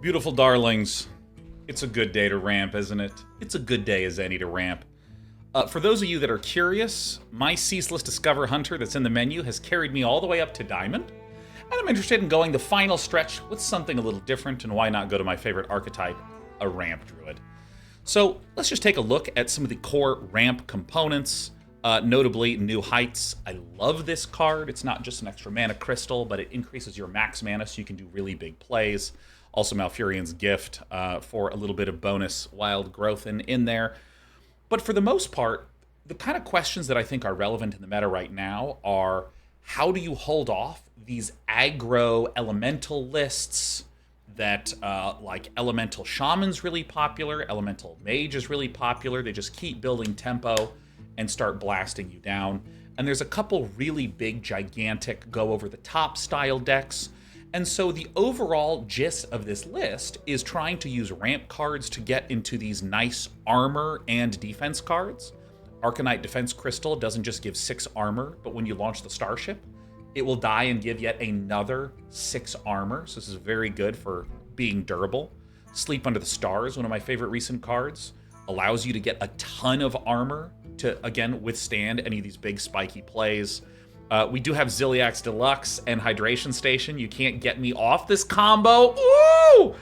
Beautiful darlings, it's a good day to ramp, isn't it? It's a good day as any to ramp. For those of you that are curious, my ceaseless Discover Hunter that's in the menu has carried me all the way up to Diamond, and I'm interested in going the final stretch with something a little different, and why not go to my favorite archetype, a ramp druid. So let's just take a look at some of the core ramp components, notably New Heights. I love this card. It's not just an extra mana crystal, but it increases your max mana so you can do really big plays. Also Malfurion's Gift for a little bit of bonus wild growth in there. But for the most part, the kind of questions that I think are relevant in the meta right now are, how do you hold off these aggro elemental lists that, like Elemental Shaman's really popular, Elemental Mage is really popular. They just keep building tempo and start blasting you down. And there's a couple really big, gigantic, go-over-the-top style decks. And so the overall gist of this list is trying to use ramp cards to get into these nice armor and defense cards. Arcanite Defense Crystal doesn't just give 6 armor, but when you launch the Starship, it will die and give yet another 6 armor. So this is very good for being durable. Sleep Under the Stars, one of my favorite recent cards, allows you to get a ton of armor to, again, withstand any of these big spiky plays. We do have Ziliax Deluxe and Hydration Station. You can't get me off this combo. Ooh!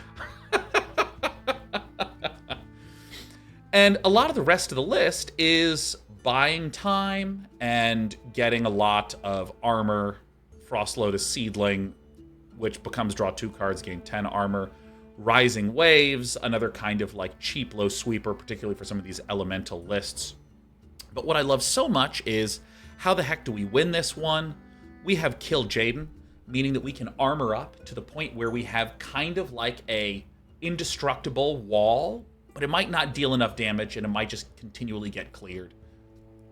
And a lot of the rest of the list is buying time and getting a lot of armor. Frost Lotus Seedling, which becomes draw 2 cards, gain 10 armor. Rising Waves, another kind of like cheap low sweeper, particularly for some of these elemental lists. But what I love so much is, how the heck do we win this one? We have Kil'Jaeden, meaning that we can armor up to the point where we have kind of like a indestructible wall, but it might not deal enough damage and it might just continually get cleared.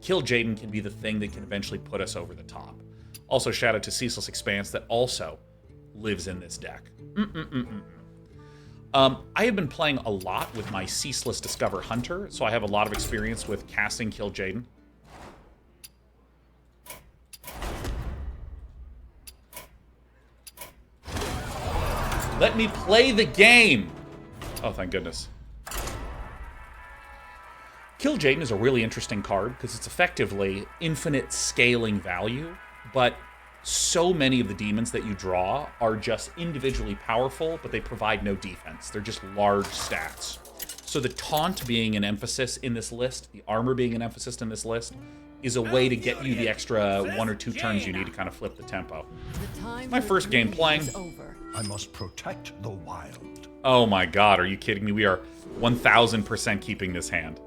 Kil'Jaeden can be the thing that can eventually put us over the top. Also, shout out to Ceaseless Expanse that also lives in this deck. I have been playing a lot with my Ceaseless Discover Hunter, so I have a lot of experience with casting Kil'Jaeden. Let me play the game! Oh, thank goodness. Kil'Jaeden is a really interesting card because it's effectively infinite scaling value, but so many of the demons that you draw are just individually powerful, but they provide no defense. They're just large stats. So the taunt being an emphasis in this list, the armor being an emphasis in this list, is a way to get you the extra 1 or 2 turns you need to kind of flip the tempo. My first game playing. I must protect the wild. Oh my god, are you kidding me? We are 1000% keeping this hand.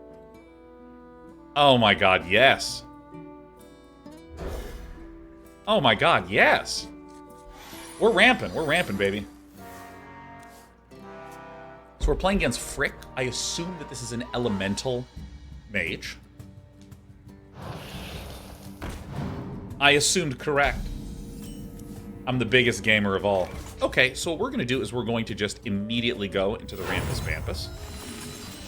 Oh my god, yes. Oh my god, yes. We're ramping, baby. So we're playing against Frick. I assume that this is an elemental mage. I assumed correct. I'm the biggest gamer of all. Okay, so what we're going to do is we're going to just immediately go into the Rampus Vampus.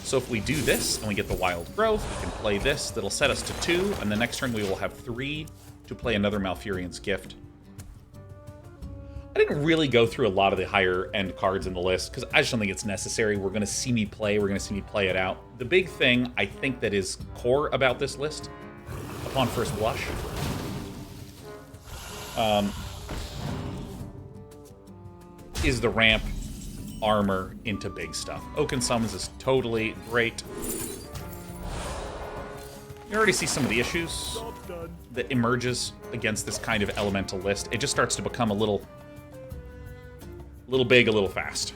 So if we do this and we get the wild growth, we can play this. That'll set us to 2, and the next turn we will have 3 to play another Malfurion's Gift. I didn't really go through a lot of the higher end cards in the list because I just don't think it's necessary. We're going to see me play. We're going to see me play it out. The big thing I think that is core about this list, upon first blush, is the ramp armor into big stuff. Oaken Summons is totally great. You already see some of the issues that emerges against this kind of elemental list. It just starts to become a little big, a little fast.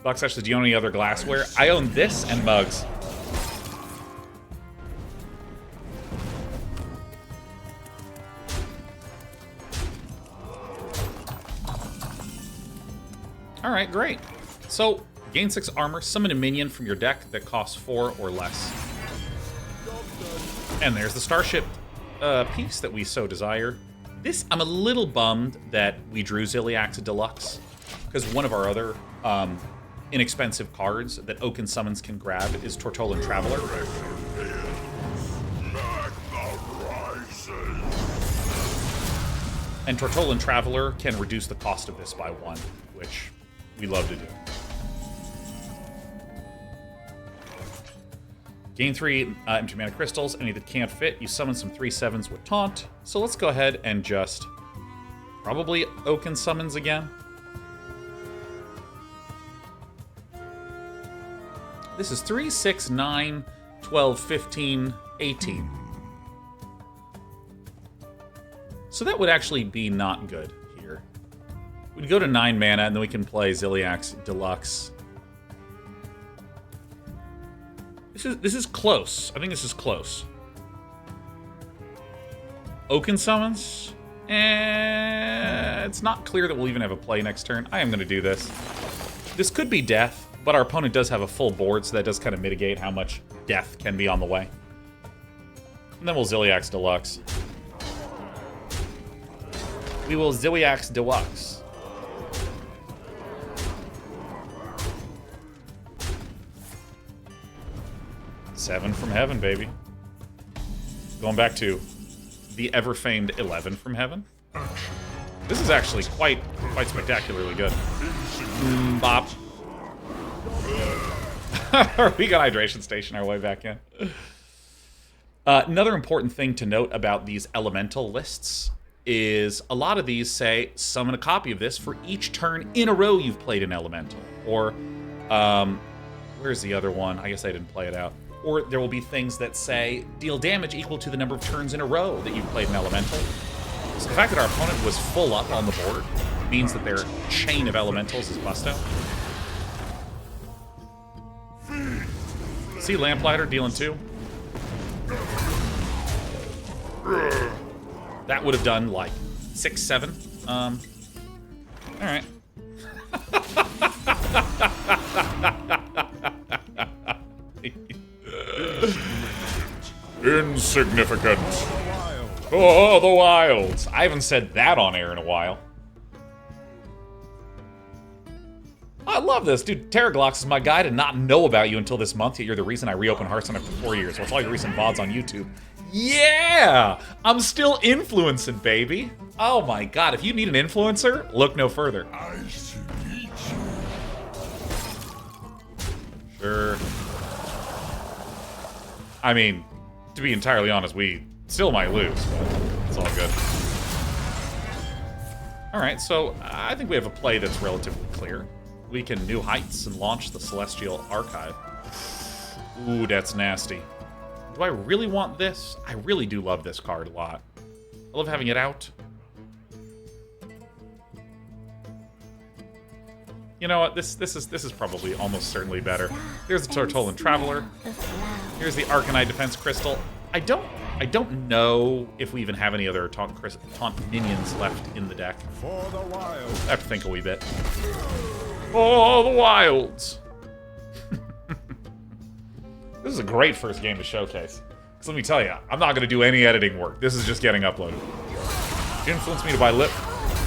Bucksash says, do you own any other glassware? I own this and mugs. Alright, great. So, gain 6 armor, summon a minion from your deck that costs 4 or less. And there's the Starship piece that we so desire. This, I'm a little bummed that we drew Ziliax Deluxe, because one of our other inexpensive cards that Oaken Summons can grab is Tortolan Traveler. And Tortolan Traveler can reduce the cost of this by 1, which we love to do. Gain 3 empty mana crystals. Any that can't fit, you summon some 3/7s with taunt. So let's go ahead and just probably Oaken summons again. This is 3, 6, 9, 12, 15, 18. So that would actually be not good here. We'd go to 9 mana, and then we can play Ziliax Deluxe. This is close. I think this is close. Oaken summons? It's not clear that we'll even have a play next turn. I am going to do this. This could be death, but our opponent does have a full board, so that does kind of mitigate how much death can be on the way. And then we'll Ziliax Deluxe. We will Ziliax Deluxe. Seven from heaven, baby. Going back to the ever-famed 11 from heaven. This is actually quite spectacularly good. Bop. We got Hydration Station our way back in. Another important thing to note about these elemental lists is a lot of these say, summon a copy of this for each turn in a row you've played an elemental. Or, where's the other one? I guess I didn't play it out. Or there will be things that say, deal damage equal to the number of turns in a row that you've played an elemental. So the fact that our opponent was full up on the board means that their chain of elementals is bust out. See Lamplighter dealing 2. That would have done like 6, 7. Alright. Insignificant. Oh, the wilds. I haven't said that on air in a while. I love this. Dude, Terraglox is my guy to not know about you until this month, yet you're the reason I reopened Hearthstone after 4 years. Watch all your recent VODs on YouTube. Yeah! I'm still influencing, baby. Oh my god, if you need an influencer, look no further. Sure. I mean, to be entirely honest, we still might lose, but it's all good. Alright, so I think we have a play that's relatively clear. We can New Heights and launch the Celestial Archive. Ooh, that's nasty. Do I really want this? I really do love this card a lot. I love having it out. You know what? This is probably almost certainly better. Here's the Tortolan Traveler. Here's the Arcanite Defense Crystal. I don't know if we even have any other taunt minions left in the deck. For the wild. I have to think a wee bit. Oh, the wilds! This is a great first game to showcase. Because let me tell you, I'm not going to do any editing work. This is just getting uploaded. Did you influence me to buy lip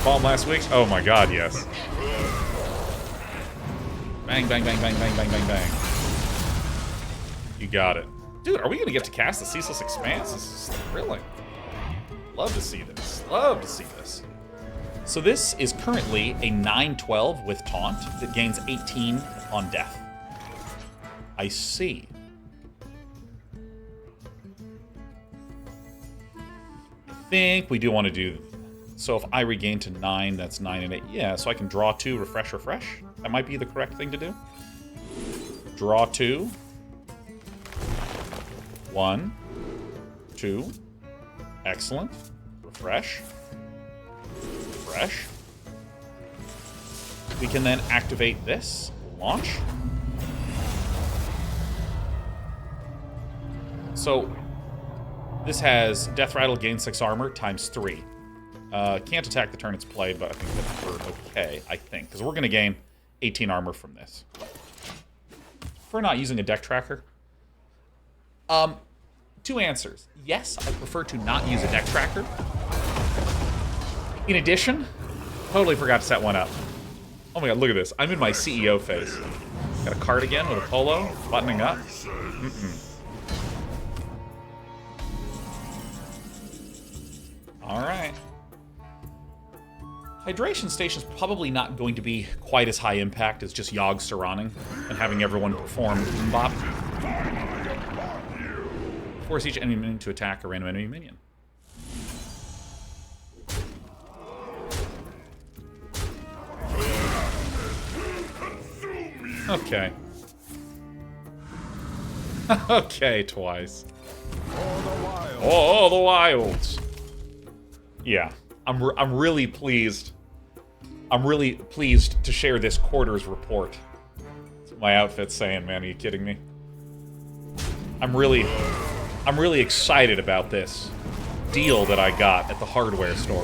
balm last week? Oh my god, yes. Bang, bang, bang, bang, bang, bang, bang, bang. You got it. Dude, are we going to get to cast the Ceaseless Expanse? This is thrilling. Love to see this. Love to see this. So this is currently a 9/12 with Taunt that gains 18 on death. I see. I think we do want to do... So if I regain to 9, that's 9 and 8. Yeah, so I can draw 2, refresh, refresh. That might be the correct thing to do. Draw 2. 1, 2. Excellent. Refresh. Refresh. We can then activate this. Launch. So this has Death Rattle, gain 6 armor, times 3. Can't attack the turn it's played, but I think that's okay, I think. Because we're going to gain 18 armor from this. For not using a deck tracker. 2 answers. Yes, I prefer to not use a deck tracker. In addition, totally forgot to set one up. Oh my god, look at this. I'm in my CEO face. Got a cardigan with a polo, buttoning up. Alright. Hydration Station's probably not going to be quite as high impact as just Yogg Saronning and having everyone perform Bop. Force each enemy minion to attack a random enemy minion. Okay. Okay, twice. Oh, the wilds. Yeah, I'm really pleased. I'm really pleased to share this quarter's report. That's what my outfit's saying, man. Are you kidding me? I'm really excited about this deal that I got at the hardware store.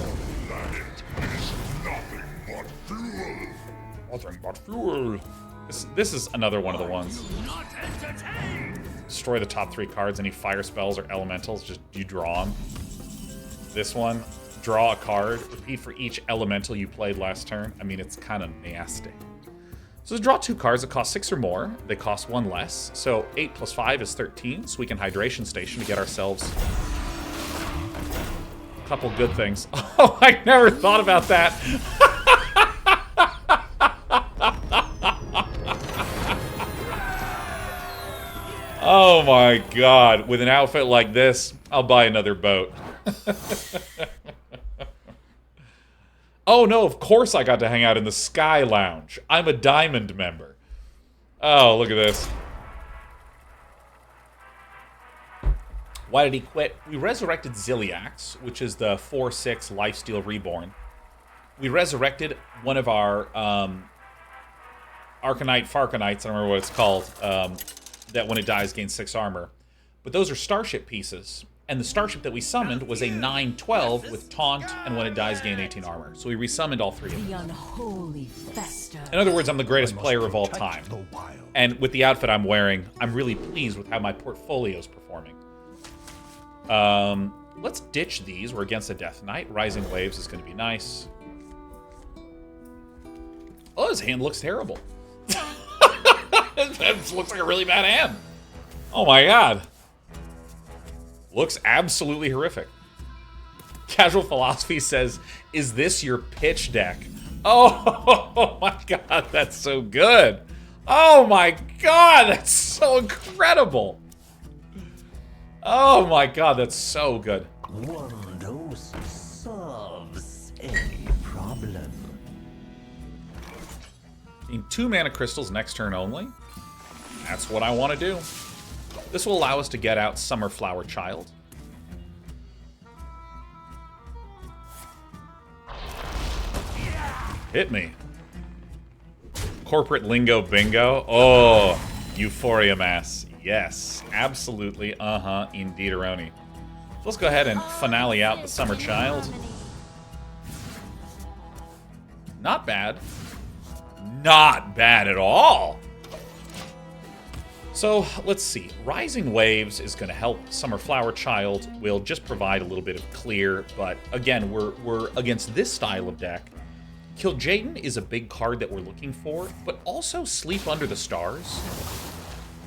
Nothing but fuel. This is another one of the ones. Destroy the top 3 cards. Any fire spells or elementals, just you draw them. This one, draw a card. Repeat for each elemental you played last turn. I mean, it's kind of nasty. So to draw 2 cards that cost 6 or more, they cost 1 less. So 8 plus 5 is 13, so we can Hydration Station to get ourselves a couple good things. Oh, I never thought about that. Oh my god, with an outfit like this, I'll buy another boat. Oh no, of course I got to hang out in the Sky Lounge. I'm a Diamond member. Oh, look at this. Why did he quit? We resurrected Ziliax, which is the 4/6 Lifesteal Reborn. We resurrected one of our Arcanite Farcanites, I don't remember what it's called, that when it dies gains 6 armor. But those are starship pieces. And the starship that we summoned was a 9/12 with taunt, and when it dies gain 18 armor. So we resummoned all 3 of them. The unholy fester. In other words, I'm the greatest player of all time. And with the outfit I'm wearing, I'm really pleased with how my portfolio's performing. Let's ditch these. We're against a Death Knight. Rising Waves is going to be nice. Oh, his hand looks terrible. It looks like a really bad hand. Oh my god. Looks absolutely horrific. Casual Philosophy says, is this your pitch deck? Oh my god, that's so good. Oh my god, that's so incredible. Oh my god, that's so good. One dose solves any problem. Need 2 mana crystals next turn only. That's what I want to do. This will allow us to get out Summer Flower Child. Hit me. Corporate Lingo Bingo. Oh, Euphoria Mass. Yes, absolutely. Indeed-a-roni. Let's go ahead and finale out the Summer Child. Not bad. Not bad at all. So, let's see. Rising Waves is going to help Summer Flower Child. Will just provide a little bit of clear, but again, we're against this style of deck. Kil'Jaeden is a big card that we're looking for, but also Sleep Under the Stars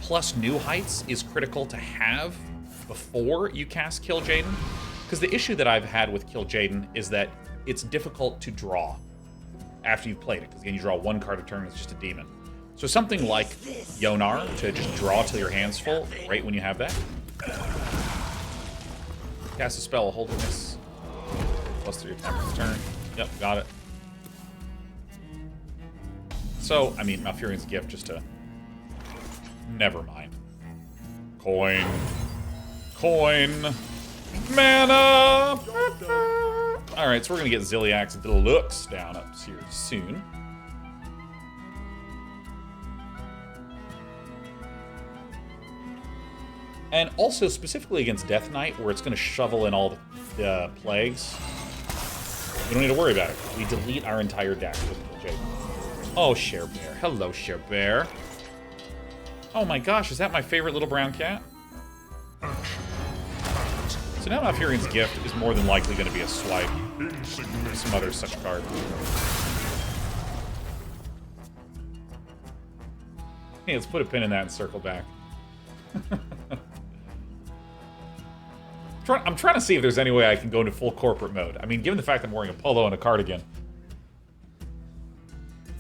plus New Heights is critical to have before you cast Kil'Jaeden. Because the issue that I've had with Kil'Jaeden is that it's difficult to draw after you've played it. Because again, you draw 1 card a turn, it's just a demon. So something like Yonar to just draw till your hand's full, right when you have that. Cast a spell, Holderness. +3 attack on the turn. Yep, got it. So, I mean, Malfurion's Gift just to... Never mind. Coin. Coin. Mana! Alright, so we're going to get Ziliax Deluxe down up here soon. And also, specifically against Death Knight, where it's going to shovel in all the plagues, we don't need to worry about it. We delete our entire deck with Kil'Jaeden. Oh, Share Bear. Hello, Share Bear. Oh my gosh, is that my favorite little brown cat? So now Malfurion's Gift is more than likely going to be a swipe. Some other such card. Hey, let's put a pin in that and circle back. I'm trying to see if there's any way I can go into full corporate mode. I mean, given the fact that I'm wearing a polo and a cardigan,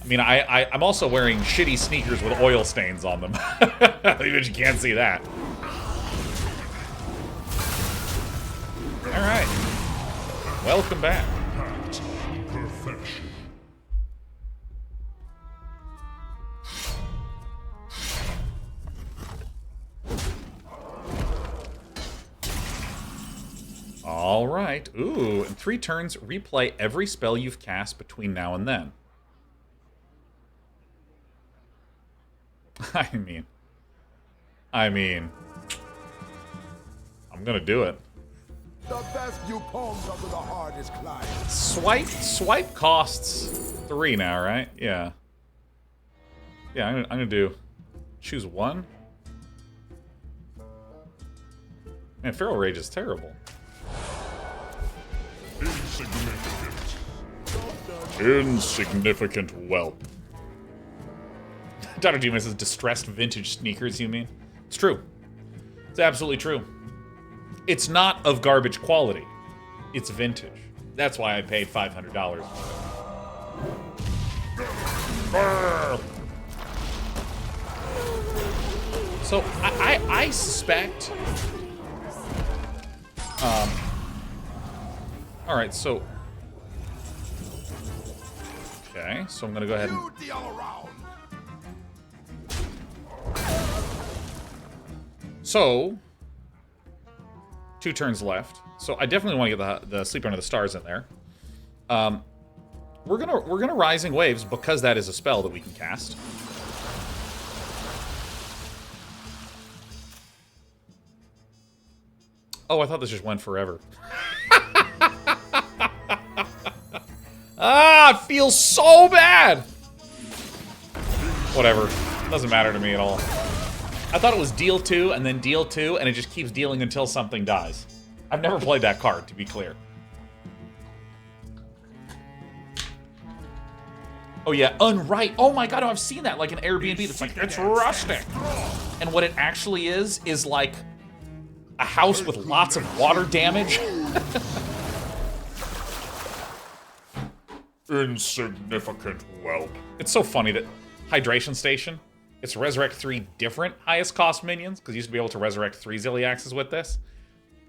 mean, I'm also wearing shitty sneakers with oil stains on them. Even you can't see that. All right. Welcome back. Perfection. All right. Ooh, in 3 turns, replay every spell you've cast between now and then. I mean, I'm gonna do it. The best you poems under the hardest climb. Swipe costs 3 now, right? Yeah. Yeah, I'm gonna choose 1. Man, Feral Rage is terrible. Insignificant whelp. Dr. Dumas says distressed vintage sneakers, you mean? It's true. It's absolutely true. It's not of garbage quality. It's vintage. That's why I paid $500. So, I suspect... Alright, so... Okay, so I'm gonna go ahead and... So... 2 turns left. So I definitely want to get the Sleep Under the Stars in there. We're gonna Rising Waves because that is a spell that we can cast. Oh, I thought this just went forever. Ah, it feels so bad! Whatever. Doesn't matter to me at all. I thought it was deal 2 and then deal 2, and it just keeps dealing until something dies. I've never played that card, to be clear. Oh yeah, Unright. Oh my god, I've seen that, like an Airbnb that's like, it's rustic. And what it actually is like a house with lots of water damage. Insignificant whelp. It's so funny that Hydration Station, it's resurrect 3 different highest cost minions, because you used to be able to resurrect 3 Ziliaxes with this.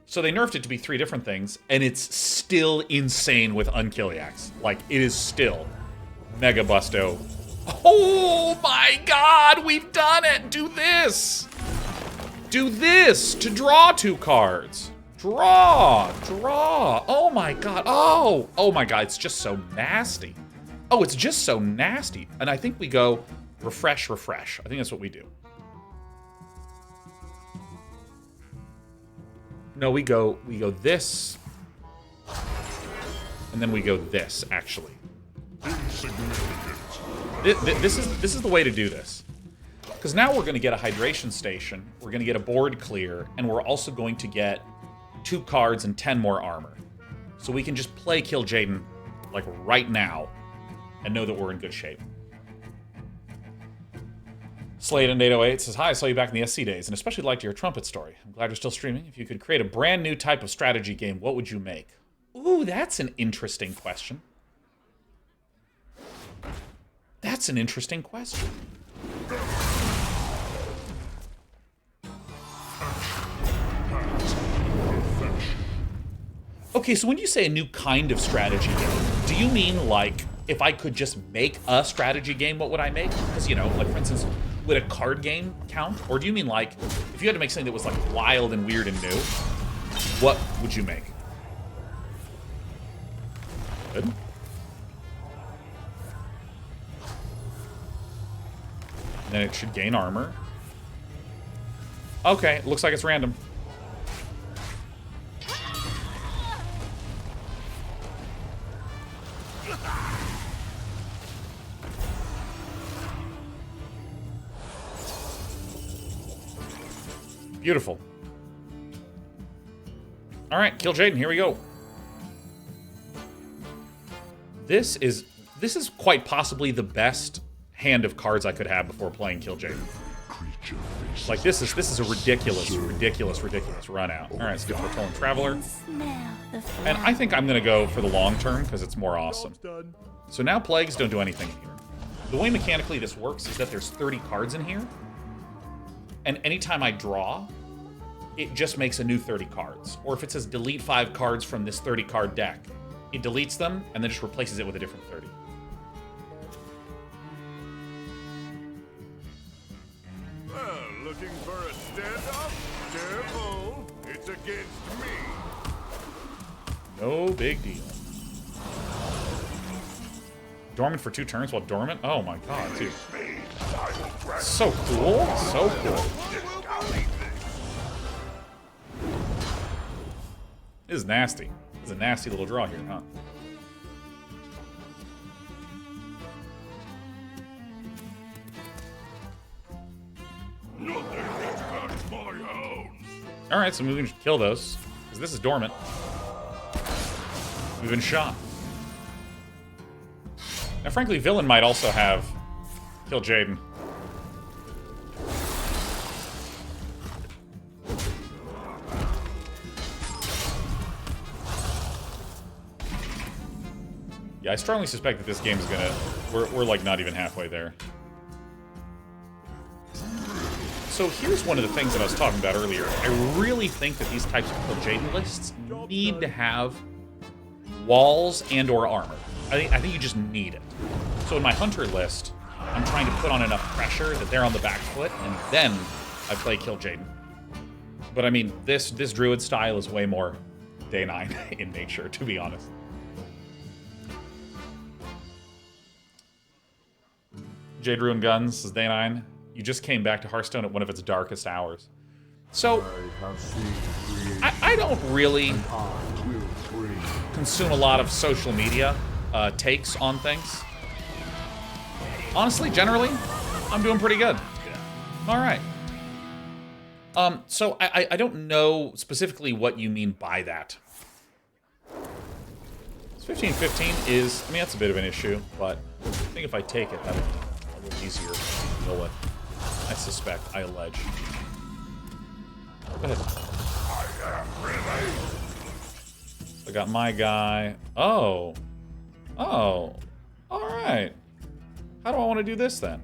So they nerfed it to be 3 different things, and it's still insane with Unkiliax. Like, it is still mega busto. Oh my god, we've done it! Do this! Do this to draw 2 cards. Draw! Oh my god. Oh my god, it's just so nasty. Oh, it's just so nasty. And I think we go refresh. I think that's what we do. No, we go this. And then we go this, actually. This is the way to do this. Because now we're going to get a Hydration Station, we're going to get a board clear, and we're also going to get 2 cards and 10 more armor. So we can just play Kil'Jaeden, like, right now, and know that we're in good shape. Slade and 808 says, hi, I saw you back in the SC days, and especially liked your trumpet story. I'm glad you're still streaming. If you could create a brand new type of strategy game, what would you make? Ooh, that's an interesting question. That's an interesting question. Okay, so when you say a new kind of strategy game, do you mean, like, if I could just make a strategy game, what would I make? Because, you know, like, for instance, would a card game count? Or do you mean, like, if you had to make something that was, like, wild and weird and new, what would you make? Good. And then it should gain armor. Okay, looks like it's random. Beautiful. All right, Kil'Jaeden, here we go. This is quite possibly the best hand of cards I could have before playing Kil'Jaeden. Like, this is a ridiculous run out. All right, let's go for Foretold Traveler. And I think I'm gonna go for the long term because it's more awesome. So now Plagues don't do anything here. The way mechanically this works is that there's 30 cards in here, and anytime I draw, it just makes a new 30 cards. Or if it says delete 5 cards from this 30 card deck, it deletes them and then just replaces it with a different 30. Well, looking for a standoff? Careful, it's against me. No big deal. Dormant for 2 turns while dormant? Oh my god, dude. So cool. So cool. This is nasty. This is a nasty little draw here, huh? Alright, so we can kill those. Because this is dormant. We've been shot. Now, frankly, villain might also have Kil'Jaeden. Yeah, I strongly suspect that this game is gonna... We're like not even halfway there. So here's one of the things that I was talking about earlier. I really think that these types of Kil'Jaeden lists need to have walls and or armor. I think you just need it. So in my Hunter list, I'm trying to put on enough pressure that they're on the back foot, and then I play Kil'Jaeden. But I mean, this Druid style is way more Day 9 in nature, to be honest. Jade Ruin Guns is Day 9. You just came back to Hearthstone at one of its darkest hours. So, I don't really consume a lot of social media takes on things. Honestly, generally, I'm doing pretty good. All right. So I don't know specifically what you mean by that. 15-15 is, I mean, that's a bit of an issue, but I think if I take it, that'll be a little easier to deal with. I suspect, I allege. Go ahead. I got my guy. Oh. Oh. Alright. How do I want to do this then?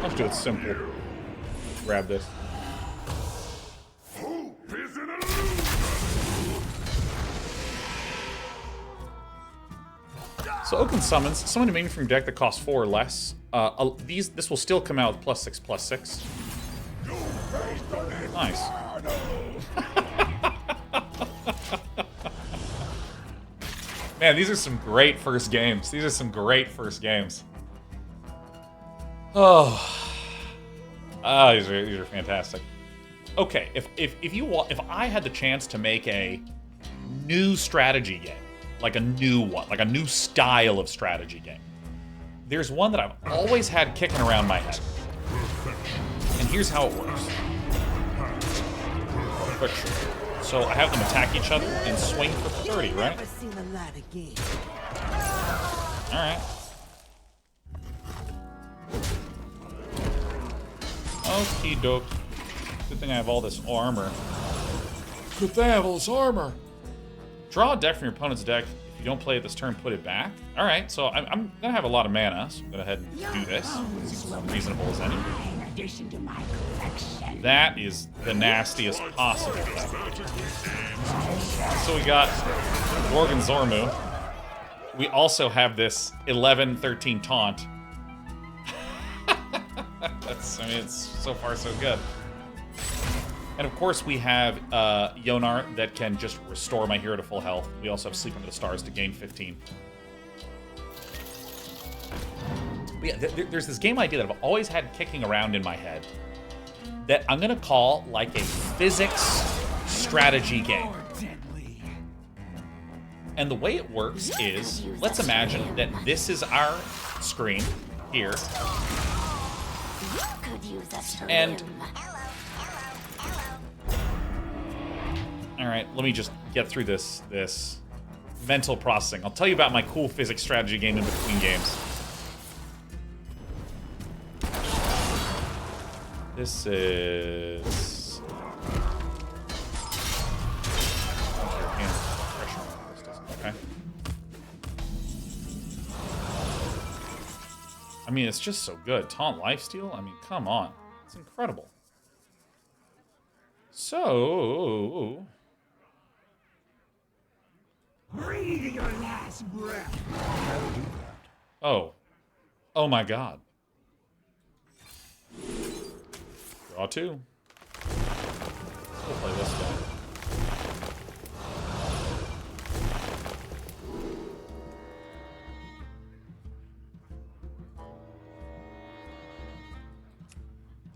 Let's do it simple. Grab this. So Oaken summons. Summon a minion from deck that costs 4 or less. This will still come out with +6/+6. Nice. Man, these are some great first games. These are some great first games. Oh, these are fantastic. Okay, if I had the chance to make a new strategy game, like a new one, like a new style of strategy game, there's one that I've always had kicking around my head, and here's how it works. So I have them attack each other and swing for 30, right? All right. Okie doke. Good thing I have all this armor. Good thing I have all this armor. Draw a deck from your opponent's deck. If you don't play it this turn, put it back. All right, so I'm gonna have a lot of mana, so I'm gonna go ahead and do this. Seems as reasonable as any. That is the nastiest possible thing. So we got Gorgon Zormu. We also have this 11-13 taunt. I mean, it's so far so good. And of course we have Yonar that can just restore my hero to full health. We also have Sleep Under the Stars to gain 15. But yeah, there's this game idea that I've always had kicking around in my head that I'm gonna call like a physics strategy game. And the way it works is, let's imagine that this is our screen here. And all right, let me just get through this mental processing. I'll tell you about my cool physics strategy game in between games. This is Okay. I mean, it's just so good. Taunt lifesteal? I mean, come on. It's incredible. So... Breathe your last breath. Oh. Oh my god. Draw 2. We'll play this guy.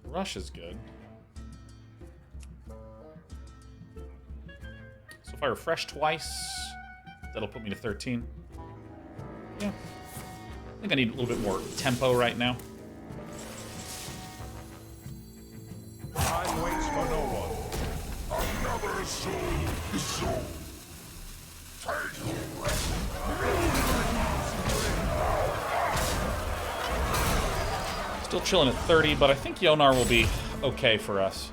Rush is good. So if I refresh twice, that'll put me to 13. Yeah. I think I need a little bit more tempo right now. Time waits for no one. Another soul is sold. Still chilling at 30, but I think Yonar will be okay for us.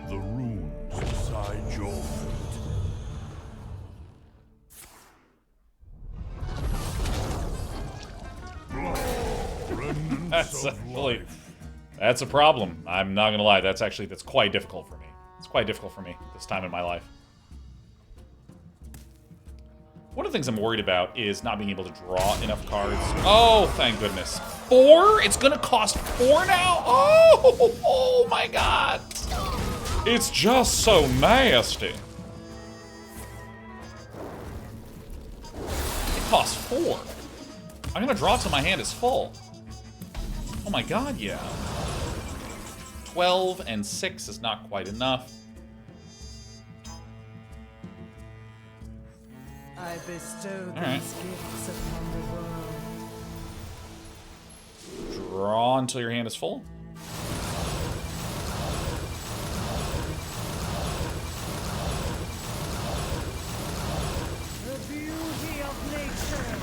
The runes decide your fate. That's a problem. I'm not gonna lie. That's quite difficult for me. It's quite difficult for me this time in my life. One of the things I'm worried about is not being able to draw enough cards. Oh, thank goodness. 4? It's gonna cost 4 now? Oh my god. It's just so nasty. It costs 4. I'm gonna draw till my hand is full. Oh my god, yeah. 12 and 6 is not quite enough. I bestow Alright. these gifts upon the world. Draw until your hand is full. The beauty of nature.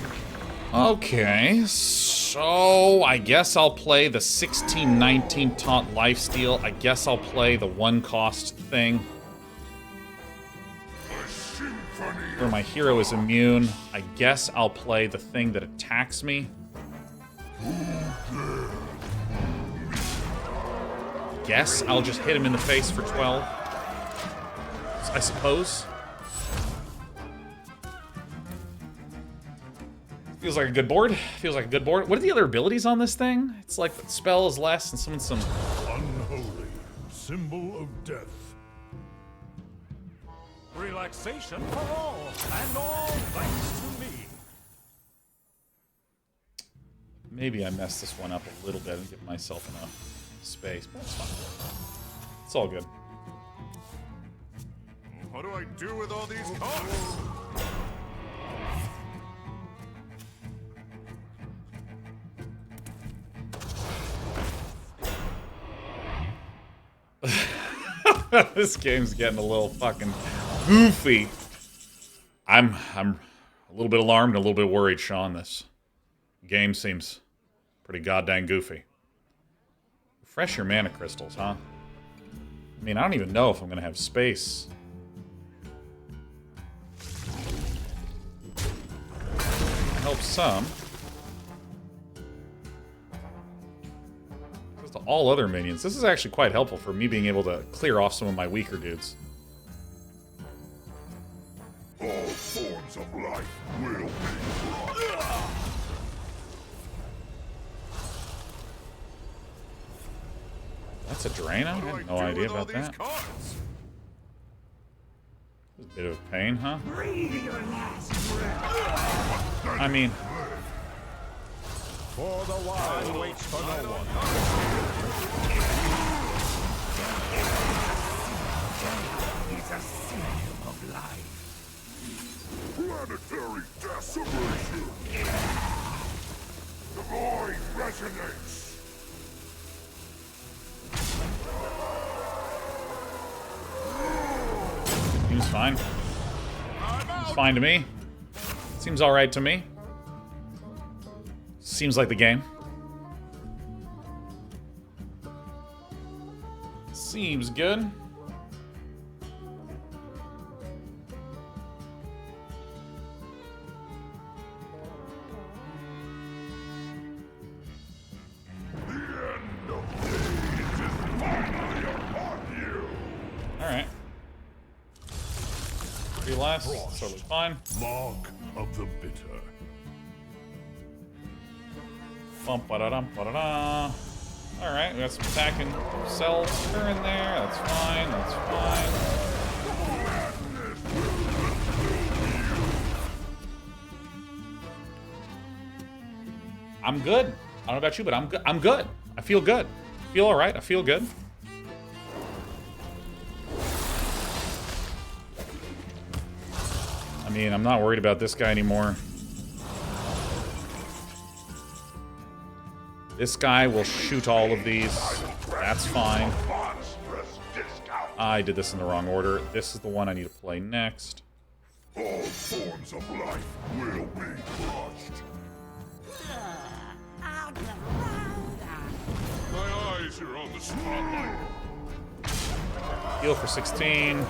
Okay, so I guess I'll play the 16-19 Taunt Lifesteal. I guess I'll play the 1-cost thing, where my hero is immune. I guess I'll play the thing that attacks me. Guess I'll just hit him in the face for 12. I suppose. Feels like a good board. Feels like a good board. What are the other abilities on this thing? It's like the spell is less and someone's some... Unholy, symbol of death. Relaxation for all, and all thanks to me. Maybe I messed this one up a little bit and give myself enough space, but it's fine. It's all good. What do I do with all these cards? This game's getting a little fucking goofy. I'm a little bit alarmed and a little bit worried, Sean. This game seems pretty goddamn goofy. Refresh your mana crystals, huh? I mean, I don't even know if I'm gonna have space. Helps some. To all other minions. This is actually quite helpful for me being able to clear off some of my weaker dudes. All forms of life will be brought. That's a Drana? I had no idea about that. Cards? A bit of a pain, huh? Breathe your last breath. I mean, For the wild waits for no one. It's a symbol of life. Planetary decimation. The void resonates. seems fine. Seems fine to me. Seems alright to me. Seems like the game. Seems good. Alright. 3 less. That's totally fine. Mark of the bitter. Bum, ba-da-dum, ba-da-da. Alright, we got some attacking cells turn there. That's fine, that's fine. I'm good. I don't know about you, but I'm good. I'm good. I feel good. I feel alright. I feel good. I mean, I'm not worried about this guy anymore. This guy will shoot all of these. That's fine. I did this in the wrong order. This is the one I need to play next. All forms of life will be crushed. My eyes are on the spotlight. Heal for 16.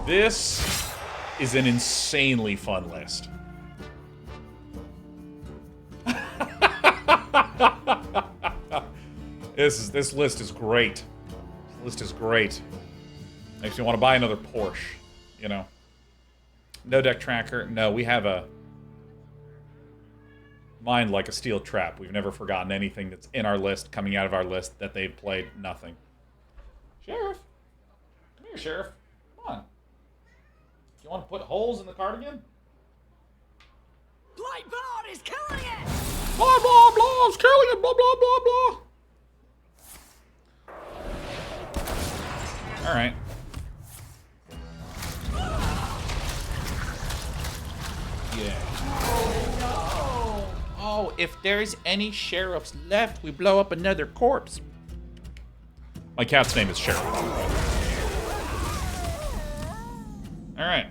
This is an insanely fun list. This list is great. This list is great. Makes me want to buy another Porsche, you know. No deck tracker. No, we have a mind like a steel trap. We've never forgotten anything that's in our list, coming out of our list, that they've played. Nothing. Sheriff. Come here, Sheriff. Come on. You want to put holes in the cardigan? Blightboard is killing it! Blah, blah, blah. It's killing it. Blah, blah, blah, blah. All right. Yeah. Oh, if there's any sheriffs left, we blow up another corpse. My cat's name is Sheriff. All right.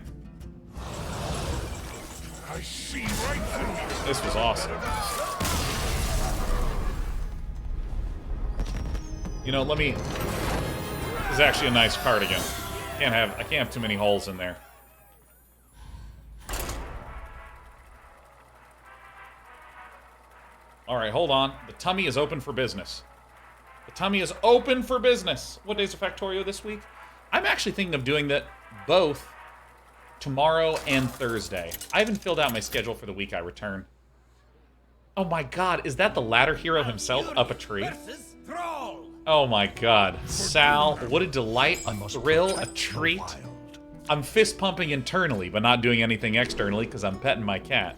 I see right through you. This was awesome. You know, let me. This is actually a nice cardigan. I can't have too many holes in there. All right, hold on. The tummy is open for business. The tummy is open for business. What days are Factorio this week? I'm actually thinking of doing that both tomorrow and Thursday. I haven't filled out my schedule for the week I return. Oh my god, is that the ladder hero himself up a tree? Oh my god. Sal, what a delight, a thrill, a treat. I'm fist pumping internally, but not doing anything externally because I'm petting my cat.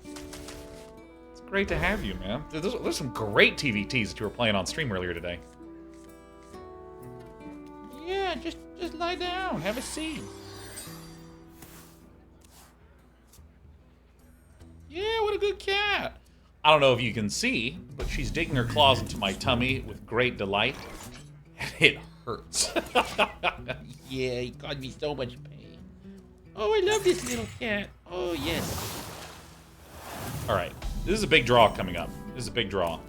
It's great to have you, man. There's some great TVTs that you were playing on stream earlier today. Yeah, just lie down, have a seat. Yeah, what a good cat. I don't know if you can see, but she's digging her claws into my tummy with great delight. And it hurts. Yeah, he caused me so much pain. Oh, I love this little cat. Oh, yes. All right. This is a big draw coming up. This is a big draw.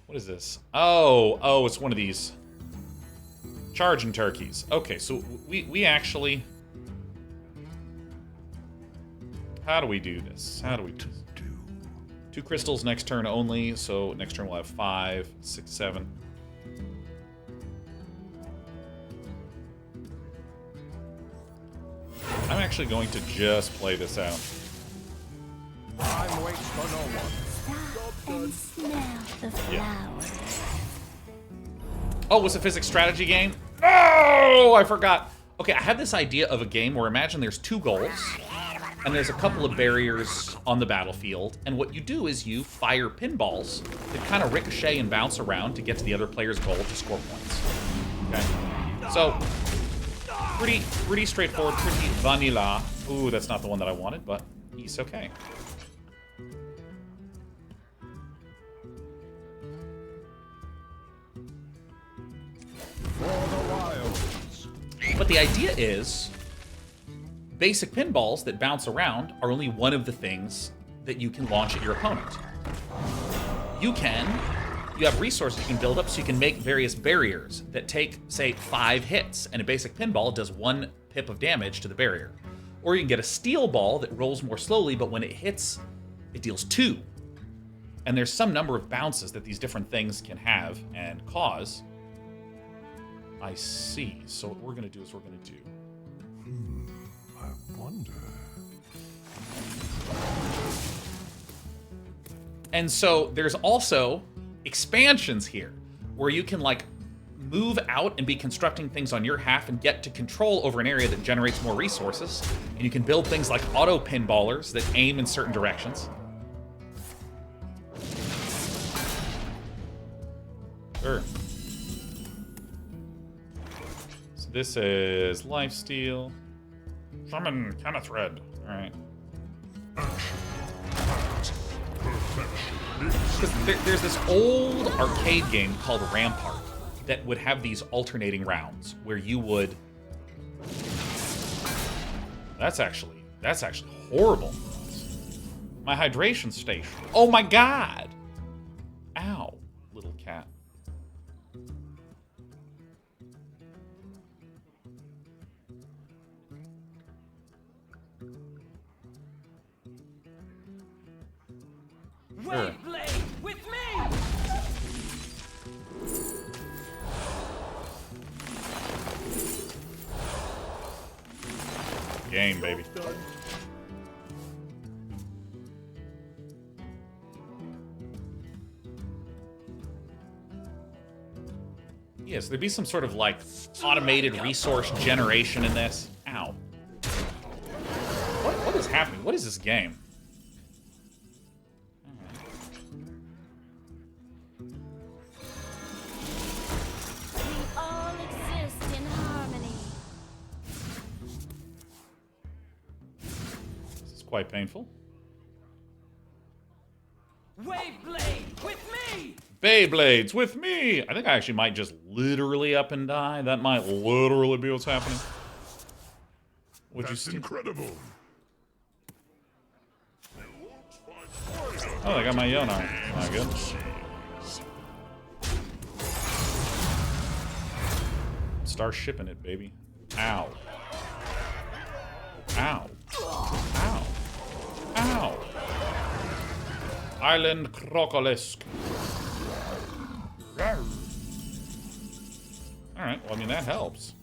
What is this? Oh, it's one of these charging turkeys. Okay, so we actually... How do we do this? How do we do? 2 crystals next turn only, so next turn we'll have 5, 6, 7. I'm actually going to just play this out. Time waits for no one. And smell the flowers. Oh, it's a physics strategy game? Oh, I forgot. Okay, I had this idea of a game where imagine there's 2 goals, and there's a couple of barriers on the battlefield, and what you do is you fire pinballs that kind of ricochet and bounce around to get to the other player's goal to score points. Okay? So, pretty straightforward, pretty vanilla. Ooh, that's not the one that I wanted, but he's okay. But the idea is, basic pinballs that bounce around are only one of the things that you can launch at your opponent. You have resources you can build up so you can make various barriers that take, say, 5 hits, and a basic pinball does 1 pip of damage to the barrier. Or you can get a steel ball that rolls more slowly, but when it hits, it deals 2. And there's some number of bounces that these different things can have and cause. I see. So what we're going to do is we're going to do... I wonder. And so there's also expansions here, where you can, like, move out and be constructing things on your half and get to control over an area that generates more resources. And you can build things like auto pinballers that aim in certain directions. Sure. So this is lifesteal. Summon Kenneth Red. Alright. Because there's this old arcade game called Rampart that would have these alternating rounds where you would... That's actually horrible. My hydration station. Oh my god! Ow, little cat. Sure. Blade with me! Game, baby. Yes, there'd be some sort of, like, automated resource generation in this. Ow. What is happening? What is this game? We all exist in harmony. This is quite painful. Waveblade with me! Beyblades with me! I think I actually might just literally up and die. That might literally be what's happening. Would That's you incredible. Oh, I got my Yonar. Not good. Start shipping it, baby. Ow. Ow. Ow. Ow. Island Crocolisk. Alright, well, I mean, that helps.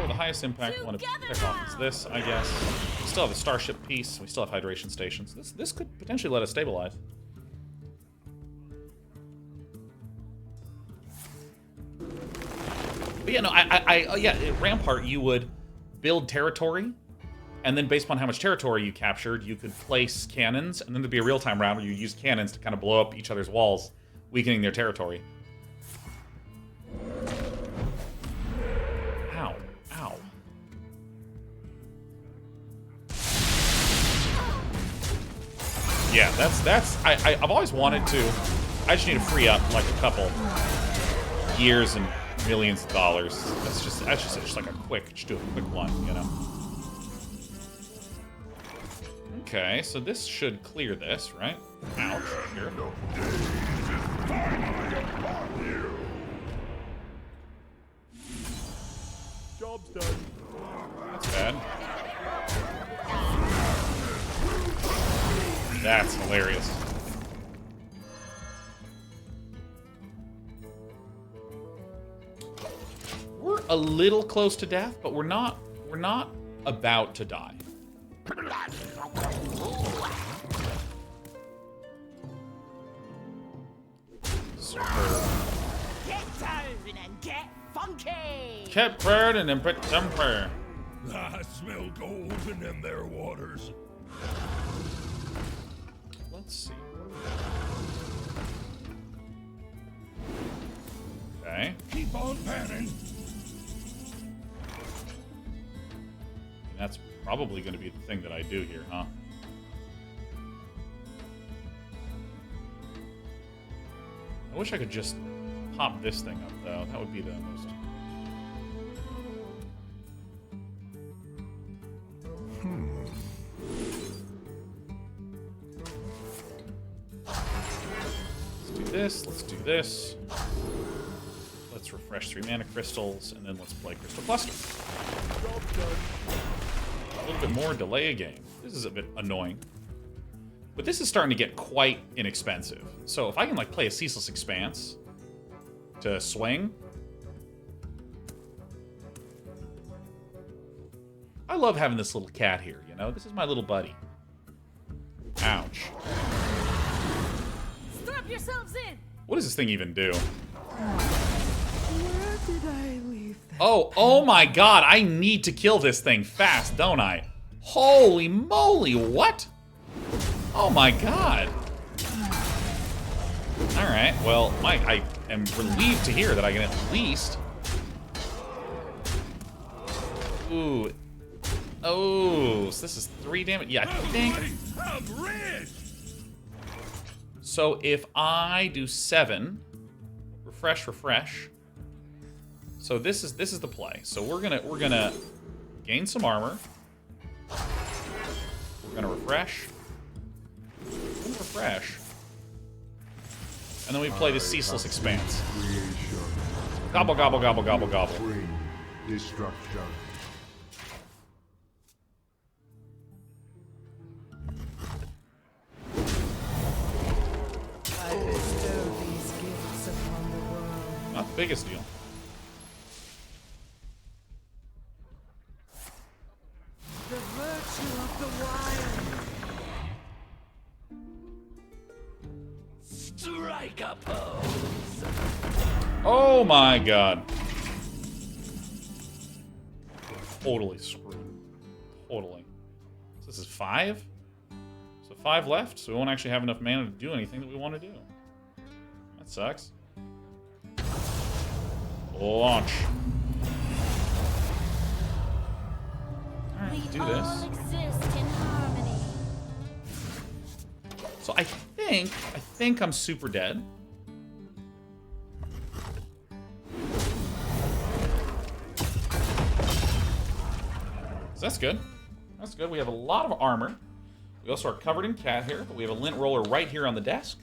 Oh, the highest impact one to pick off is this, I guess. We still have a starship piece. We still have hydration stations. This could potentially let us stabilize. But yeah, no, yeah, at Rampart, you would build territory, and then based upon how much territory you captured, you could place cannons, and then there'd be a real-time round where you use cannons to kind of blow up each other's walls, weakening their territory. Ow. Ow. Yeah, I've always wanted to. I just need to free up, like, a couple years and millions of dollars. That's just like a quick, just do a quick one, you know? Okay, so this should clear this, right? Ouch, here. Job's done. That's bad. That's hilarious. We're a little close to death, but we're not about to die. Get down and get funky! Kept burning and put some prayer. I smell gold in them there waters. Let's see. Okay. Keep on panning. And that's probably going to be the thing that I do here, huh? I wish I could just pop this thing up, though. That would be the most... Let's do this. Let's do this. let's refresh 3 mana crystals, and then let's play Crystal Cluster. A little bit more, delay a game. This is a bit annoying. But this is starting to get quite inexpensive. So if I can like play a ceaseless expanse to swing. I love having this little cat here, you know? This is my little buddy. Ouch. Strap yourselves in. What does this thing even do? Where did I leave that? Oh my god, I need to kill this thing fast, don't I? Holy moly, what? Oh my god. Alright, well, I am relieved to hear that I can at least... Ooh. Oh, so this is 3 damage. Yeah, I think... So if I do 7, refresh. So this is the play. So we're gonna gain some armor. We're gonna refresh. And then we play the ceaseless expanse. Gobble, gobble, gobble, gobble, gobble. Destruction. I bestow these gifts upon the world. Not the biggest deal. The virtue of the wild. Strike a pose. Oh my god. Totally screwed. Totally. So this is 5? So 5 left, so we won't actually have enough mana to do anything that we want to do. That sucks. Launch. Alright, do We this. all exist in harmony. So I think I'm super dead. So that's good. That's good. We have a lot of armor. We also are covered in cat hair, but we have a lint roller right here on the desk.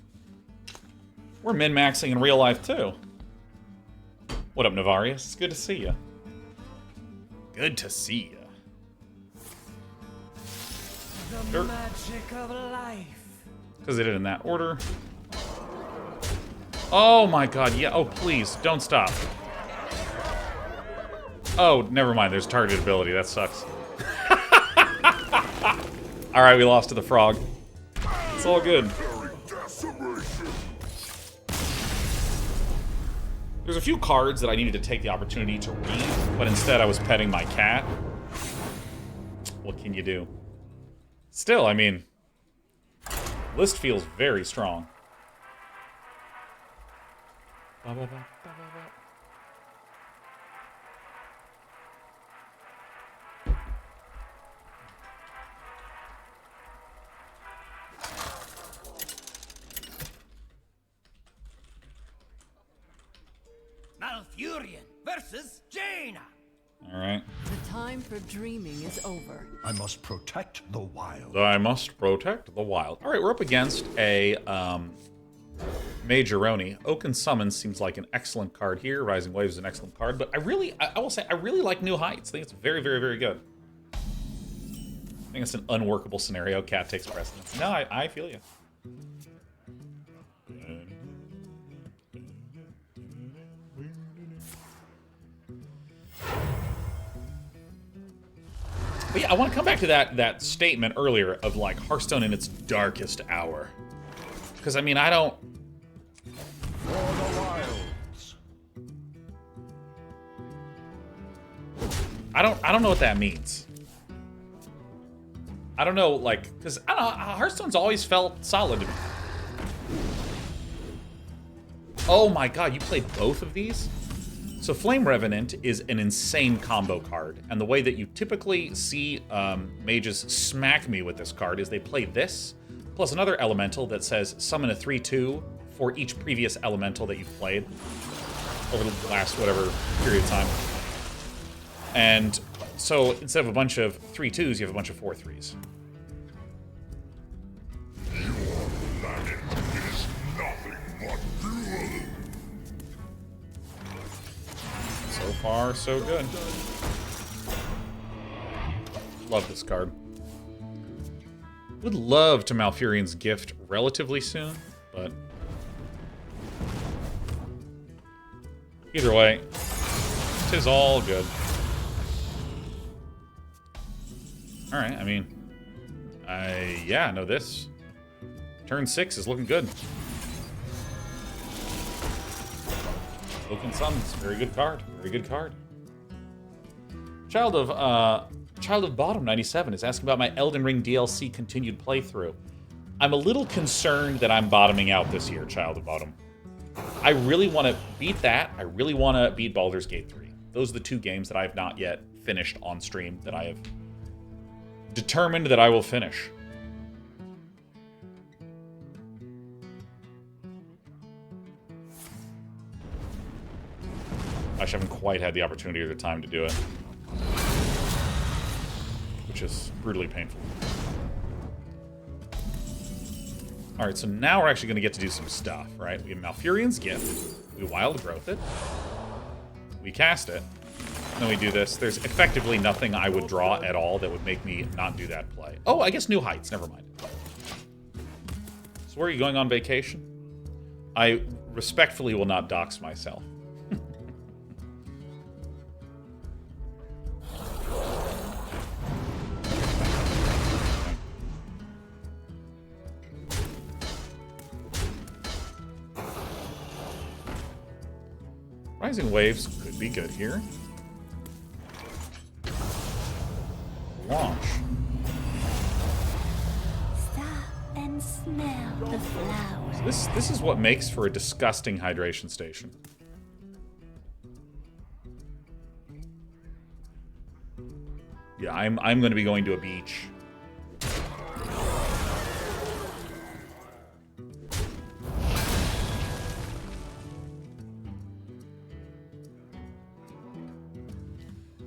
We're min-maxing in real life too. What up, Navarius? It's good to see you. Good to see you. The magic of life. Because they did it in that order. Oh my god, yeah. Oh, please, don't stop. Oh, never mind. There's targeted ability. That sucks. Alright, we lost to the frog. It's all good. There's a few cards that I needed to take the opportunity to read, but instead I was petting my cat. What can you do? Still, I mean, list feels very strong. Malfurion versus Jaina. Alright. The time for dreaming is over. I must protect the wild. I must protect the wild. Alright, we're up against a Majoroni. Oaken Summons seems like an excellent card here. Rising Waves is an excellent card, but I will say, I really like New Heights. I think it's very, very, very good. I think it's an unworkable scenario. Cat takes precedence. No, I feel you. But yeah, I want to come back to that statement earlier of like Hearthstone in its darkest hour. Because I mean, I don't know what that means. I don't know, like, because I don't know, Hearthstone's always felt solid to me. Oh my god, you played both of these? So Flame Revenant is an insane combo card, and the way that you typically see mages smack me with this card is they play this, plus another elemental that says summon a 3/2 for each previous elemental that you've played over the last whatever period of time. And so instead of a bunch of 3/2s, you have a bunch of 4/3s. far, so good. Love this card. Would love to Malfurion's Gift relatively soon, but either way, 'tis all good. Alright, I mean, yeah, no, this. Turn 6 is looking good. Looking Suns, very good card, very good card. Child of Bottom 97 is asking about my Elden Ring DLC continued playthrough. I'm a little concerned that I'm bottoming out this year, Child of Bottom. I really want to beat that. I really want to beat Baldur's Gate 3. Those are the two games that I have not yet finished on stream that I have determined that I will finish. I just haven't quite had the opportunity or the time to do it, which is brutally painful. Alright, so now we're actually going to get to do some stuff, right? We have Malfurion's Gift, we Wild Growth it, we cast it, and then we do this. There's effectively nothing I would draw at all that would make me not do that play. Oh, I guess New Heights, never mind. So where are you going on vacation? I respectfully will not dox myself. Rising Waves could be good here. Launch. Stop and smell the flowers. So this is what makes for a disgusting hydration station. Yeah, I'm going to be going to a beach.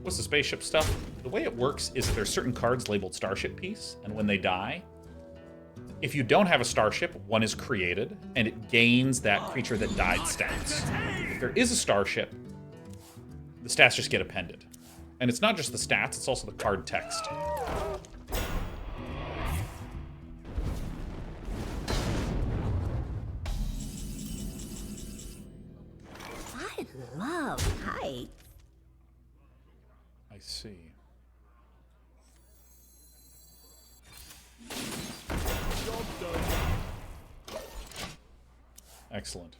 What's the spaceship stuff? The way it works is that there's certain cards labeled Starship Piece, and when they die, if you don't have a starship, one is created, and it gains that creature that died stats. If there is a starship, the stats just get appended. And it's not just the stats, it's also the card text. I love heights. I see. Excellent.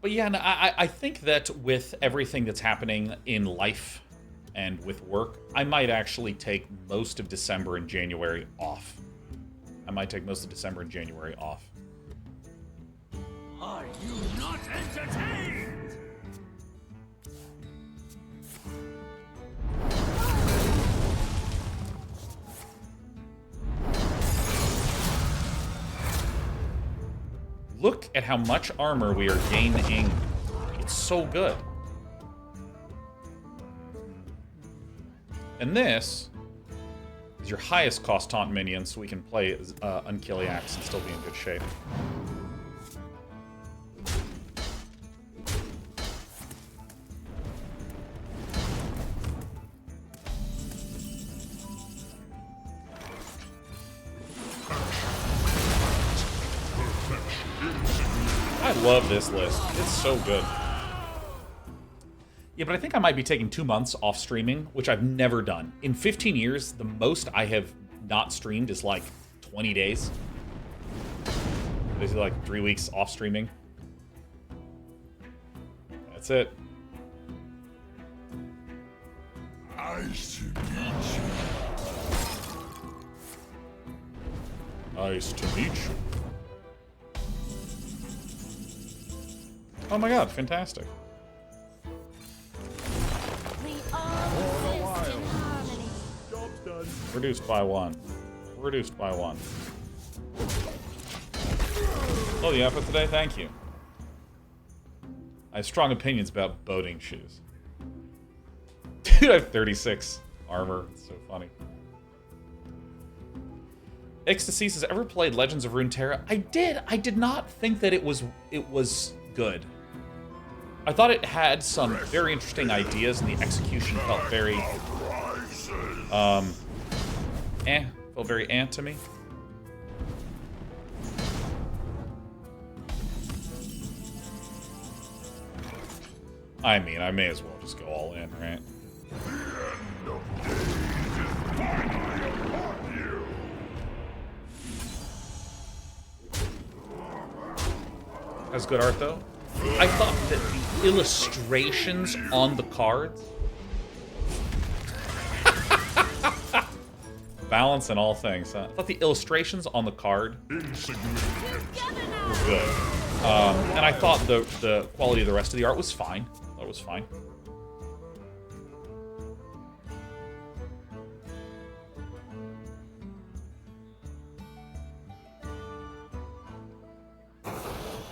But yeah, no, I think that with everything that's happening in life and with work, I might actually take most of December and January off. I might take most of December and January off. Are you not entertained? Look at how much armor we are gaining. It's so good. And this is your highest cost taunt minion, so we can play Kil'Jaeden and still be in good shape. I love this list. It's so good. Yeah, but I think I might be taking 2 months off streaming, which I've never done. In 15 years, the most I have not streamed is like 20 days. Basically like 3 weeks off streaming. That's it. Nice to meet you. Nice to meet you. Oh my god, fantastic. We all exist in harmony. Job's done. Reduced by 1. Reduced by 1. Oh, the outfit today? Thank you. I have strong opinions about boating shoes. Dude, I have 36 armor. It's so funny. Ecstasy has ever played Legends of Runeterra? I did. I did not think that it was good. I thought it had some very interesting ideas, and the execution felt very, felt very to me. I mean, I may as well just go all in, right? That's good art, though. I thought that the illustrations on the cards... Balance in all things, huh? I thought the illustrations on the card were good. And I thought the quality of the rest of the art was fine. I thought it was fine.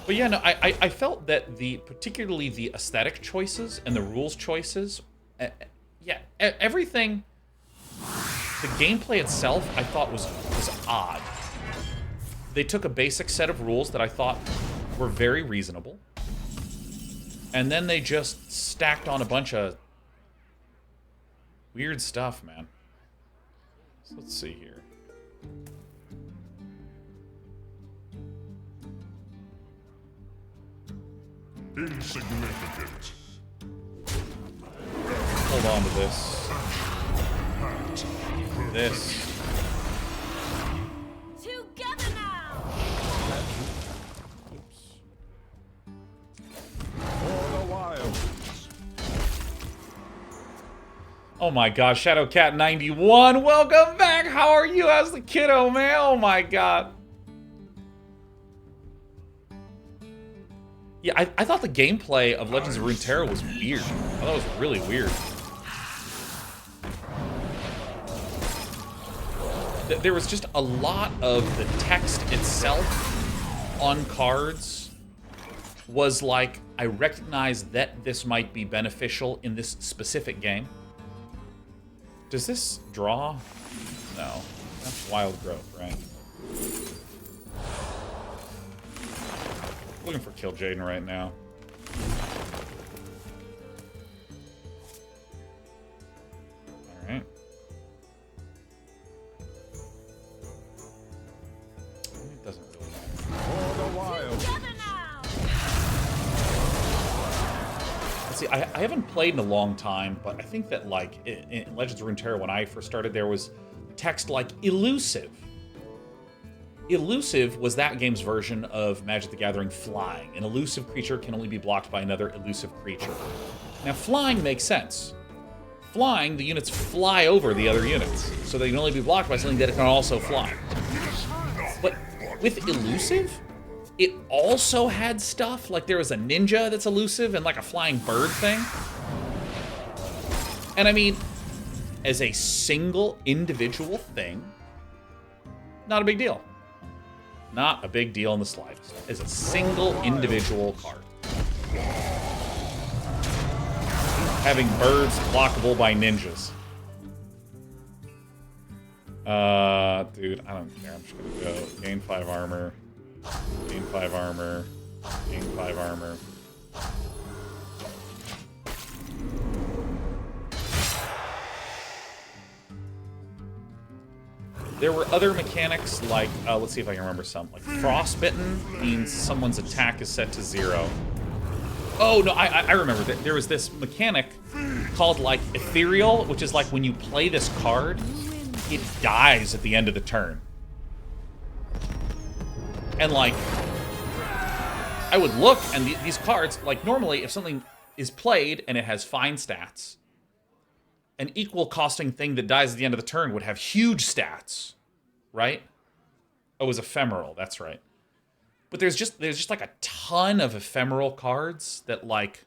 But yeah, no, I felt that particularly the aesthetic choices and the rules choices, yeah, everything, the gameplay itself, I thought was odd. They took a basic set of rules that I thought were very reasonable, and then they just stacked on a bunch of weird stuff, man. So let's see here. Insignificant. Hold on to this. This. Together now. Oops. For the wilds. Oh my gosh, ShadowCat91, welcome back! How are you? How's the kiddo, man? Oh my god. Yeah, I thought the gameplay of Legends of Runeterra was weird. I thought it was really weird. There was just a lot of the text itself on cards was like, I recognize that this might be beneficial in this specific game. Does this draw? No. That's wild growth, right? Looking for Kil'Jaeden right now. Alright. It doesn't really matter. For the wilds. Together now. Let's see, I haven't played in a long time, but I think that, like, in Legends of Runeterra, when I first started, there was text like elusive. Elusive was that game's version of Magic the Gathering flying. An elusive creature can only be blocked by another elusive creature. Now, flying makes sense. Flying, the units fly over the other units, so they can only be blocked by something that can also fly. But with elusive, it also had stuff, like there was a ninja that's elusive and like a flying bird thing. And I mean, as a single individual thing, not a big deal. Not a big deal in the slightest. As a single individual card. Having birds blockable by ninjas. Dude, I don't care. I'm just gonna go. Gain 5 armor. Gain 5 armor. Gain 5 armor. There were other mechanics like, let's see if I can remember some. Like Frostbitten means someone's attack is set to 0. Oh, no, I remember. There was this mechanic called, like, Ethereal, which is like when you play this card, it dies at the end of the turn. And, like, I would look, and these cards, like, normally if something is played and it has fine stats, an equal costing thing that dies at the end of the turn would have huge stats, right? Oh, it was ephemeral, that's right. But there's just like a ton of ephemeral cards that, like,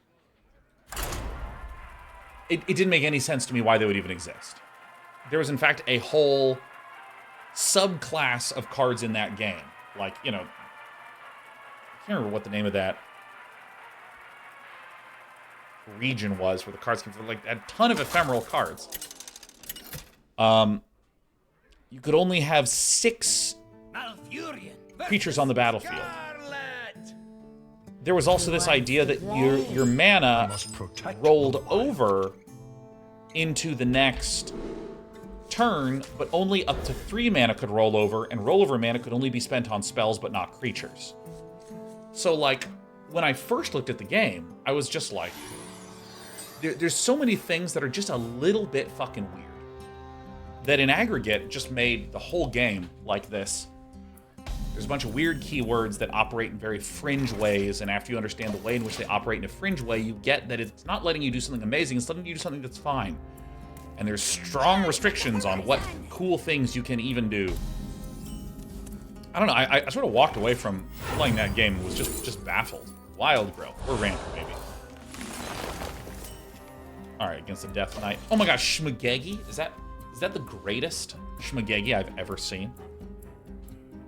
it didn't make any sense to me why they would even exist. There was, in fact, a whole subclass of cards in that game. Like, you know, I can't remember what the name of that region was where the cards came from. Like, a ton of ephemeral cards. You could only have 6 creatures on the battlefield. there was also this idea that your mana Must protect rolled the wild. over into the next turn, but only up to 3 mana could roll over, and rollover mana could only be spent on spells but not creatures. So, like, when I first looked at the game, I was just like, there's so many things that are just a little bit fucking weird. That in aggregate just made the whole game like this. There's a bunch of weird keywords that operate in very fringe ways, and after you understand the way in which they operate in a fringe way, you get that it's not letting you do something amazing, it's letting you do something that's fine. And there's strong restrictions on what cool things you can even do. I don't know, I sort of walked away from playing that game and was just baffled. Wild growth. We're ramping, baby. Alright, against the Death Knight. Oh my gosh, Shmagegi? Is that the greatest Shmagegi I've ever seen?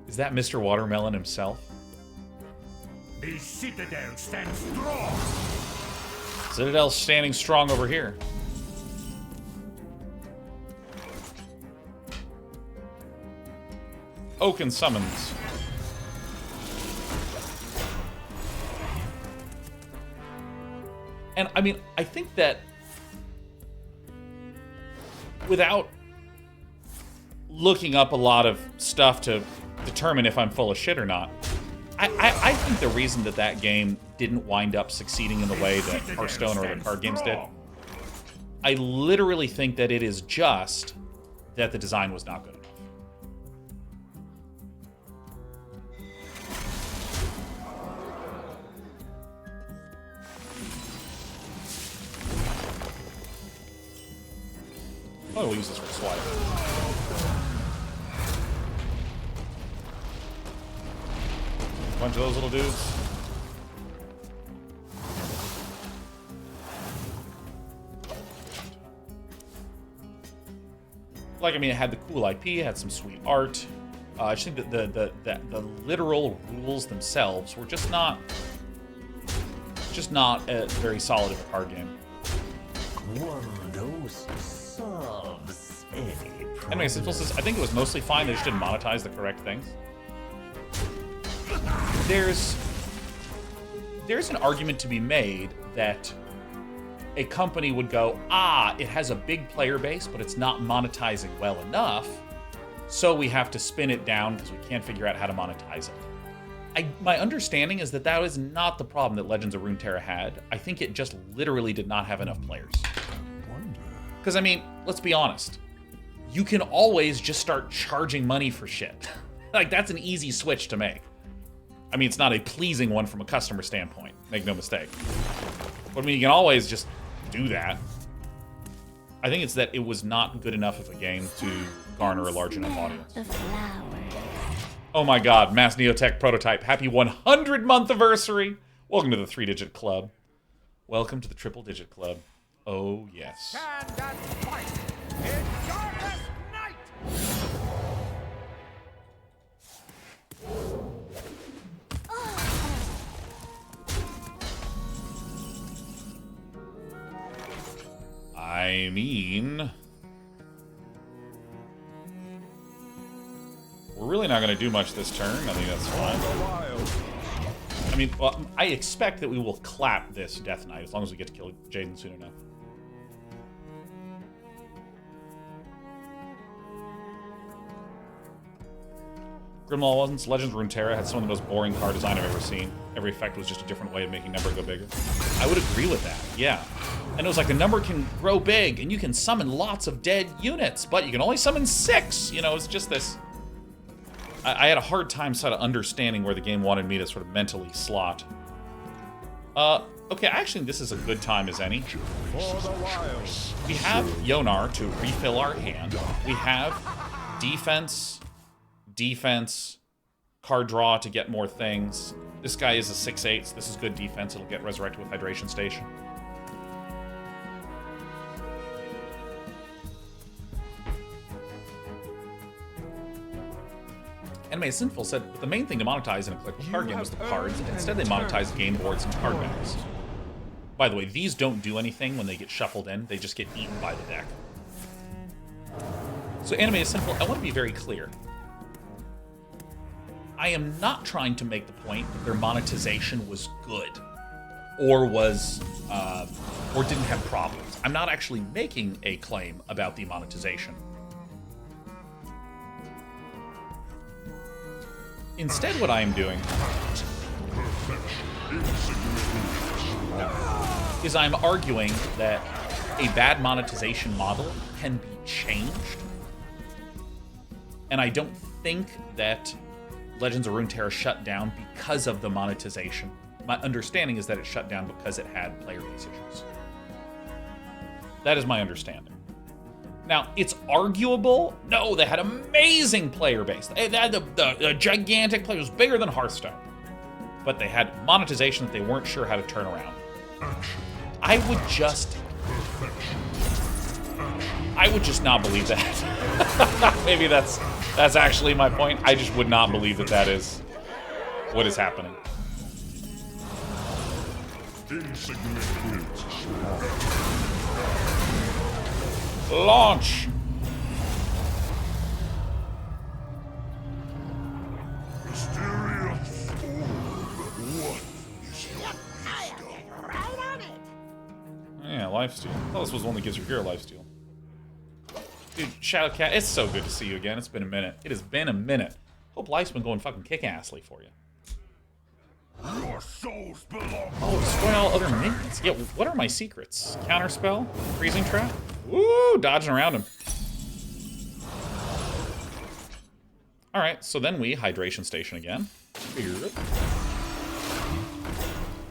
Is that Mr. Watermelon himself? The citadel stands strong. Citadel's standing strong over here. Oaken summons. And I mean, I think that without looking up a lot of stuff to determine if I'm full of shit or not, I think the reason that game didn't wind up succeeding in the way that Hearthstone or other card games did, I literally think that it is just that the design was not good enough. Oh, we'll use this for swipe. Bunch of those little dudes. Like, I mean, it had the cool IP, it had some sweet art. I just think that the literal rules themselves were just not very solid of a card game. One dose solves any problem. Anyway, Simple says, I think it was mostly fine, they just didn't monetize the correct things. There's an argument to be made that a company would go, it has a big player base, but it's not monetizing well enough, so we have to spin it down because we can't figure out how to monetize it. My understanding is that is not the problem that Legends of Runeterra had. I think it just literally did not have enough players. Because, I mean, let's be honest. You can always just start charging money for shit. Like, that's an easy switch to make. I mean, it's not a pleasing one from a customer standpoint. Make no mistake. But, I mean, you can always just do that. I think it's that it was not good enough of a game to garner a large enough audience. The flowers. Oh my god, Mass Neotech Prototype. Happy 100-month anniversary! Welcome to the 3-digit club. Welcome to the triple-digit club. Oh, yes. Stand and fight in darkest night! I mean, we're really not going to do much this turn. I think that's fine. I mean, well, I expect that we will clap this Death Knight as long as we get to kill Jaden soon enough. Grimlaw wasn't. Legends of Runeterra had some of the most boring card design I've ever seen. Every effect was just a different way of making number go bigger. I would agree with that, yeah. And it was like the number can grow big, and you can summon lots of dead units, but you can only summon 6. You know, it's just this... I had a hard time sort of understanding where the game wanted me to sort of mentally slot. Okay, actually, this is a good time as any. We have Yonar to refill our hand. We have defense, card draw to get more things. This guy is a 6/8, so this is good defense. It'll get resurrected with Hydration Station. Anime Sinful said the main thing to monetize in a collectible card game was the cards. Instead, they monetized game boards and card backs. By the way, these don't do anything when they get shuffled in. They just get eaten by the deck. So Anime is Sinful, I want to be very clear. I am not trying to make the point that their monetization was good or was or didn't have problems. I'm not actually making a claim about the monetization. Instead, what I am doing is I'm arguing that a bad monetization model can be changed. And I don't think that Legends of Runeterra shut down because of the monetization. My understanding is that it shut down because it had player base issues. That is my understanding. Now, it's arguable. No, they had amazing player base. They had the gigantic player. It was bigger than Hearthstone. But they had monetization that they weren't sure how to turn around. I would just not believe that. Maybe that's actually my point. I just would not believe that that is what is happening. Launch! Mysterious orb. What is your I'll get right on it. Yeah, lifesteal. Oh, this was the one that gives your hero lifesteal. Dude, Shadowcat, it's so good to see you again. It's been a minute. It has been a minute. Hope life's been going fucking kick-assly for you. Your souls belong. Oh, destroy all other minions. Yeah, what are my secrets? Counterspell? Freezing trap? Woo, dodging around him. Alright, so then we hydration station again.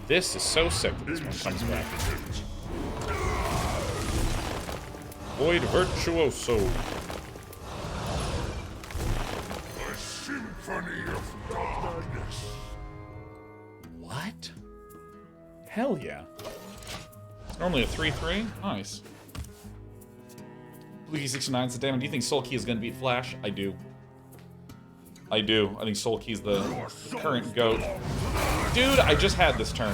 This is so sick that this one comes back. Void Virtuoso. A symphony of darkness. What? Hell yeah. It's normally a 3-3. Nice. Bluekey69 said, damn, do you think Soul Key is going to beat Flash? I do. I do. I think Soul Key's the current GOAT. Dude, I just had this turn.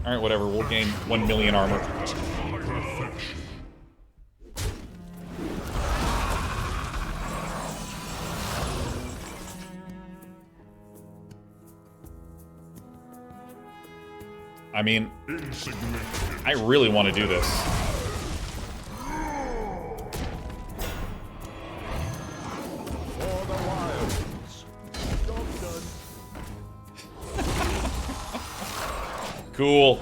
Alright, whatever. We'll gain 1 million armor. I mean, I really want to do this. For the wilds. Job done. Cool.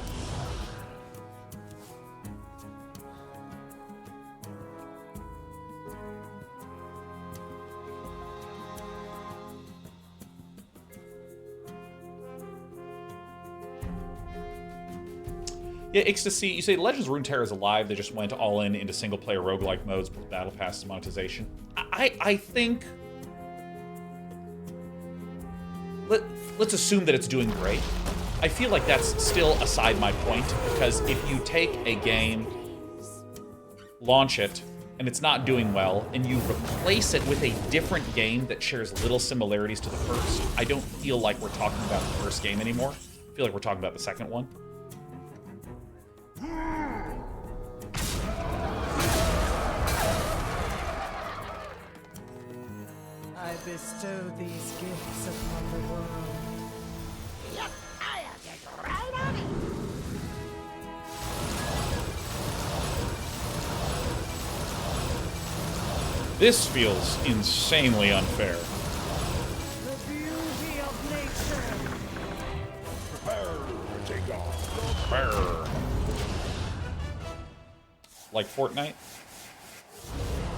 Yeah, Ecstasy, you say Legends of Runeterra is alive. They just went all in into single-player roguelike modes with Battle Pass monetization. I think... Let's assume that it's doing great. I feel like that's still aside my point, because if you take a game, launch it, and it's not doing well, and you replace it with a different game that shares little similarities to the first, I don't feel like we're talking about the first game anymore. I feel like we're talking about the second one. I bestow these gifts upon the world. Yep, I'll get right on it. This feels insanely unfair. The beauty of nature. Prepare to take off. Brr. Like Fortnite?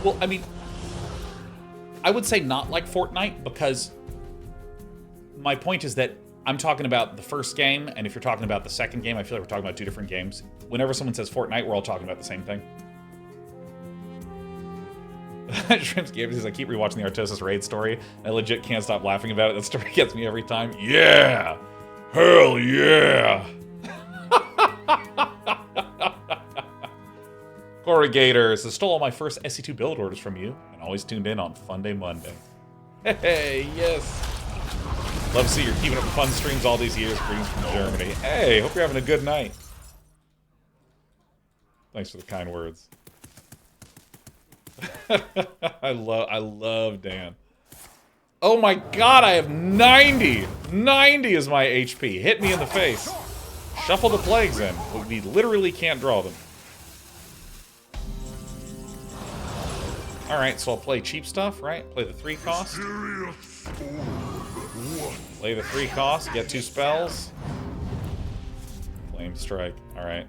Well, I mean, I would say not like Fortnite, because my point is that I'm talking about the first game, and if you're talking about the second game, I feel like we're talking about two different games. Whenever someone says Fortnite, we're all talking about the same thing. Shrimps Gamer says, I keep rewatching the Artosis raid story. I legit can't stop laughing about it. That story gets me every time. Yeah! Hell yeah! Corrugator says, stole all my first SC2 build orders from you, and always tuned in on Fun Day Monday. Hey, yes! Love to see you're keeping up fun streams all these years. Greetings from Germany. Hey, hope you're having a good night. Thanks for the kind words. I love Dan. Oh my god, I have 90! 90 is my HP. Hit me in the face. Shuffle the plagues in. We literally can't draw them. Alright, so I'll play cheap stuff, right? Play the 3 cost. Play the 3 cost, get 2 spells. Flame Strike, alright.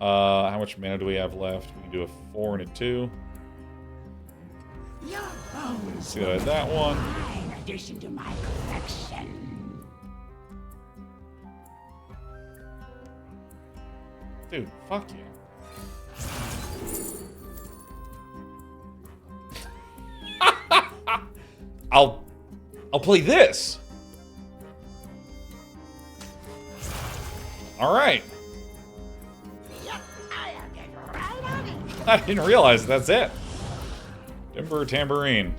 How much mana do we have left? We can do a 4 and a 2. See that I had that one. In addition to my collection. Dude, fuck you. I'll play this. All right. I didn't realize that's it. Timber Tambourine.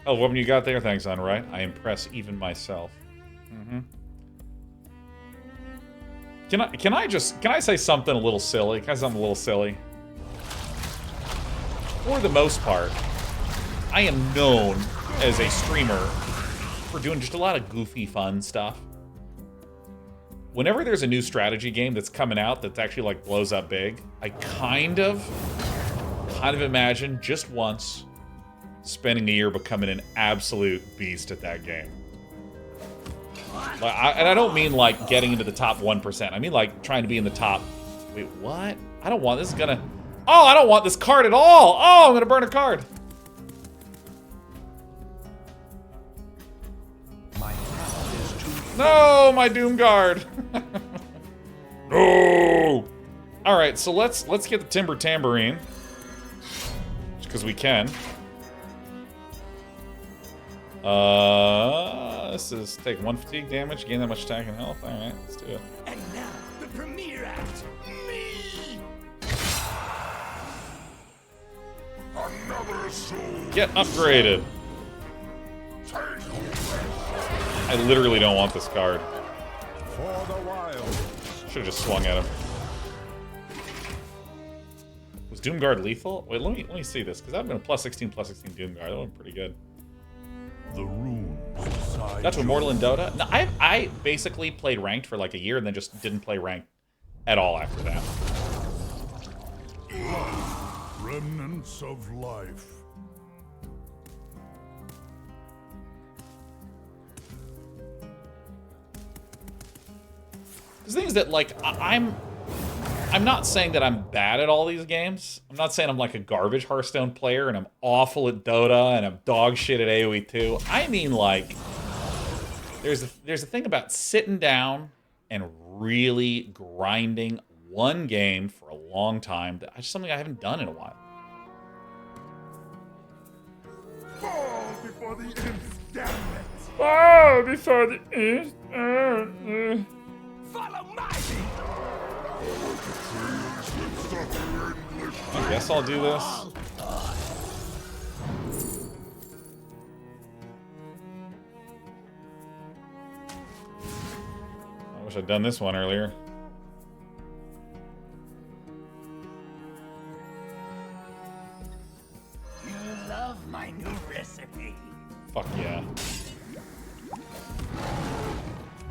Oh, what you got there? Thanks, on right. I impress even myself. Mm-hmm. Can I say something a little silly? Can I say something a little silly? For the most part, I am known as a streamer for doing just a lot of goofy, fun stuff. Whenever there's a new strategy game that's coming out that's actually like blows up big, I kind of imagine just once spending a year becoming an absolute beast at that game. And I don't mean like getting into the top 1%. I mean like trying to be in the top... Wait, what? I don't want this. Is gonna... Oh, I don't want this card at all! Oh, I'm gonna burn a card! No, my Doom Guard! No! Alright, so let's get the Timber Tambourine. Just because we can. This is take 1 fatigue damage, gain that much attack and health. Alright, let's do it. And now, the premiere act, me! Another soul. Get upgraded. I literally don't want this card. For the wild. Should've just swung at him. Was Doomguard lethal? Wait, let me see this, because I've been a +16 Doomguard. That went pretty good. The runes. That's with Mortal and Dota. No, I basically played ranked for like a year and then just didn't play ranked at all after that. Remnants of life. The thing is that like I'm not saying that I'm bad at all these games. I'm not saying I'm like a garbage Hearthstone player and I'm awful at Dota and I'm dog shit at AoE 2. I mean like there's a thing about sitting down and really grinding one game for a long time that is something I haven't done in a while. Fall before the imps, damn it! Oh, before the Follow my I guess I'll do this. I wish I'd done this one earlier. You love my new recipe. Fuck yeah.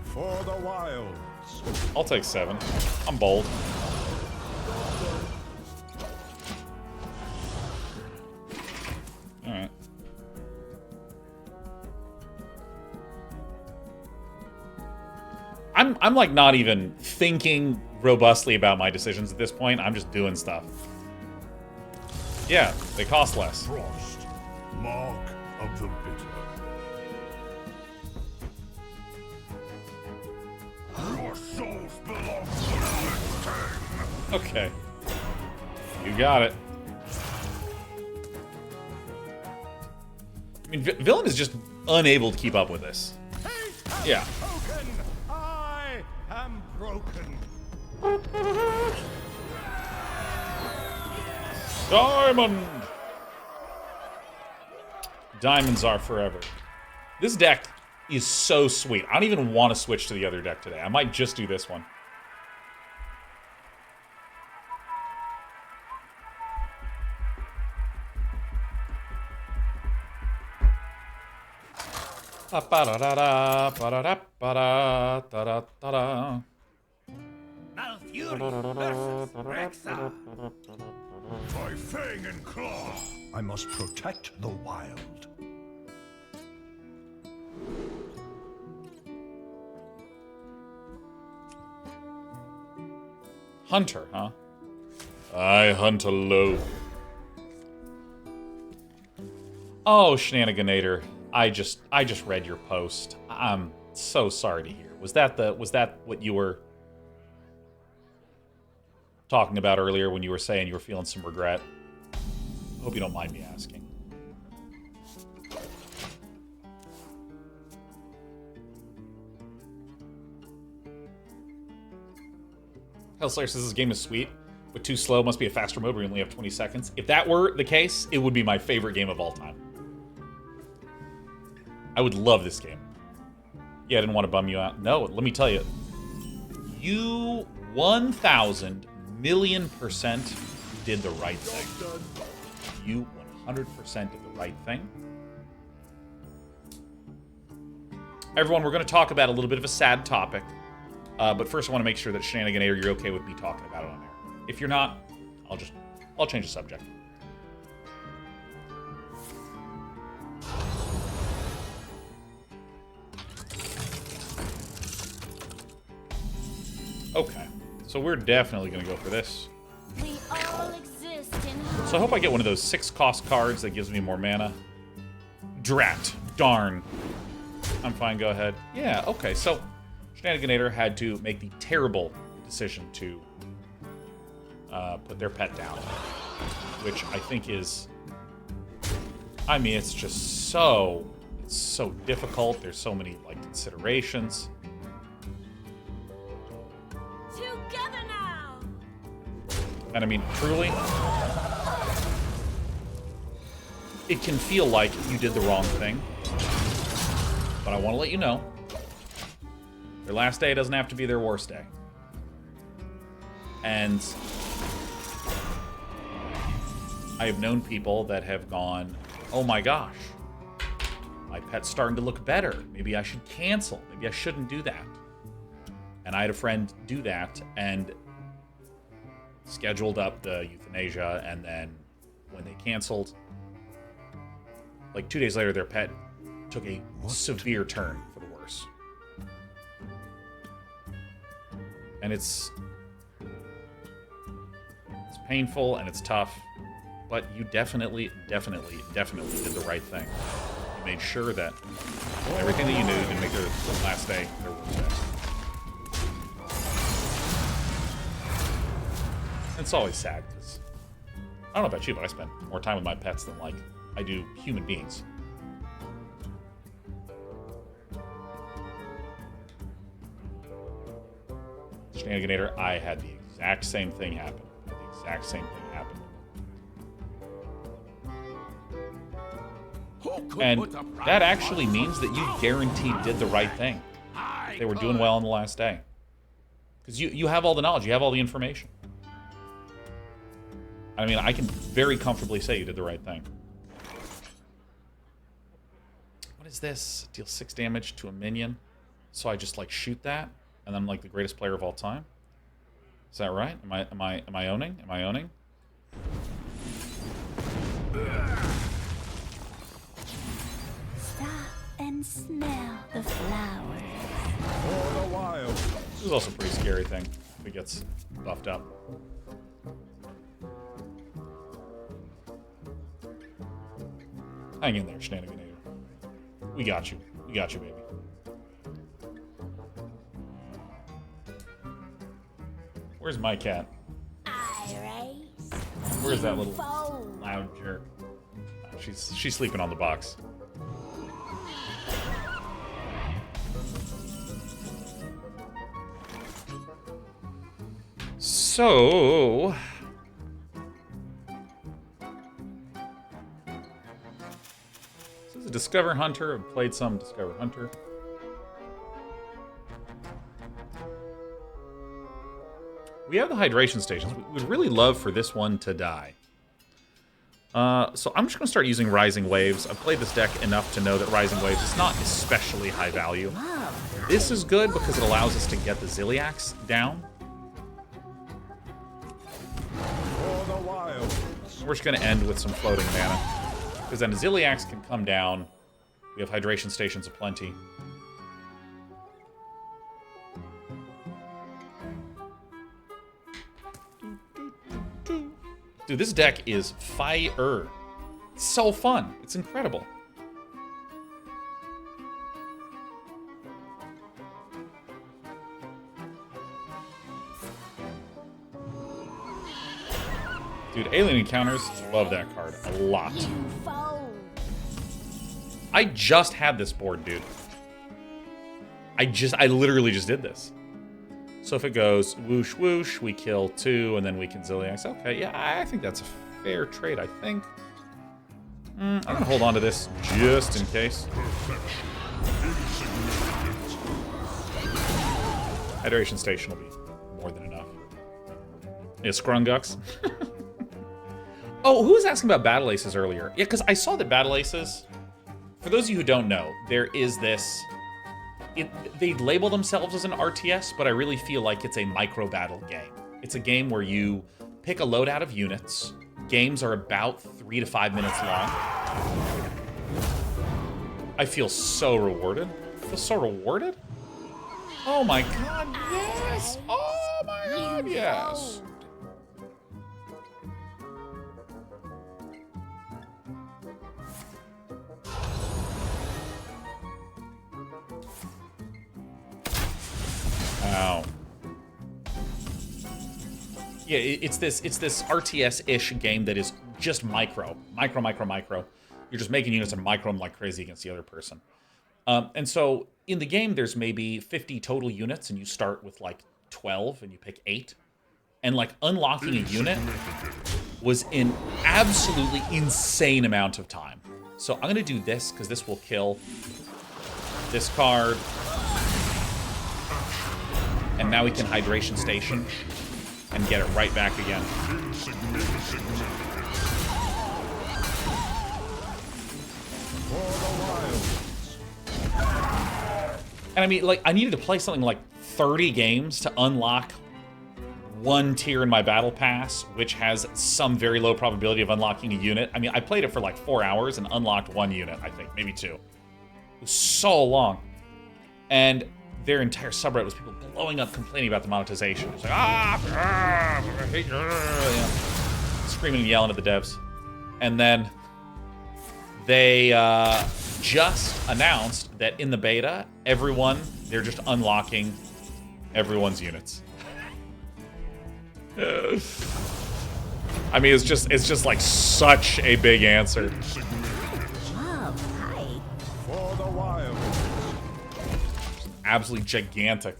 For the wild. I'll take 7. I'm bold. Alright. I'm like not even thinking robustly about my decisions at this point. I'm just doing stuff. Yeah, they cost less. Frost. Mark of the bitter. Your souls belong to the Okay. You got it. I mean, Villain is just unable to keep up with this. Yeah. Broken. I am broken. Diamond! Diamonds are forever. This deck is so sweet. I don't even want to switch to the other deck today. I might just do this one. Ba-ba-da-da-da, Malfurion versus Rexxar. By fang and claw. I must protect the wild. Hunter, huh? I hunt alone. Oh, Shenaniganator. I just read your post. I'm so sorry to hear. Was that what you were talking about earlier when you were saying you were feeling some regret? I hope you don't mind me asking. Hellslayer says this game is sweet, but too slow. Must be a faster mode where you only have 20 seconds. If that were the case, it would be my favorite game of all time. I would love this game. Yeah, I didn't want to bum you out. No, let me tell you. You 1,000 million% did the right thing. You 100% did the right thing. Everyone, we're going to talk about a little bit of a sad topic. But first I want to make sure that Shenaniganator, you're okay with me talking about it on air. If you're not, I'll change the subject. Okay, so we're definitely going to go for this. We all exist in So I hope I get one of those 6-cost cards that gives me more mana. Drat. Darn. I'm fine, go ahead. Yeah, okay, so Shenaniganator had to make the terrible decision to put their pet down. Which I think is... I mean, it's just so... It's so difficult. There's so many, like, considerations. together now. And I mean, truly, it can feel like you did the wrong thing. But I want to let you know, their last day doesn't have to be their worst day. And I have known people that have gone, oh my gosh, my pet's starting to look better. Maybe I should cancel. Maybe I shouldn't do that. And I had a friend do that and scheduled up the euthanasia, and then when they canceled, like 2 days later, their pet took a severe turn for the worse. And it's painful and it's tough, but you definitely did the right thing. You made sure that everything that you knew to make their last day their worst day. It's always sad because I don't know about you, but I spend more time with my pets than like I do human beings. Shenaniganator, I had the exact same thing happen. And that actually means that you guaranteed did the right thing. They were doing well on the last day. Because you have all the knowledge, you have all the information. I mean, I can very comfortably say you did the right thing. What is this? Deal 6 damage to a minion. So I just like shoot that, and I'm like the greatest player of all time. Is that right? Am I owning? Am I owning? Stop and smell the flowers. For the wild. This is also a pretty scary thing if it gets buffed up. Hang in there, Shenaniganator. We got you. We got you, baby. Where's my cat? Iris. Where's that little Fold. loud jerk? Oh, she's sleeping on the box. So... This is a Discover Hunter. I've played some Discover Hunter. We have the hydration stations. We would really love for this one to die. So I'm just going to start using Rising Waves. I've played this deck enough to know that Rising Waves is not especially high value. This is good because it allows us to get the Ziliax down. For the wild. We're just going to end with some floating mana. Because then Ziliax can come down. We have hydration stations aplenty. Dude, this deck is fire. It's so fun. It's incredible. Dude, Alien Encounters, love that card a lot. I just had this board, dude. I literally just did this. So if it goes whoosh whoosh, we kill 2, and then we can Ziliax. Okay, yeah, I think that's a fair trade, I think. I'm gonna hold on to this just in case. Hydration Station will be more than enough. Yeah, Scrungux. Oh, who was asking about Battle Aces earlier? Yeah, because I saw that Battle Aces, for those of you who don't know, there is this... they label themselves as an RTS, but I really feel like it's a micro-battle game. It's a game where you pick a loadout of units. Games are about 3 to 5 minutes long. I feel so rewarded. I feel so rewarded? Oh my god, yes! Oh my god, yes! Wow. Yeah, it's this RTS-ish game that is just micro. You're just making units and micro them like crazy against the other person. And so in the game, there's maybe 50 total units, and you start with like 12, and you pick 8. And like unlocking a unit was an absolutely insane amount of time. So I'm gonna do this because this will kill this card. And now we can Hydration Station and get it right back again. And I mean, like, I needed to play something like 30 games to unlock one tier in my Battle Pass, which has some very low probability of unlocking a unit. I mean, I played it for like 4 hours and unlocked 1 unit, I think, maybe 2. It was so long. And their entire subreddit was people blowing up complaining about the monetization. It's like, I hate you know, screaming and yelling at the devs. And then they just announced that in the beta, they're just unlocking everyone's units. I mean, it's just like such a big answer. For the wild. Absolutely gigantic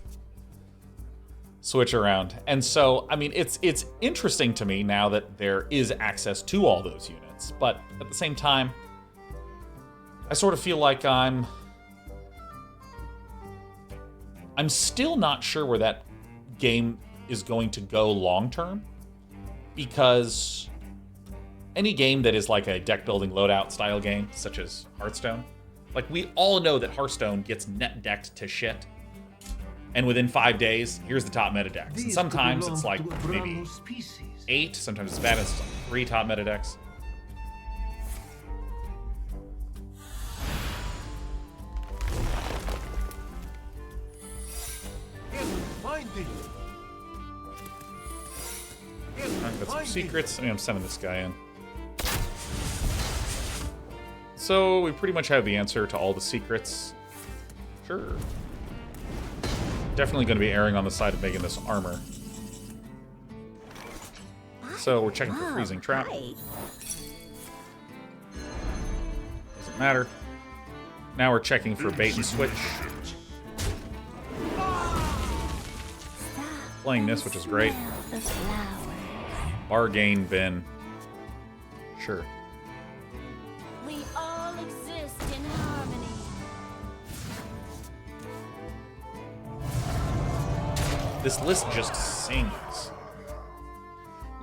switch around. And so, I mean, it's interesting to me now that there is access to all those units, but at the same time, I sort of feel like I'm still not sure where that game is going to go long term, because any game that is like a deck building loadout style game, such as Hearthstone, like we all know that Hearthstone gets net decked to shit, and within 5 days, here's the top meta decks. And sometimes it's like maybe 8, sometimes it's bad, it's like 3 top meta decks. I've got some secrets. I mean, I'm sending this guy in. So we pretty much have the answer to all the secrets. Sure. Definitely going to be erring on the side of making this armor. So we're checking for freezing trap. Doesn't matter. Now we're checking for bait and switch. Playing this, which is great. Bargain bin. Sure. We all exist in harmony. This list just sings.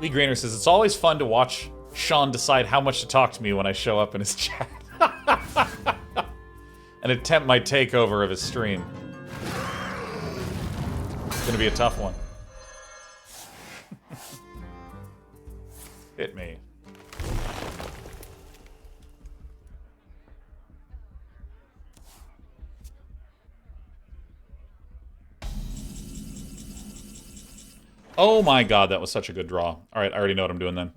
Lee Grainer says, it's always fun to watch Sean decide how much to talk to me when I show up in his chat. And attempt my takeover of his stream. It's gonna be a tough one. Hit me. Oh my god, that was such a good draw. Alright, I already know what I'm doing then.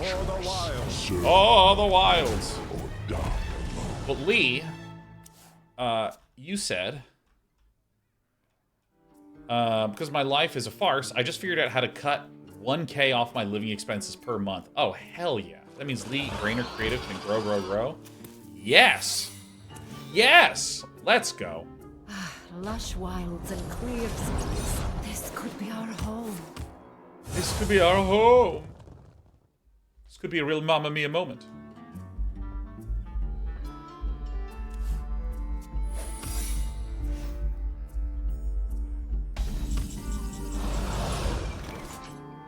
For the wilds. Oh, the wilds. But Lee, you said, because my life is a farce, I just figured out how to cut 1K off my living expenses per month. Oh, hell yeah. That means Lee, Brainer Creative can grow, grow, grow. Yes! Yes! Let's go. Lush wilds and clear cities. This could be our home. This could be our home. This could be a real Mamma Mia moment.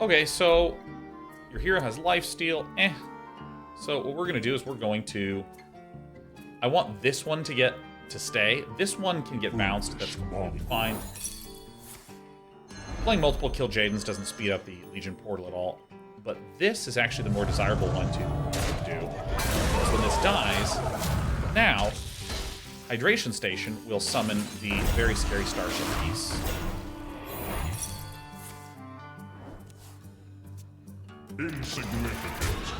Okay, so your hero has lifesteal. So what we're going to do is we're going to... I want this one to stay. This one can get bounced. That's completely fine. Playing multiple Kil'Jaedens doesn't speed up the Legion portal at all. But this is actually the more desirable one to do. So when this dies, now Hydration Station will summon the very scary Starship piece. Insignificant.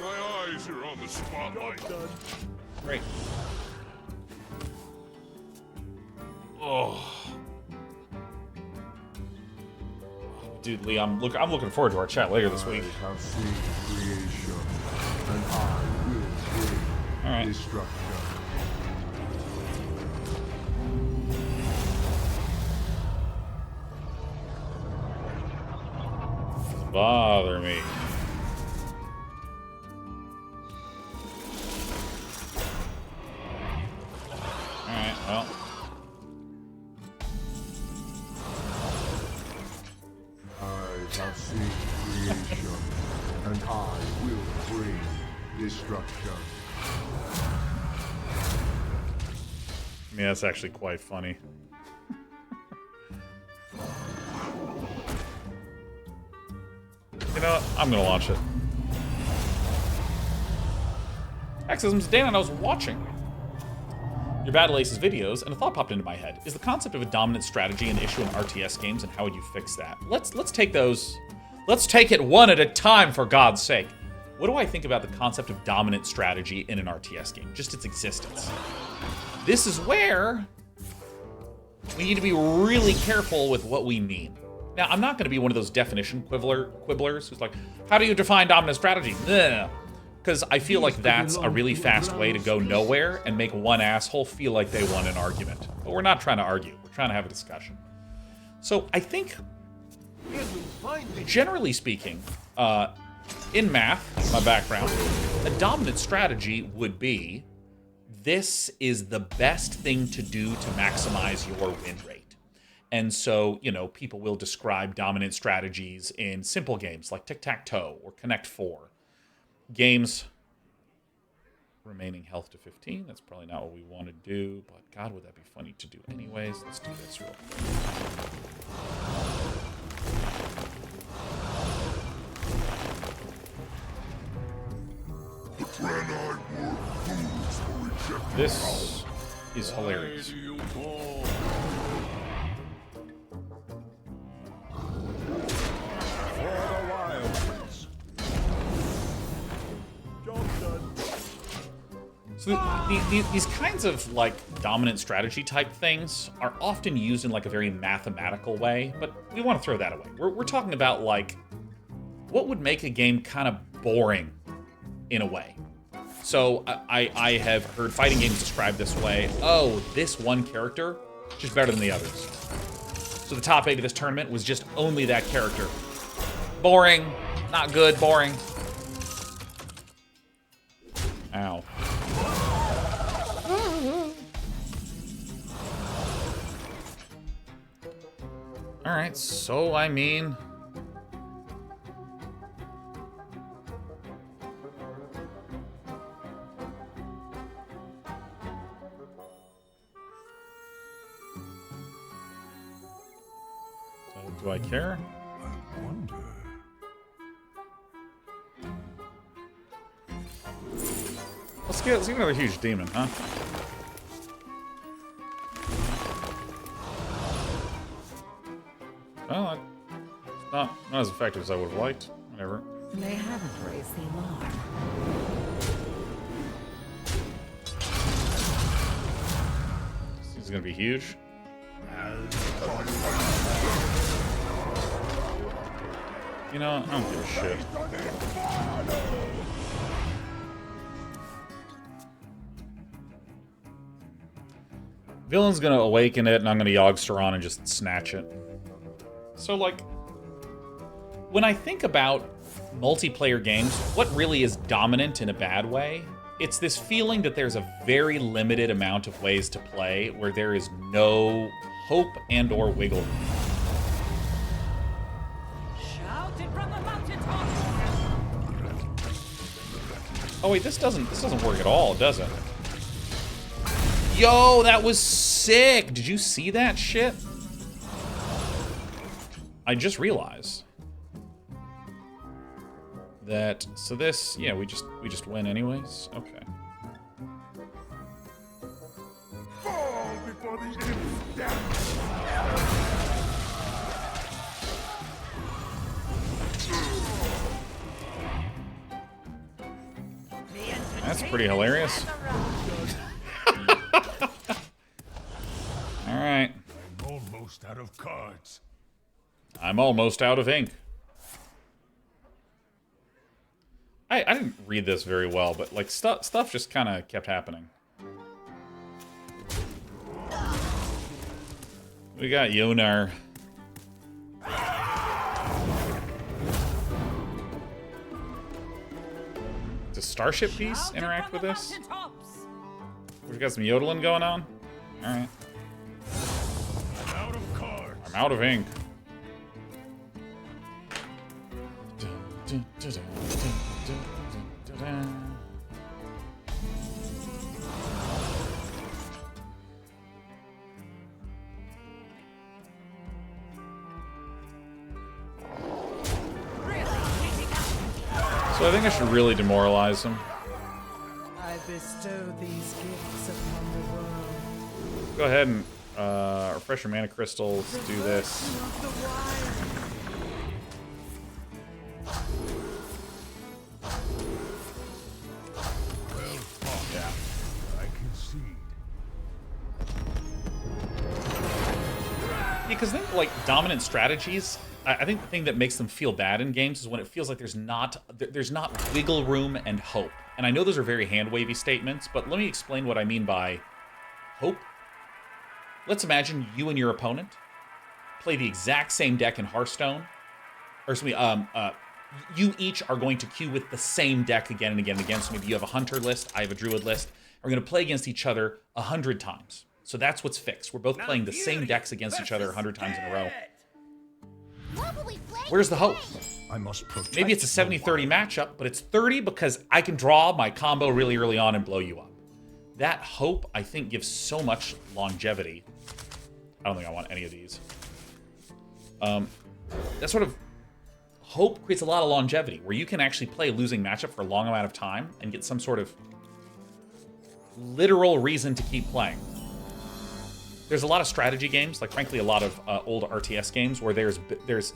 My eyes are on the spotlight. Great. Oh. Dude, Lee, I'm looking forward to our chat later this week. I have seen creation, and I will bring Alright. destruction. Bother me. Alright, well. I have seen creation, and I will bring destruction. I mean, that's actually quite funny. You know what? I'm gonna launch it. Exisms, Dan, and I was watching your Battle Aces videos, and a thought popped into my head. Is the concept of a dominant strategy an issue in RTS games, and how would you fix that? Let's take those... Let's take it one at a time, for God's sake. What do I think about the concept of dominant strategy in an RTS game? Just its existence. This is where we need to be really careful with what we mean. Now, I'm not going to be one of those definition quibblers who's like, how do you define dominant strategy? Because I feel like that's a really fast way to go nowhere and make one asshole feel like they won an argument. But we're not trying to argue. We're trying to have a discussion. So I think, generally speaking, in math, my background, a dominant strategy would be, this is the best thing to do to maximize your win rate. And so, you know, people will describe dominant strategies in simple games like Tic-Tac-Toe or Connect 4. Games, remaining health to 15. That's probably not what we want to do, but God, would that be funny to do anyways? Let's do this real quick. This is hilarious. So these kinds of like dominant strategy type things are often used in like a very mathematical way, but we want to throw that away. We're talking about like what would make a game kind of boring in a way. So I have heard fighting games described this way. Oh, this one character is just better than the others. So the top 8 of this tournament was just only that character. Boring, not good, boring. Ow. Alright, so I mean... Do I care? I wonder. Let's get another huge demon, huh? Well, it's not as effective as I would have liked. Whatever. They haven't raised the alarm. This is gonna be huge. You know, I don't give a shit. Villain's gonna awaken it, and I'm gonna Yoggster on and just snatch it. So, like, when I think about multiplayer games, what really is dominant in a bad way? It's this feeling that there's a very limited amount of ways to play where there is no hope and or wiggle room. Shouted from the mountaintop. Oh wait, this doesn't work at all, does it? Yo, that was sick! Did you see that shit? I just realized that. So this, yeah, we just win anyways. Okay. Fall before the imp's death. That's pretty hilarious. All right. I'm almost out of cards. I'm almost out of ink. I didn't read this very well, but like stuff just kind of kept happening. We got Yonar. Does Starship Piece interact with this? We've got some yodeling going on. All right. I'm out of cards. I'm out of ink. So I think I should really demoralize him. I bestow these gifts upon the world. Go ahead and refresh your mana crystals. Do this. Of the wild. Well fought. Yeah. I concede. Because I think, like, dominant strategies, I think the thing that makes them feel bad in games is when it feels like there's not wiggle room and hope. And I know those are very hand-wavy statements, but let me explain what I mean by hope. Let's imagine you and your opponent play the exact same deck in Hearthstone. Or excuse me, you each are going to queue with the same deck again and again and again. So maybe you have a Hunter list, I have a Druid list. We're going to play against each other 100 times. So that's what's fixed. We're both playing the same decks against each other 100 times in a row. Where's the hope? I must protect. Maybe it's a 70-30 matchup, but it's 30 because I can draw my combo really early on and blow you up. That hope, I think, gives so much longevity. I don't think I want any of these. That sort of hope creates a lot of longevity, where you can actually play a losing matchup for a long amount of time and get some sort of literal reason to keep playing. There's a lot of strategy games, like frankly a lot of old RTS games, where there's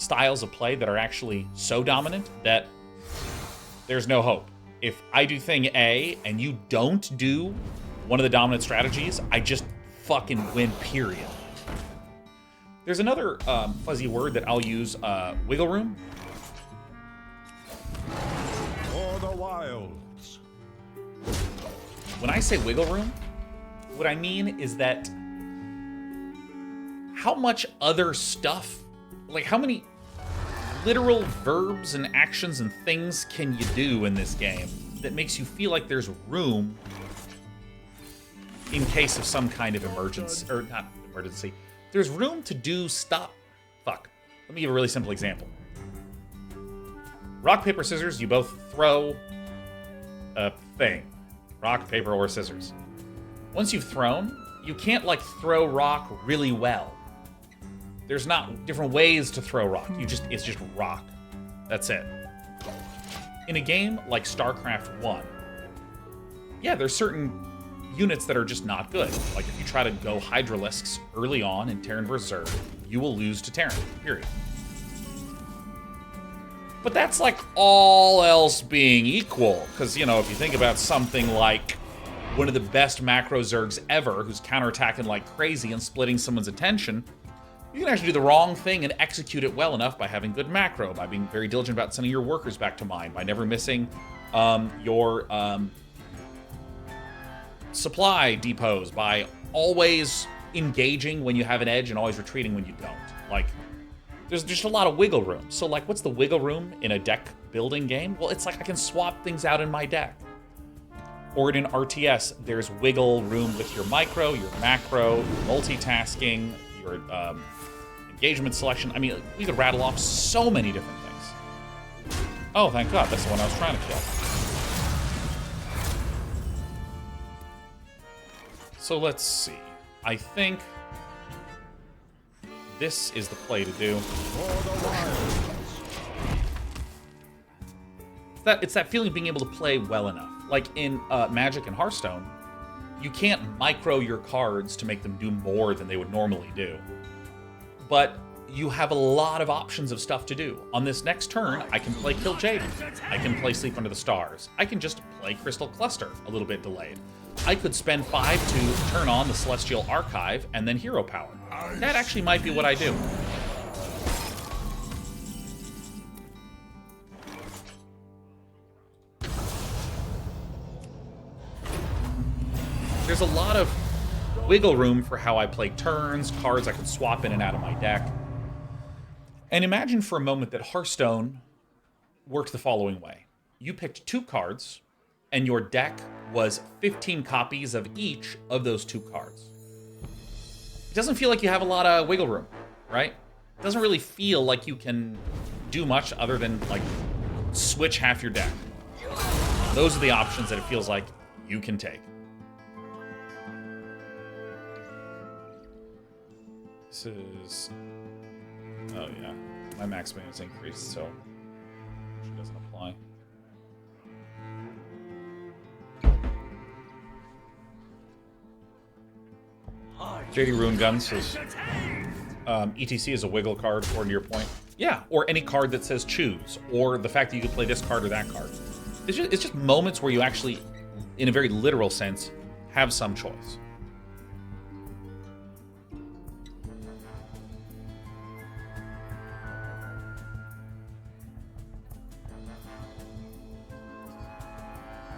styles of play that are actually so dominant that there's no hope. If I do thing A and you don't do one of the dominant strategies, I just fucking win, period. There's another fuzzy word that I'll use, wiggle room. For the wilds. When I say wiggle room, what I mean is that how much other stuff, like how many literal verbs and actions and things can you do in this game that makes you feel like there's room in case of some kind of emergency, or not emergency, there's room to do stuff. Fuck. Let me give a really simple example. Rock, paper, scissors, you both throw a thing. Rock, paper, or scissors. Once you've thrown, you can't, like, throw rock really well. There's not different ways to throw rock. It's just rock. That's it. In a game like StarCraft 1, yeah, there's certain units that are just not good. Like, if you try to go Hydralisks early on in Terran vs. Zerg, you will lose to Terran, period. But that's like all else being equal. Because, you know, if you think about something like one of the best macro Zergs ever, who's counterattacking like crazy and splitting someone's attention, you can actually do the wrong thing and execute it well enough by having good macro, by being very diligent about sending your workers back to mine, by never missing your supply depots, by always engaging when you have an edge and always retreating when you don't. Like, there's just a lot of wiggle room. So, like, what's the wiggle room in a deck building game? Well, it's like I can swap things out in my deck. Or in an RTS, there's wiggle room with your micro, your macro, your multitasking, your engagement selection. I mean, we could rattle off so many different things. Oh, thank God, that's the one I was trying to kill. So let's see. I think this is the play to do. It's that feeling of being able to play well enough. Like in Magic and Hearthstone, you can't micro your cards to make them do more than they would normally do. But you have a lot of options of stuff to do. On this next turn, I can play Kil'Jaeden. I can play Sleep Under the Stars. I can just play Crystal Cluster, a little bit delayed. I could spend 5 to turn on the Celestial Archive and then Hero Power. That actually might be what I do. There's a lot of wiggle room for how I play turns, cards I can swap in and out of my deck. And imagine for a moment that Hearthstone worked the following way. You picked 2 cards, and your deck was 15 copies of each of those 2 cards. It doesn't feel like you have a lot of wiggle room, right? It doesn't really feel like you can do much other than, like, switch half your deck. Those are the options that it feels like you can take. This is... oh, yeah. My max mana is increased, so it doesn't apply. JD Rune Gun says ETC is a wiggle card, according to your point. Yeah, or any card that says choose, or the fact that you can play this card or that card. It's just moments where you actually, in a very literal sense, have some choice.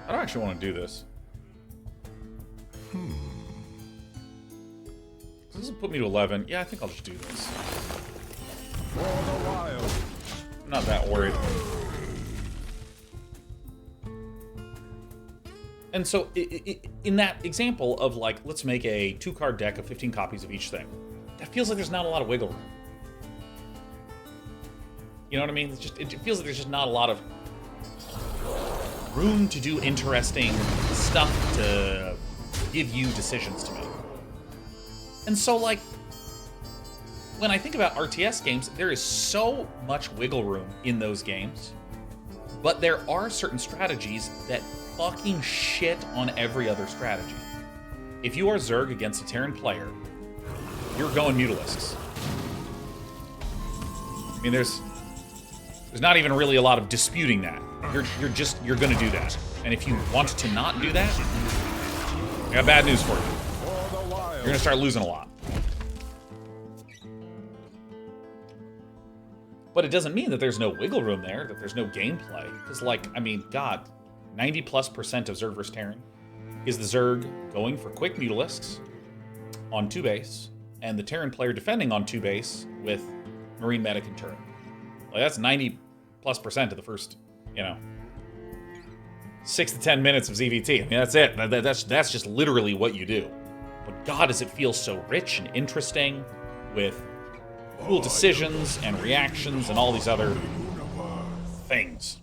I don't actually want to do this. This will put me to 11. Yeah, I think I'll just do this. For the wild. I'm not that worried. And so, in that example of, like, let's make a 2-card deck of 15 copies of each thing, that feels like there's not a lot of wiggle room. You know what I mean? It feels like there's just not a lot of room to do interesting stuff to give you decisions to make. And so, like, when I think about RTS games, there is so much wiggle room in those games, but there are certain strategies that fucking shit on every other strategy. If you are Zerg against a Terran player, you're going Mutalisks. I mean, there's not even really a lot of disputing that. You're gonna do that. And if you want to not do that, I got bad news for you. You're gonna start losing a lot. But it doesn't mean that there's no wiggle room there, that there's no gameplay. Because, like, I mean, God, 90+% of Zerg vs. Terran is the Zerg going for quick Mutalisks on 2 base, and the Terran player defending on 2 base with Marine Medic and turn. Like, that's 90+% of the first, 6 to 10 minutes of ZVT. I mean, that's it. That's just literally what you do. But God, does it feel so rich and interesting with cool decisions and reactions and all these other things.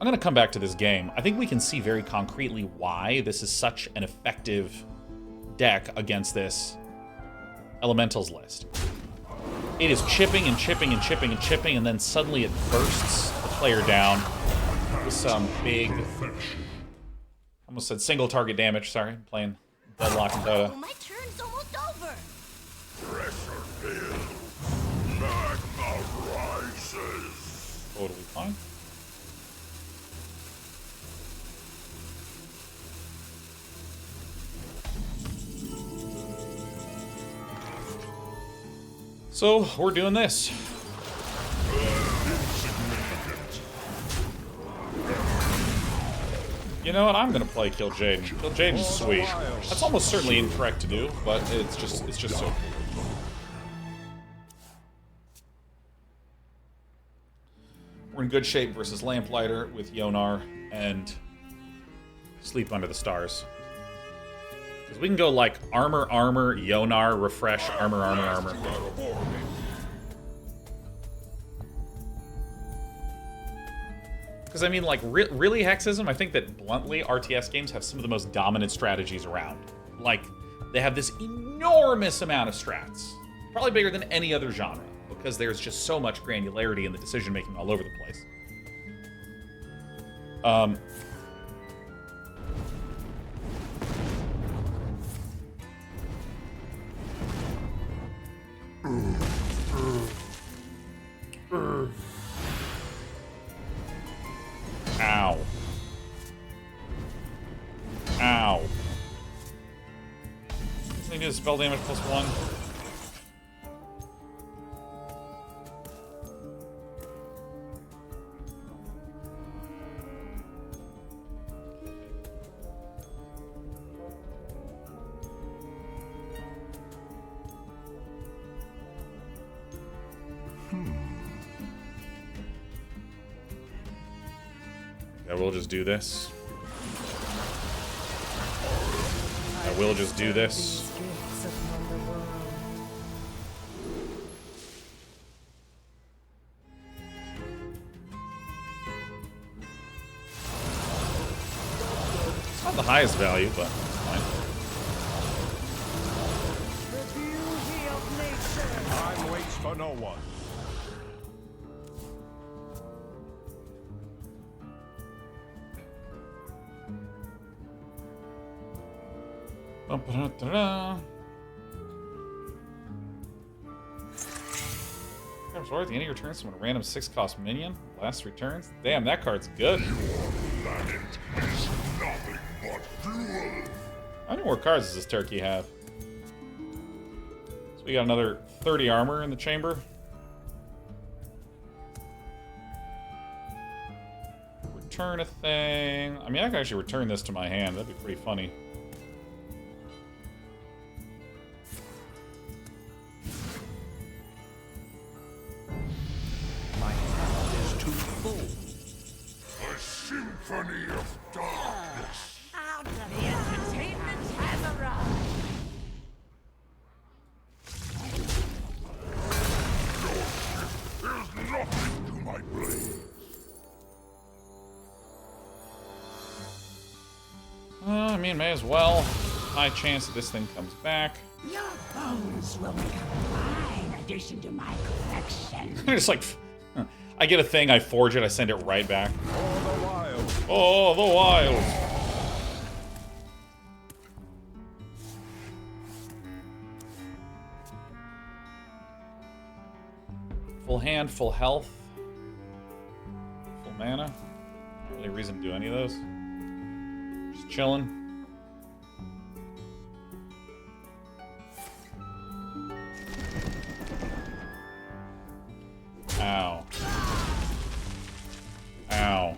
I'm going to come back to this game. I think we can see very concretely why this is such an effective deck against this Elementals list. It is chipping and chipping and chipping and chipping, and then suddenly it bursts the player down with some big... almost said single target damage, sorry. I'm playing Deadlock and Dota. Oh, my turn's almost over. Pressure builds. Magma rises. Totally fine. So, we're doing this. You know what? I'm gonna play Kil'Jaeden. Kil'Jaeden's sweet. That's almost certainly incorrect to do, but it's just so cool. We're in good shape versus Lamplighter with Yonar and Sleep Under the Stars. Because we can go like armor, Yonar, refresh, armor. Because I mean, like, really, Hexism, I think that bluntly, RTS games have some of the most dominant strategies around. Like, they have this enormous amount of strats. Probably bigger than any other genre. Because there's just so much granularity in the decision-making all over the place. Ow. Ow. Doesn't he do the spell damage +1? I will just do this. I will just do this. These gifts upon the world. It's not the highest value, but fine. The beauty of nature. Time waits for no one. Ba-ba-da-da-da. Sorry, at the end of your turn, summon a random 6-cost minion. Last returns. Damn, that card's good. Planet is nothing but fuel. How many more cards does this turkey have? So we got another 30 armor in the chamber. Return a thing. I mean, I could actually return this to my hand. That'd be pretty funny. My hand is too full. A symphony of darkness. Out of the entertainment has arrived. There's nothing to my blade. I mean, may as well. High chance that this thing comes back. Your bones will make a fine addition to my collection. Just like, I get a thing, I forge it, I send it right back. For the wild. Oh, the wild. Full hand, full health, full mana. Not really a reason to do any of those. Just chilling. Ow. Ow.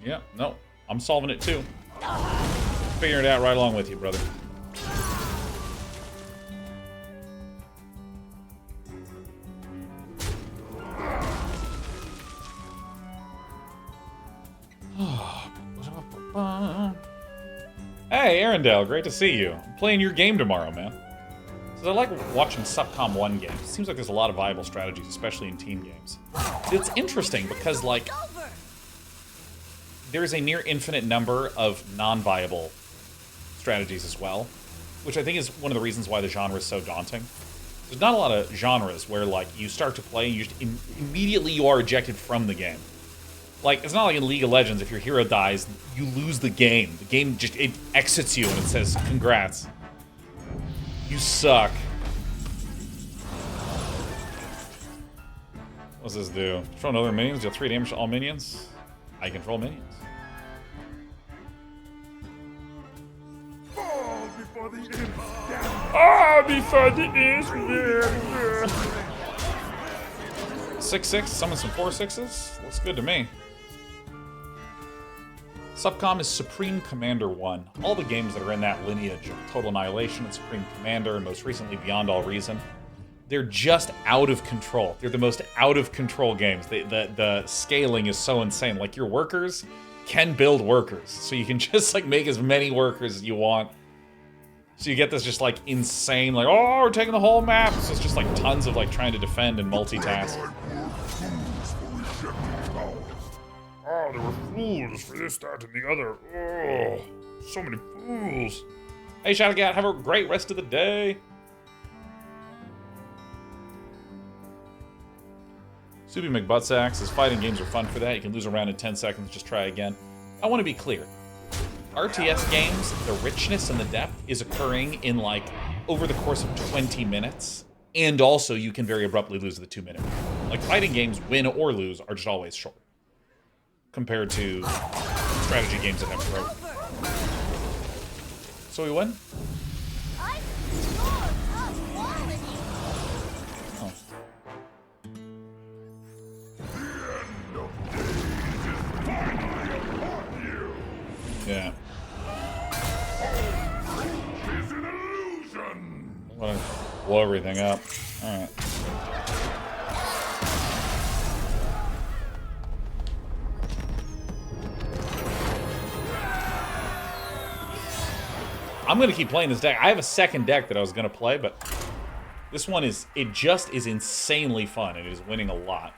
Yep, no, I'm solving it too. Figuring it out right along with you, brother. Arendelle, great to see you. I'm playing your game tomorrow, man. So I like watching Subcom 1 games. It seems like there's a lot of viable strategies, especially in team games. It's interesting because, like, there's a near infinite number of non-viable strategies as well, which I think is one of the reasons why the genre is so daunting. There's not a lot of genres where, like, you start to play and you just immediately you are ejected from the game. Like, it's not like in League of Legends, if your hero dies, you lose the game. The game just, it exits you and it says, congrats. You suck. What's this do? Control other minions, deal 3 damage to all minions. I control minions. Fall before the imps. Before the is 6/6, summon some 4/6s. Looks good to me. Subcom is Supreme Commander 1. All the games that are in that lineage of Total Annihilation and Supreme Commander, and most recently Beyond All Reason, they're just out of control. They're the most out of control games. The scaling is so insane. Like, your workers can build workers, so you can just like make as many workers as you want. So you get this just like insane, like, oh, we're taking the whole map. So it's just like tons of like trying to defend and multitask. Oh, there were fools for this, that, and the other. Oh, so many fools. Hey, Shadowcat, have a great rest of the day. Subi McButtsack says fighting games are fun for that. You can lose a round in 10 seconds, just try again. I want to be clear. RTS games, the richness and the depth is occurring in like over the course of 20 minutes. And also you can very abruptly lose the 2-minute. Like fighting games, win or lose, are just always short. Compared to strategy games that have growth. So we win? Oh. Yeah. I'm gonna blow everything up. Alright. I'm gonna keep playing this deck. I have a second deck that I was gonna play, but this one is, it just is insanely fun. It is winning a lot.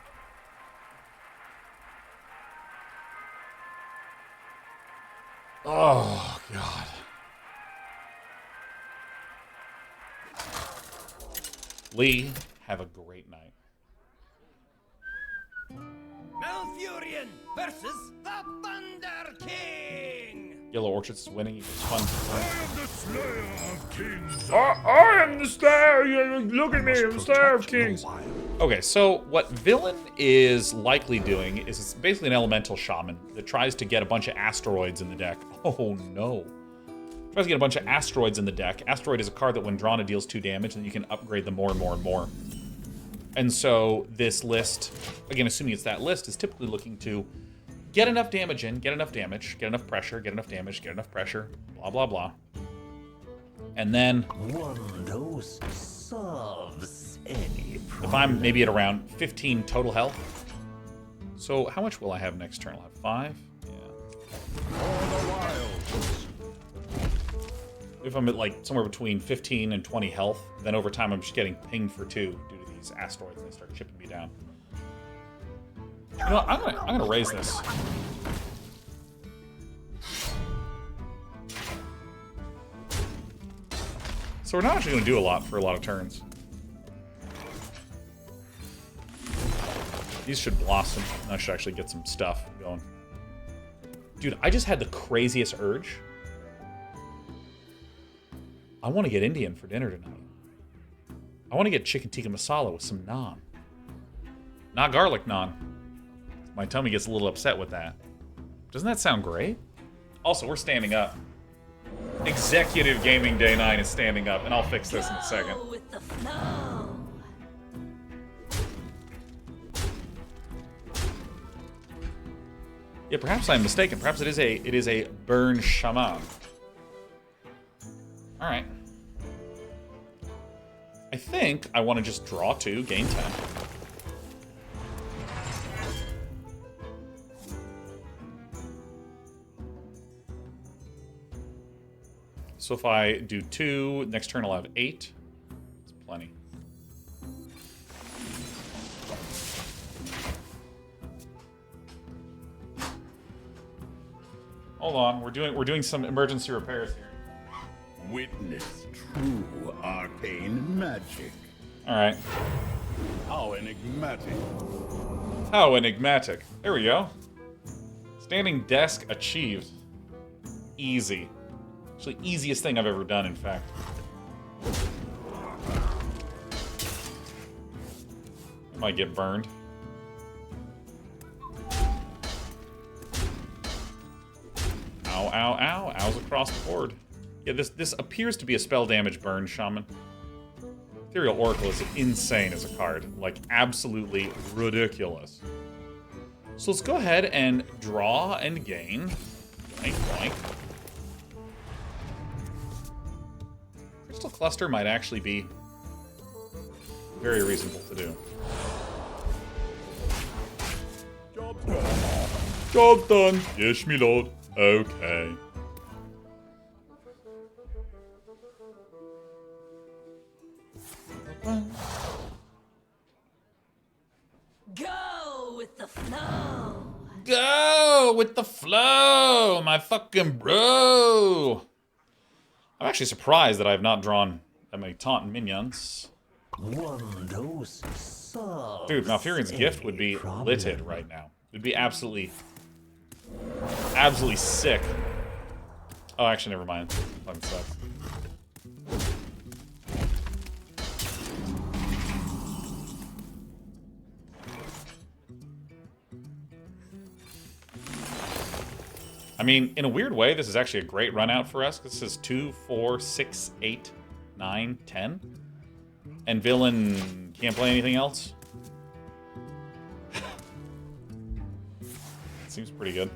Oh, God. Lee, have a great night. Malfurion versus the Thunder King! Yellow Orchards is winning. It's fun. I am the Slayer of Kings. I am the Slayer. Look at me, I'm the Slayer of Kings. Okay, so what Villain is likely doing is it's basically an elemental shaman that tries to get a bunch of asteroids in the deck. Oh no. Tries to get a bunch of asteroids in the deck. Asteroid is a card that when drawn it deals 2 damage, and you can upgrade them more and more and more. And so this list, again, assuming it's that list, is typically looking to get enough damage in, get enough damage, get enough pressure, get enough damage, get enough pressure, blah, blah, blah. And then One dose solves any problem. if I'm maybe at around 15 total health. So how much will I have next turn? I'll have 5? Yeah. If I'm at like somewhere between 15 and 20 health, then over time I'm just getting pinged for 2 due to these asteroids and they start chipping me down. You know what? I'm gonna raise this. So we're not actually gonna do a lot for a lot of turns. These should blossom. I should actually get some stuff going. Dude, I just had the craziest urge. I want to get Indian for dinner tonight. I want to get chicken tikka masala with some naan. Not garlic naan. My tummy gets a little upset with that. Doesn't that sound great? Also, we're standing up. Executive Gaming Day 9 is standing up, and I'll fix this in a second. Go with the flow. Yeah, perhaps I'm mistaken. Perhaps it is a burn shaman. All right. I think I want to just draw 2, gain 10. So if I do 2, next turn I'll have 8. It's plenty. Hold on, we're doing some emergency repairs here. Witness true arcane magic. Alright. How enigmatic. How enigmatic. There we go. Standing desk achieved. Easy. Actually, easiest thing I've ever done, in fact. I might get burned. Ow, ow, ow. Ows across the board. Yeah, this appears to be a spell damage burn, Shaman. Ethereal Oracle is insane as a card. Like, absolutely ridiculous. So let's go ahead and draw and gain. Blank, blank. Crystal Cluster might actually be very reasonable to do. Job done. Job done. Yes, me lord. Okay. Go with the flow. Go with the flow, my fucking bro. I'm actually surprised that I have not drawn that many taunt minions. Dude, Malfurion's gift would be litted right now. It would be absolutely sick. Oh, actually, never mind. Fucking sucks. I mean, in a weird way, this is actually a great run out for us. This is 2, 4, 6, 8, 9, 10. And villain can't play anything else. Seems pretty good.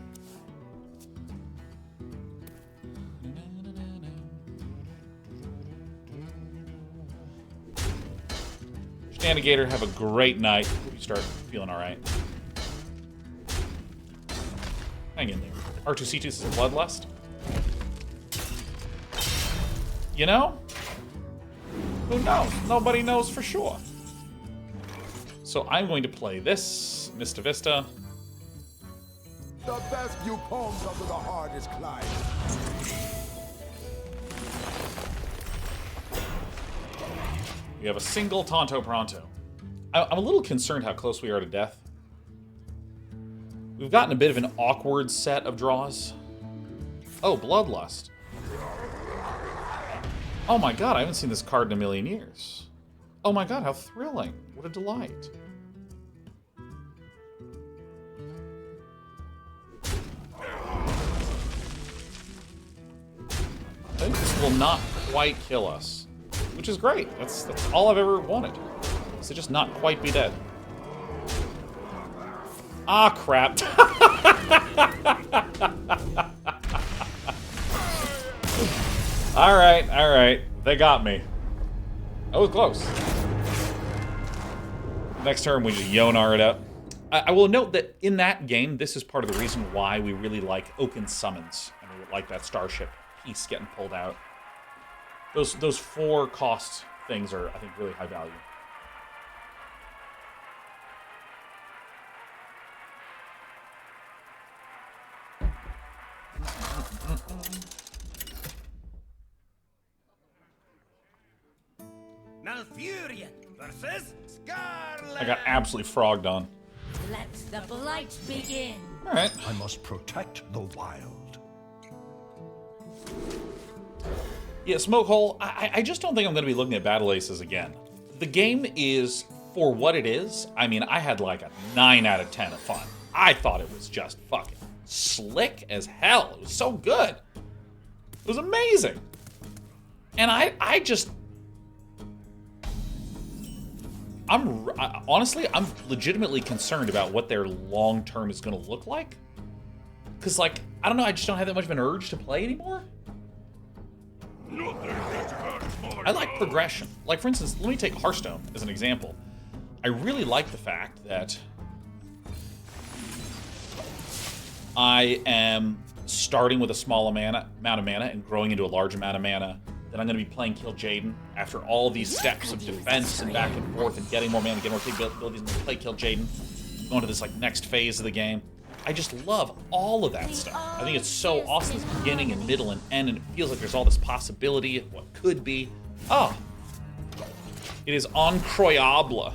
Shenanigator, have a great night. Hope you start feeling alright. Hang in there. R2C2 is Bloodlust. You know? Who knows? Nobody knows for sure. So I'm going to play this, Mista Vista. The best view comes under the hardest climb. We have a single Tonto Pronto. I'm a little concerned how close we are to death. We've gotten a bit of an awkward set of draws. Oh, Bloodlust. Oh my god, I haven't seen this card in a million years. Oh my god, how thrilling. What a delight. I think this will not quite kill us. Which is great. That's all I've ever wanted. Is to just not quite be dead. Ah, crap. Alright. They got me. That was close. Next turn, we just Yonar it up. I will note that in that game, this is part of the reason why we really like Oaken Summons. And we like that Starship piece getting pulled out. Those 4 cost things are, I think, really high value. Malfurion versus Scarlet. I got absolutely frogged on. Let the blight begin. Alright. I must protect the wild. Yeah, Smokehole, I just don't think I'm going to be looking at Battle Aces again. The game is, for what it is, I mean, I had like a 9 out of 10 of fun. I thought it was just fucking slick as hell. It was so good. It was amazing. And honestly, I'm legitimately concerned about what their long term is going to look like. Because, like, I don't know, I just don't have that much of an urge to play anymore. I like progression. Like, for instance, let me take Hearthstone as an example. I really like the fact that I am starting with a small amount of mana and growing into a large amount of mana. Then I'm going to be playing Kil'Jaeden after all these steps of defense and back and forth and getting more mana, getting more capabilities, and then play Kil'Jaeden, going to this like next phase of the game. I just love all of that stuff. I think it's so awesome, this beginning and middle and end, and it feels like there's all this possibility of what could be. Oh, it is incroyable.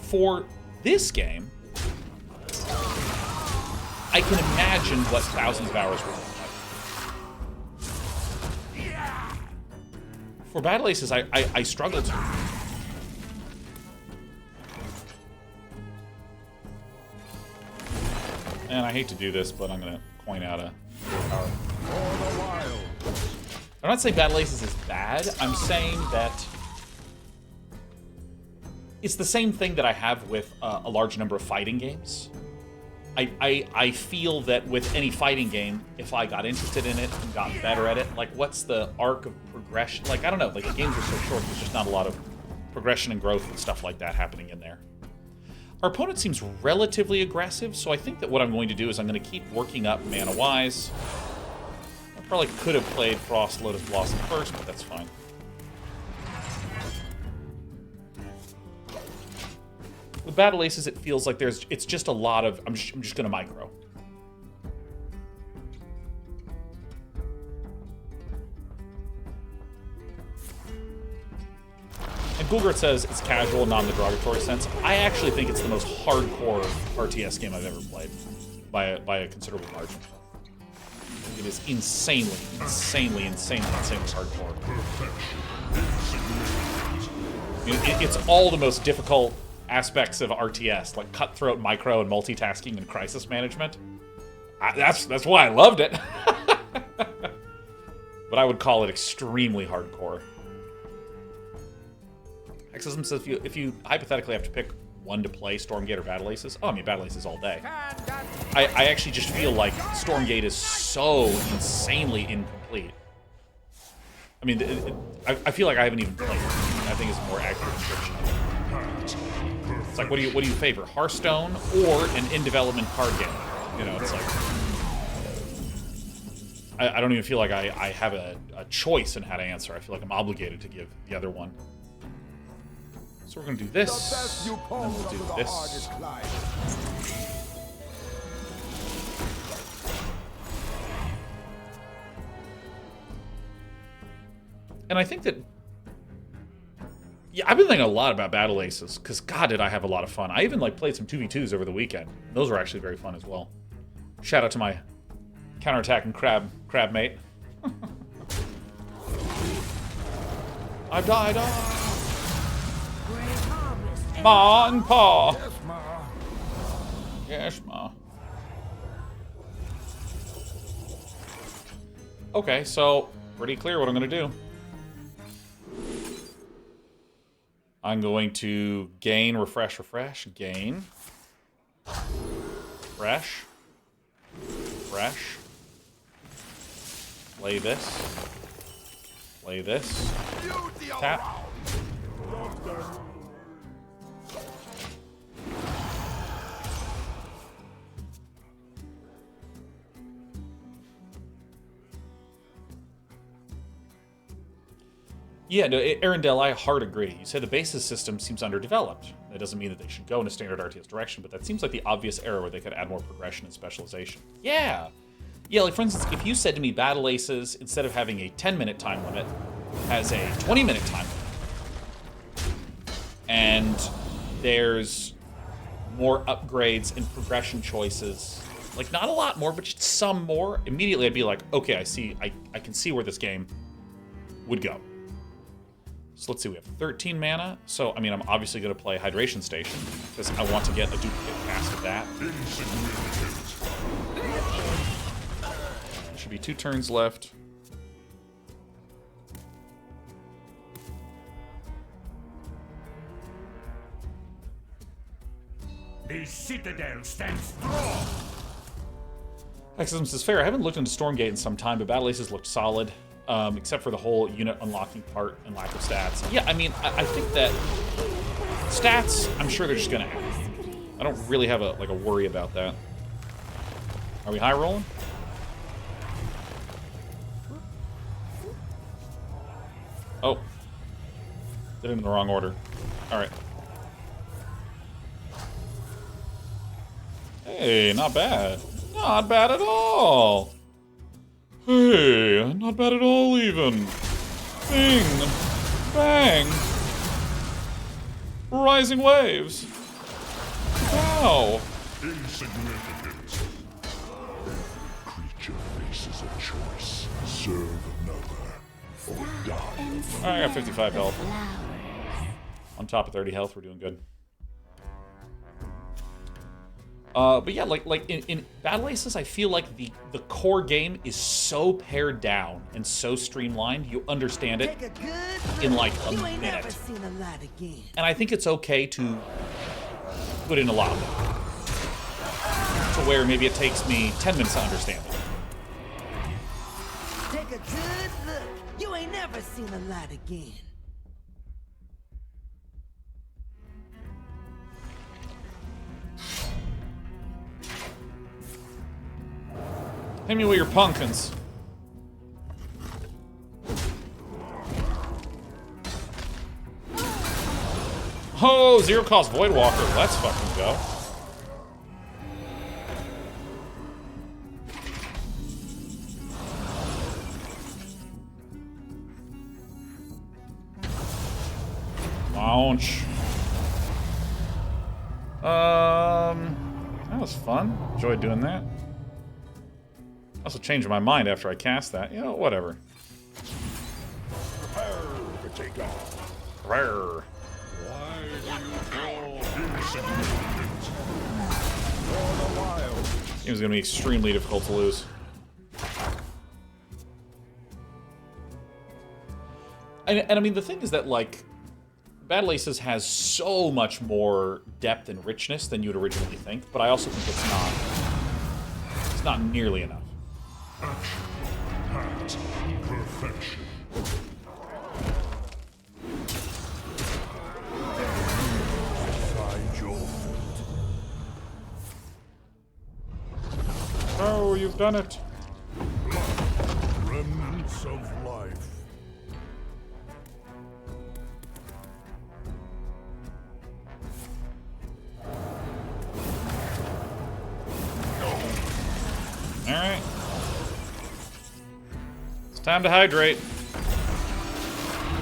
For this game, I can imagine what thousands of hours will look like. For Battle Aces, I struggle to. And I hate to do this, but I'm going to point out a power. I'm not saying Battle Aces is bad. I'm saying that it's the same thing that I have with a large number of fighting games. I feel that with any fighting game, if I got interested in it and got better at it, like what's the arc of progression? Like, I don't know, like the games are so short, there's just not a lot of progression and growth and stuff like that happening in there. Our opponent seems relatively aggressive, so I think that what I'm going to do is I'm going to keep working up mana-wise. I probably could have played Frost Lotus Blossom first, but that's fine. With Battle Aces, it feels like it's just a lot of, I'm just going to micro. And Gulgert says it's casual, not in the derogatory sense. I actually think it's the most hardcore RTS game I've ever played by a considerable margin. I think it is insanely hardcore. I mean, it's all the most difficult aspects of RTS, like cutthroat, micro, and multitasking and crisis management. That's why I loved it. But I would call it extremely hardcore. Exorcism says if you hypothetically have to pick one to play, Stormgate or Battle Aces. Oh, I mean, Battle Aces all day. I actually just feel like Stormgate is so insanely incomplete. I mean, I feel like I haven't even played it. I think it's a more accurate description of it. It's like, what do you favor, Hearthstone or an in-development card game? You know, it's like I don't even feel like I have a choice in how to answer. I feel like I'm obligated to give the other one. So we're gonna do this, and then we'll do this. And I think that, yeah, I've been thinking a lot about Battle Aces, because God, did I have a lot of fun. I even like played some 2v2s over the weekend. Those were actually very fun as well. Shout out to my counterattacking crab mate. I died. Ma and Pa. Yes, Ma. Yes, Ma. Okay, so pretty clear what I'm going to do. I'm going to gain, refresh, gain, refresh, play this, tap. Yeah, no, Arendelle, I hard agree. You say the basis system seems underdeveloped. That doesn't mean that they should go in a standard RTS direction, but that seems like the obvious area where they could add more progression and specialization. Yeah! Yeah, like for instance, if you said to me Battle Aces, instead of having a 10-minute time limit, has a 20-minute time limit. And there's more upgrades and progression choices. Like, not a lot more, but just some more. Immediately I'd be like, okay, I can see where this game would go. So let's see, we have 13 mana. So, I mean, I'm obviously going to play Hydration Station, because I want to get a duplicate cast of that. Should be 2 turns left. The citadel stands strong. Exorcism says, fair, I haven't looked into Stormgate in some time, but Battle Aces looked solid. Except for the whole unit unlocking part and lack of stats. Yeah, I mean, I think that stats, I'm sure they're just gonna happen. I don't really have a worry about that. Are we high rolling? Oh. Did it in the wrong order. Alright. Hey, not bad. Not bad at all. Hey, not bad at all even. Bing. Bang. Rising waves. Wow. Insignificant. Creature faces a choice. Serve another or die. I got 55 health. On top of 30 health, we're doing good. But yeah, like in Battle Aces, I feel like the core game is so pared down and so streamlined, you understand it in like a minute. And I think it's okay to put in a lot of it. To where maybe it takes me 10 minutes to understand it. Take a good look. You ain't never seen the light again. Hit me with your pumpkins. Oh, zero cost Void Walker. Let's fucking go. Launch. That was fun. Enjoyed doing that. Also changed my mind after I cast that. You know, whatever. Prepare to take off. Rare. Why do you call insignificant? For the wild. Game's gonna be extremely difficult to lose. And I mean, the thing is that, like, Battle Aces has so much more depth and richness than you'd originally think, but I also think it's not nearly enough. Pact. Perfection. Find your fate. Oh, you've done it. Remnants of life. Alright. It's time to hydrate.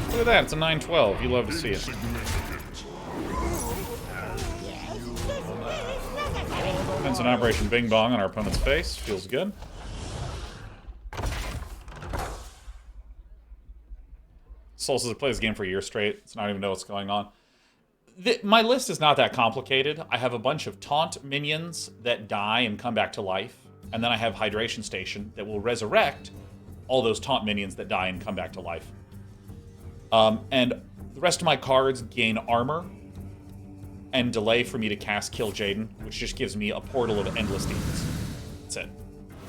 Look at that, it's a 912. You love to see it. Insignificant. Defense and Operation Bing Bong on our opponent's face. Feels good. Soul says I play this game for a year straight. It's not even know what's going on. My list is not that complicated. I have a bunch of taunt minions that die and come back to life. And then I have Hydration Station that will resurrect all those taunt minions that die and come back to life. And the rest of my cards gain armor and delay for me to cast Kil'Jaeden, which just gives me a portal of endless demons. That's it.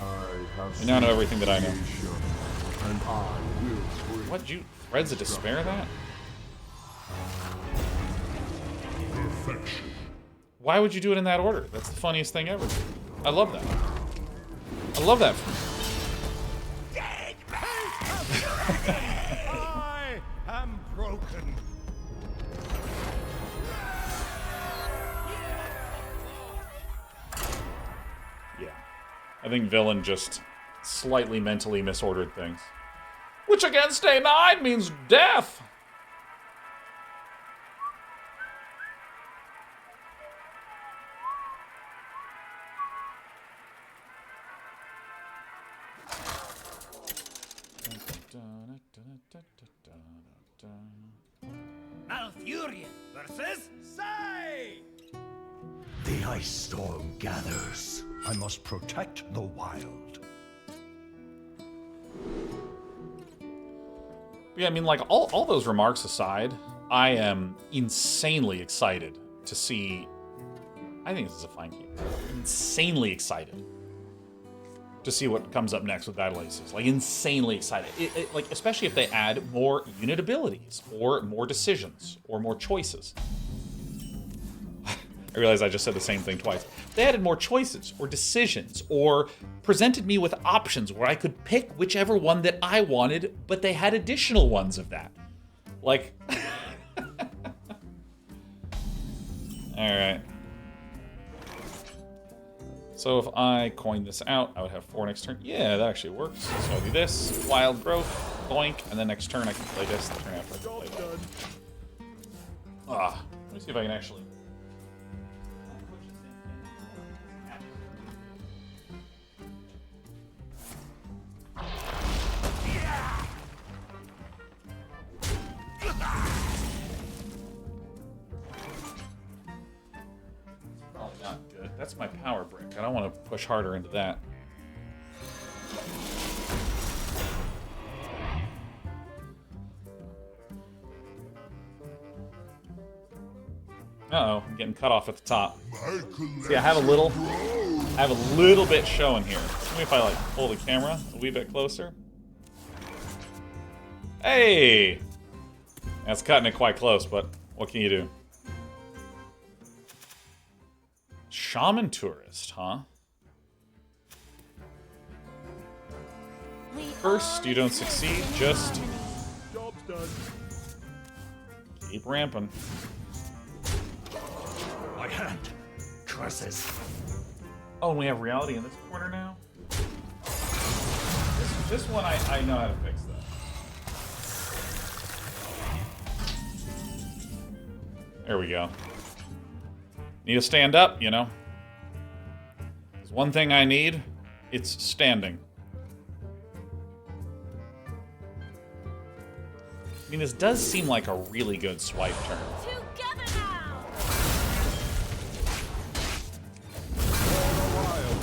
I now know everything that I know. And I will bring What, you Threads of Despair that? Perfection. Why would you do it in that order? That's the funniest thing ever. I love that. I love that. I am broken. Yeah. I think Villain just slightly mentally misordered things. Which against A9 means death! Malfurion versus Sai! The ice storm gathers. I must protect the wild. Yeah, I mean, like, all those remarks aside, I am insanely excited to see... I think this is a fine game. Insanely excited to see what comes up next with Battle Aces. Like, insanely excited. Like, especially if they add more unit abilities, or more decisions, or more choices. I realize I just said the same thing twice. They added more choices or decisions or presented me with options where I could pick whichever one that I wanted, but they had additional ones of that. Like... Alright. So if I coin this out, I would have 4 next turn. Yeah, that actually works. So I'll do this, wild growth, boink, and then next turn I can play this, the turn after I can play that. Let me see if I can actually... That's my power brick. I don't want to push harder into that. Uh-oh, I'm getting cut off at the top. See, I have a little bit showing here. Maybe if I like pull the camera a wee bit closer. Hey! That's cutting it quite close, but what can you do? Shaman tourist, huh? First, you don't succeed, just Job's done. keep ramping. My hand. Curses. Oh, and we have reality in this corner now? This one, I know how to fix that. There we go. Need to stand up, you know? There's one thing I need, it's standing. I mean, this does seem like a really good swipe turn. Together now!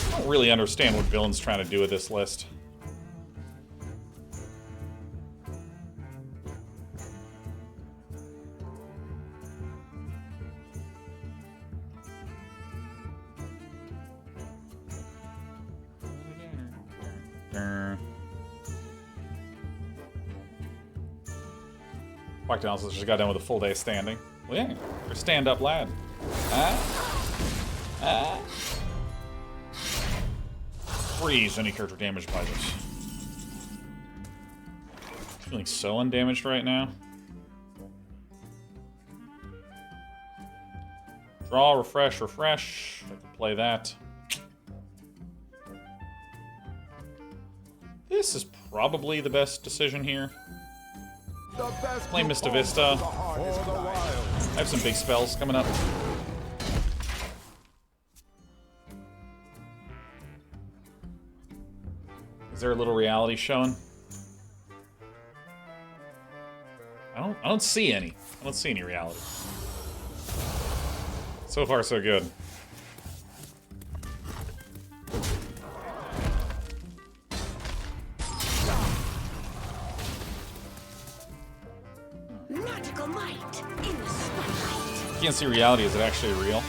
I don't really understand what Villain's trying to do with this list. Quack Analysis just got done with a full day standing. Well, yeah, you're a stand-up lad. Freeze any character damaged by this. Feeling so undamaged right now. Draw, refresh, refresh. I can play that. This is probably the best decision here. Play Mista Vista. I have some big spells coming up. Is there a little reality showing? I don't see any. I don't see any reality. So far, so good. Magical might in the spotlight. You can't see reality. Is it actually real?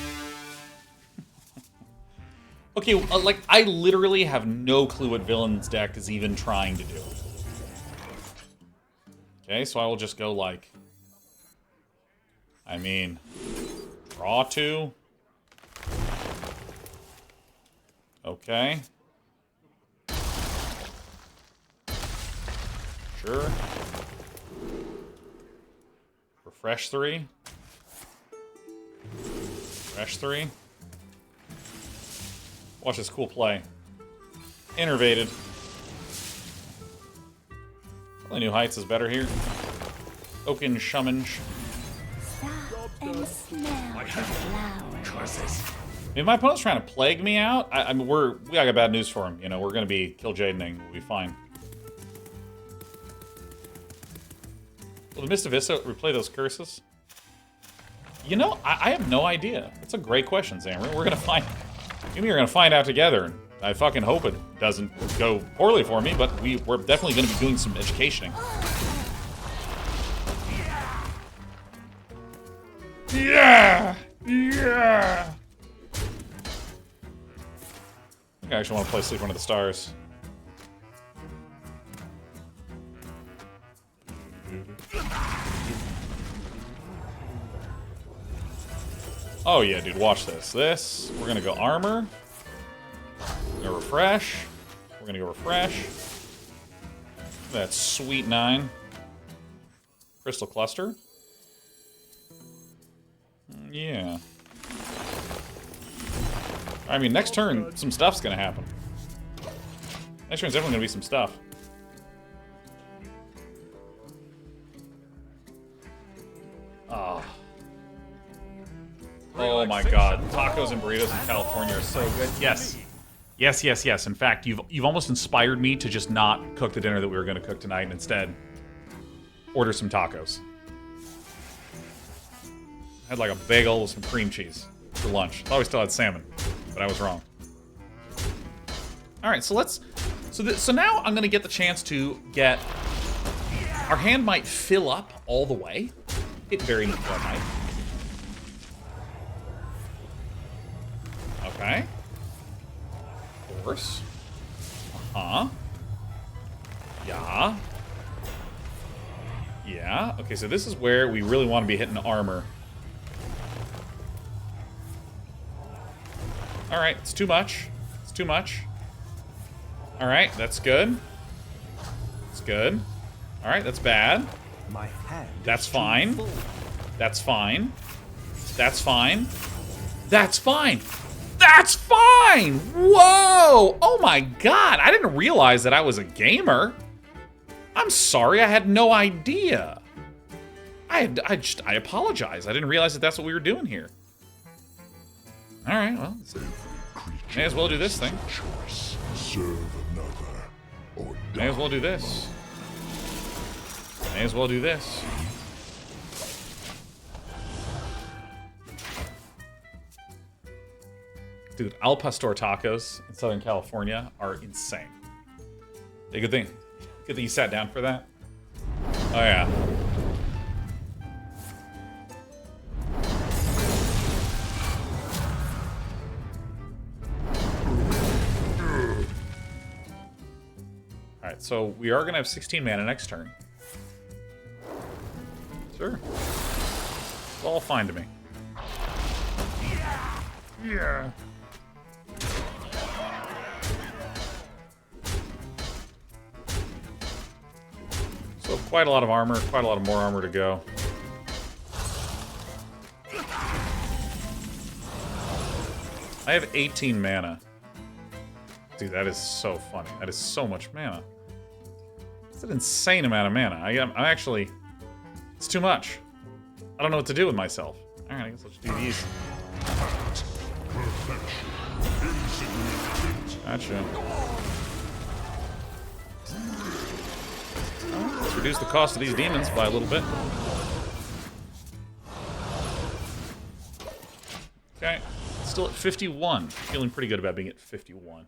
Okay, like, I literally have no clue what Villain's deck is even trying to do. Okay, so I will just go, like... I mean... Draw 2. Okay. Sure. Refresh 3. Refresh 3. Watch this cool play. Innervated. Probably New Heights is better here. Oaken Shumage. And smell the flowers. Curses. If my opponent's trying to plague me out, I mean, we got bad news for him. You know, we're going to be Kil'Jaedening. We'll be fine. Will the Mista Vista replay those curses? You know, I have no idea. That's a great question, Xamarin. We're going to find... Maybe we're going to find out together. And I fucking hope it doesn't go poorly for me, but we're definitely going to be doing some educationing. Yeah! Yeah! I think I actually want to play Sleep Under the Stars. Oh yeah, dude, watch this. We're gonna go armor. We're gonna refresh. We're gonna go refresh. That's sweet 9. Crystal cluster. Yeah. I mean, next turn, some stuff's gonna happen. Next turn's definitely gonna be some stuff. Oh. Oh my god. Tacos and burritos in California are so good. Yes. Yes, yes, yes. In fact, you've almost inspired me to just not cook the dinner that we were gonna cook tonight and instead order some tacos. I had like a bagel with some cream cheese for lunch. Thought we still had salmon, but I was wrong. All right, so let's. So now I'm gonna get the chance to get. Our hand might fill up all the way. It very well might. Okay. Of course. Uh-huh. Yeah. Yeah. Okay, so this is where we really want to be hitting armor. Alright, it's too much. It's too much. Alright, that's good. It's good. Alright, that's bad. My hand. That's fine. That's fine. That's fine. That's fine. That's fine! Whoa! Oh my god, I didn't realize that I was a gamer. I'm sorry, I had no idea. I apologize. I didn't realize that that's what we were doing here. Alright, well, may as well do this thing. May as well do this. May as well do this. Dude, Al Pastor tacos in Southern California are insane. Hey, good thing. Good thing you sat down for that. Oh, yeah. Alright, so we are going to have 16 mana next turn. Sure. It's all fine to me. Yeah. So quite a lot of armor, quite a lot of more armor to go. I have 18 mana. Dude, that is so funny. That is so much mana. It's an insane amount of mana. I'm actually... It's too much. I don't know what to do with myself. Alright, I guess let's do these. Gotcha. Let's reduce the cost of these demons by a little bit. Okay, still at 51. Feeling pretty good about being at 51.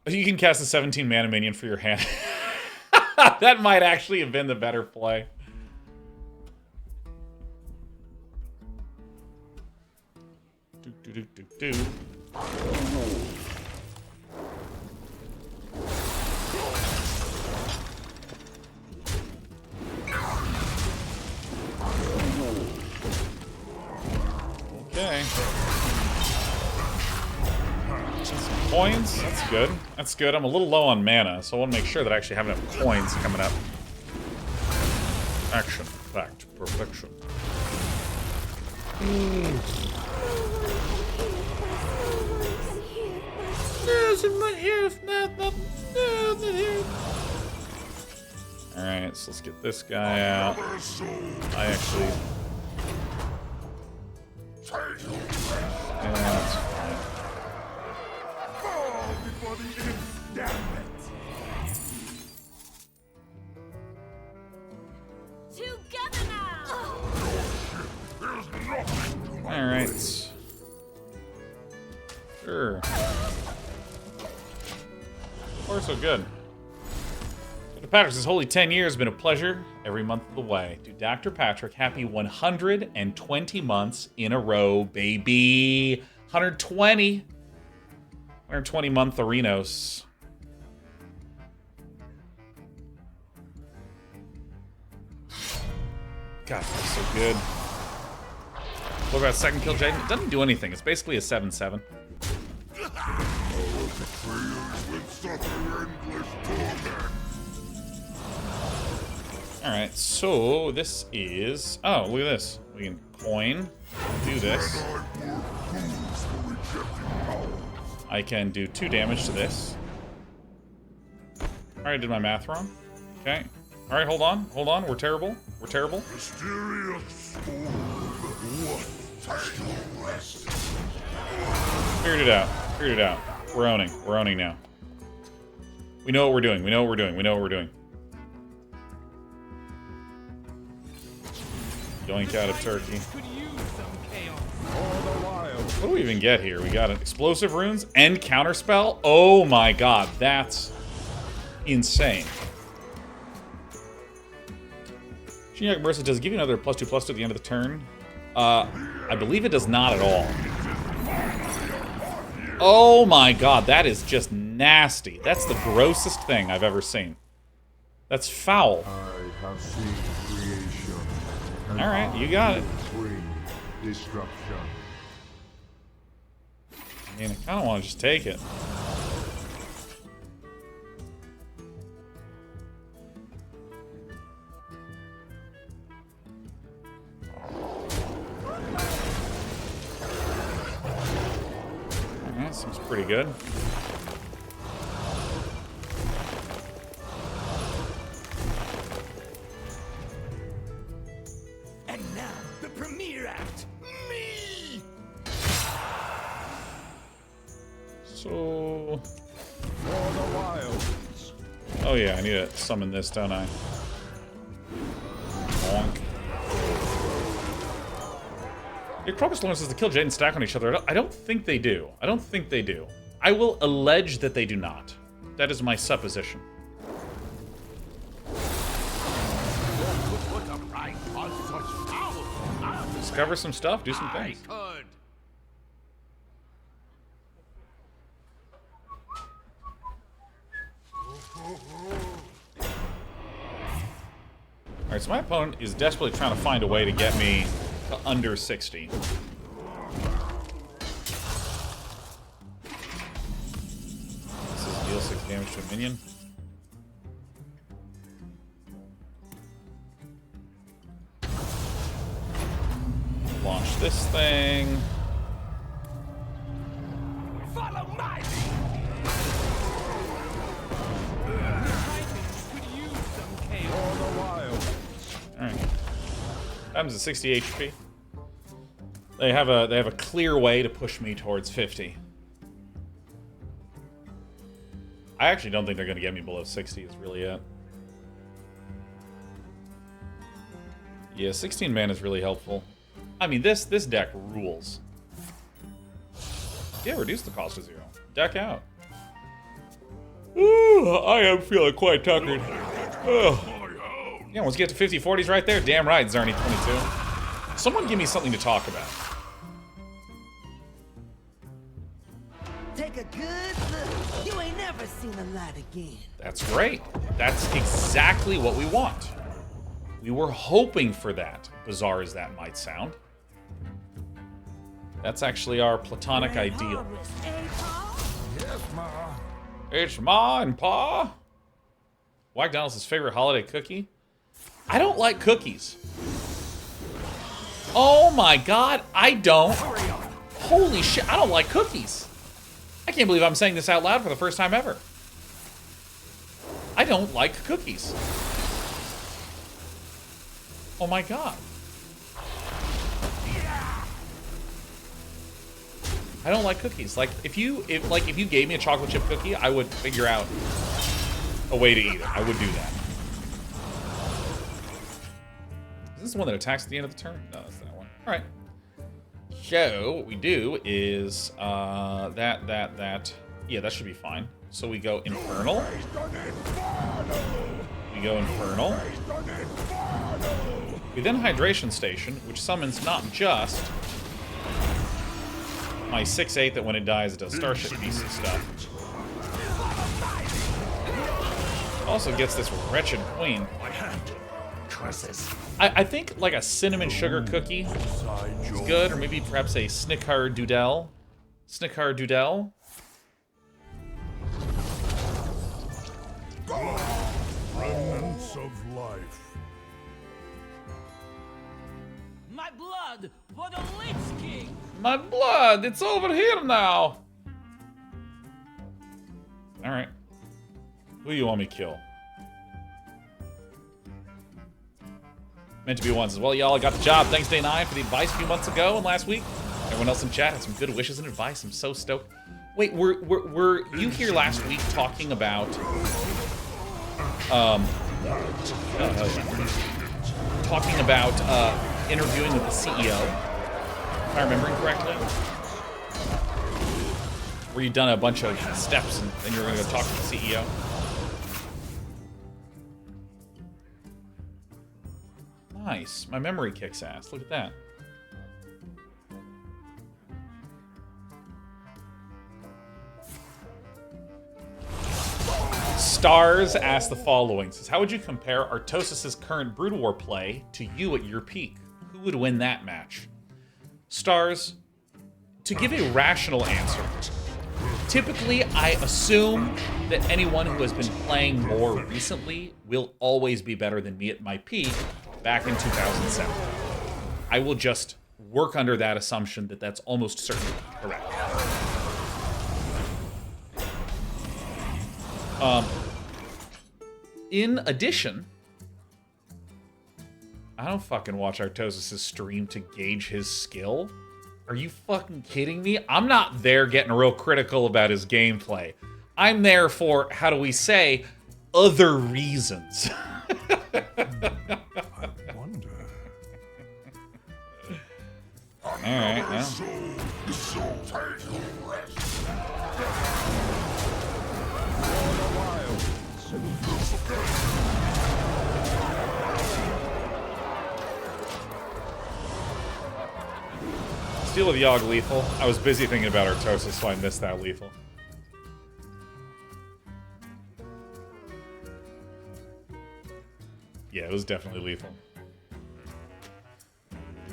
You can cast a 17 mana minion for your hand. That might actually have been the better play. Do do do do do. Okay. Some coins. That's good. That's good. I'm a little low on mana, so I want to make sure that I actually have enough coins coming up. Action. Fact. Perfection. Alright, so let's get this guy out. I actually... Yeah, that's fine. Together now. Alright. Sure. So far, so good. Dr. Patrick says, holy 10 years, been a pleasure every month of the way. To Dr. Patrick, happy 120 months in a row, baby. 120 month Arenos. God, that's so good. What about second Kil'Jaeden? It doesn't do anything. It's basically a 7/7. Alright, so this is... Oh, look at this. We can coin, do this. I can do 2 damage to this. Alright, I did my math wrong. Okay. Alright, hold on. Hold on. We're terrible. We're terrible. Figured it out. Figured it out. We're owning. We're owning now. We know what we're doing. We know what we're doing. We know what we're doing. Yoink out of turkey. What do we even get here? We got an explosive runes and counterspell? Oh my god, that's insane. Shinyaki Mercy does give you another +2/+2 at the end of the turn. I believe it does not at all. Oh my god, that is just nasty. That's the grossest thing I've ever seen. That's foul. I have seen creation. Alright, you got it. Bring destruction. I mean, I kind of want to just take it. Alright, seems pretty good. And now, the premiere act, me! So... For the wilds. Oh yeah, I need to summon this, don't I? Bonk. Your Crocus Lawrence says the Kil'Jaeden stack on each other. I don't think they do. I don't think they do. I will allege that they do not. That is my supposition. Discover some stuff, do some things. Alright, so my opponent is desperately trying to find a way to get me to under 60. This is deal 6 damage to a minion. Launch this thing. Follow my lead! For the wilds. Alright. Times at 60 HP. They have a clear way to push me towards 50. I actually don't think they're gonna get me below 60 is really it. Yeah, 16 mana is really helpful. I mean, this deck rules. Yeah, reduce the cost to 0. Deck out. Ooh, I am feeling quite tuckered. Ugh. Yeah, once you get to 50/40s right there, damn right, Zarny22. Someone give me something to talk about. Take a good look. You ain't never seen the light again. That's great. That's exactly what we want. We were hoping for that, bizarre as that might sound. That's actually our platonic ideal. Yes, Ma. It's Ma and Pa. Whack Donald's favorite holiday cookie? I don't like cookies. Oh my god, I don't. Holy shit, I don't like cookies. I can't believe I'm saying this out loud for the first time ever. I don't like cookies. Oh my god. I don't like cookies. Like if you gave me a chocolate chip cookie, I would figure out a way to eat it. I would do that. Is this the one that attacks at the end of the turn? No, that's that one. All right. So what we do is that. Yeah, that should be fine. So we go Infernal. We go Infernal. We then Hydration Station, which summons not just my 6/8 that when it dies it does Starship Beast stuff. Also gets this wretched queen. curses. I think like a cinnamon sugar cookie is good, or maybe perhaps a Snickard Doodle. Snickard Doodle. Remnants of life. My blood for the Lich King! My blood, it's over here now. All right. Who do you want me to kill? Meant to be one says, well, y'all got the job. Thanks, Day 9, for the advice a few months ago and last week. Everyone else in chat had some good wishes and advice. I'm so stoked. Wait, were you here last week talking about interviewing with the CEO? If I remembering correctly? Where you'd done a bunch of steps and then you were going to go talk to the CEO? Nice. My memory kicks ass. Look at that. Stars asks the following. Says, how would you compare Artosis' current Brood War play to you at your peak? Who would win that match? Stars, to give a rational answer, typically I assume that anyone who has been playing more recently will always be better than me at my peak back in 2007. I will just work under that assumption that that's almost certainly correct. In addition, I don't fucking watch Artosis' stream to gauge his skill. Are you fucking kidding me? I'm not there getting real critical about his gameplay. I'm there for, how do we say, other reasons. Alright, well. Steel of Yogg lethal. I was busy thinking about Artosis, so I missed that lethal. Yeah, it was definitely lethal.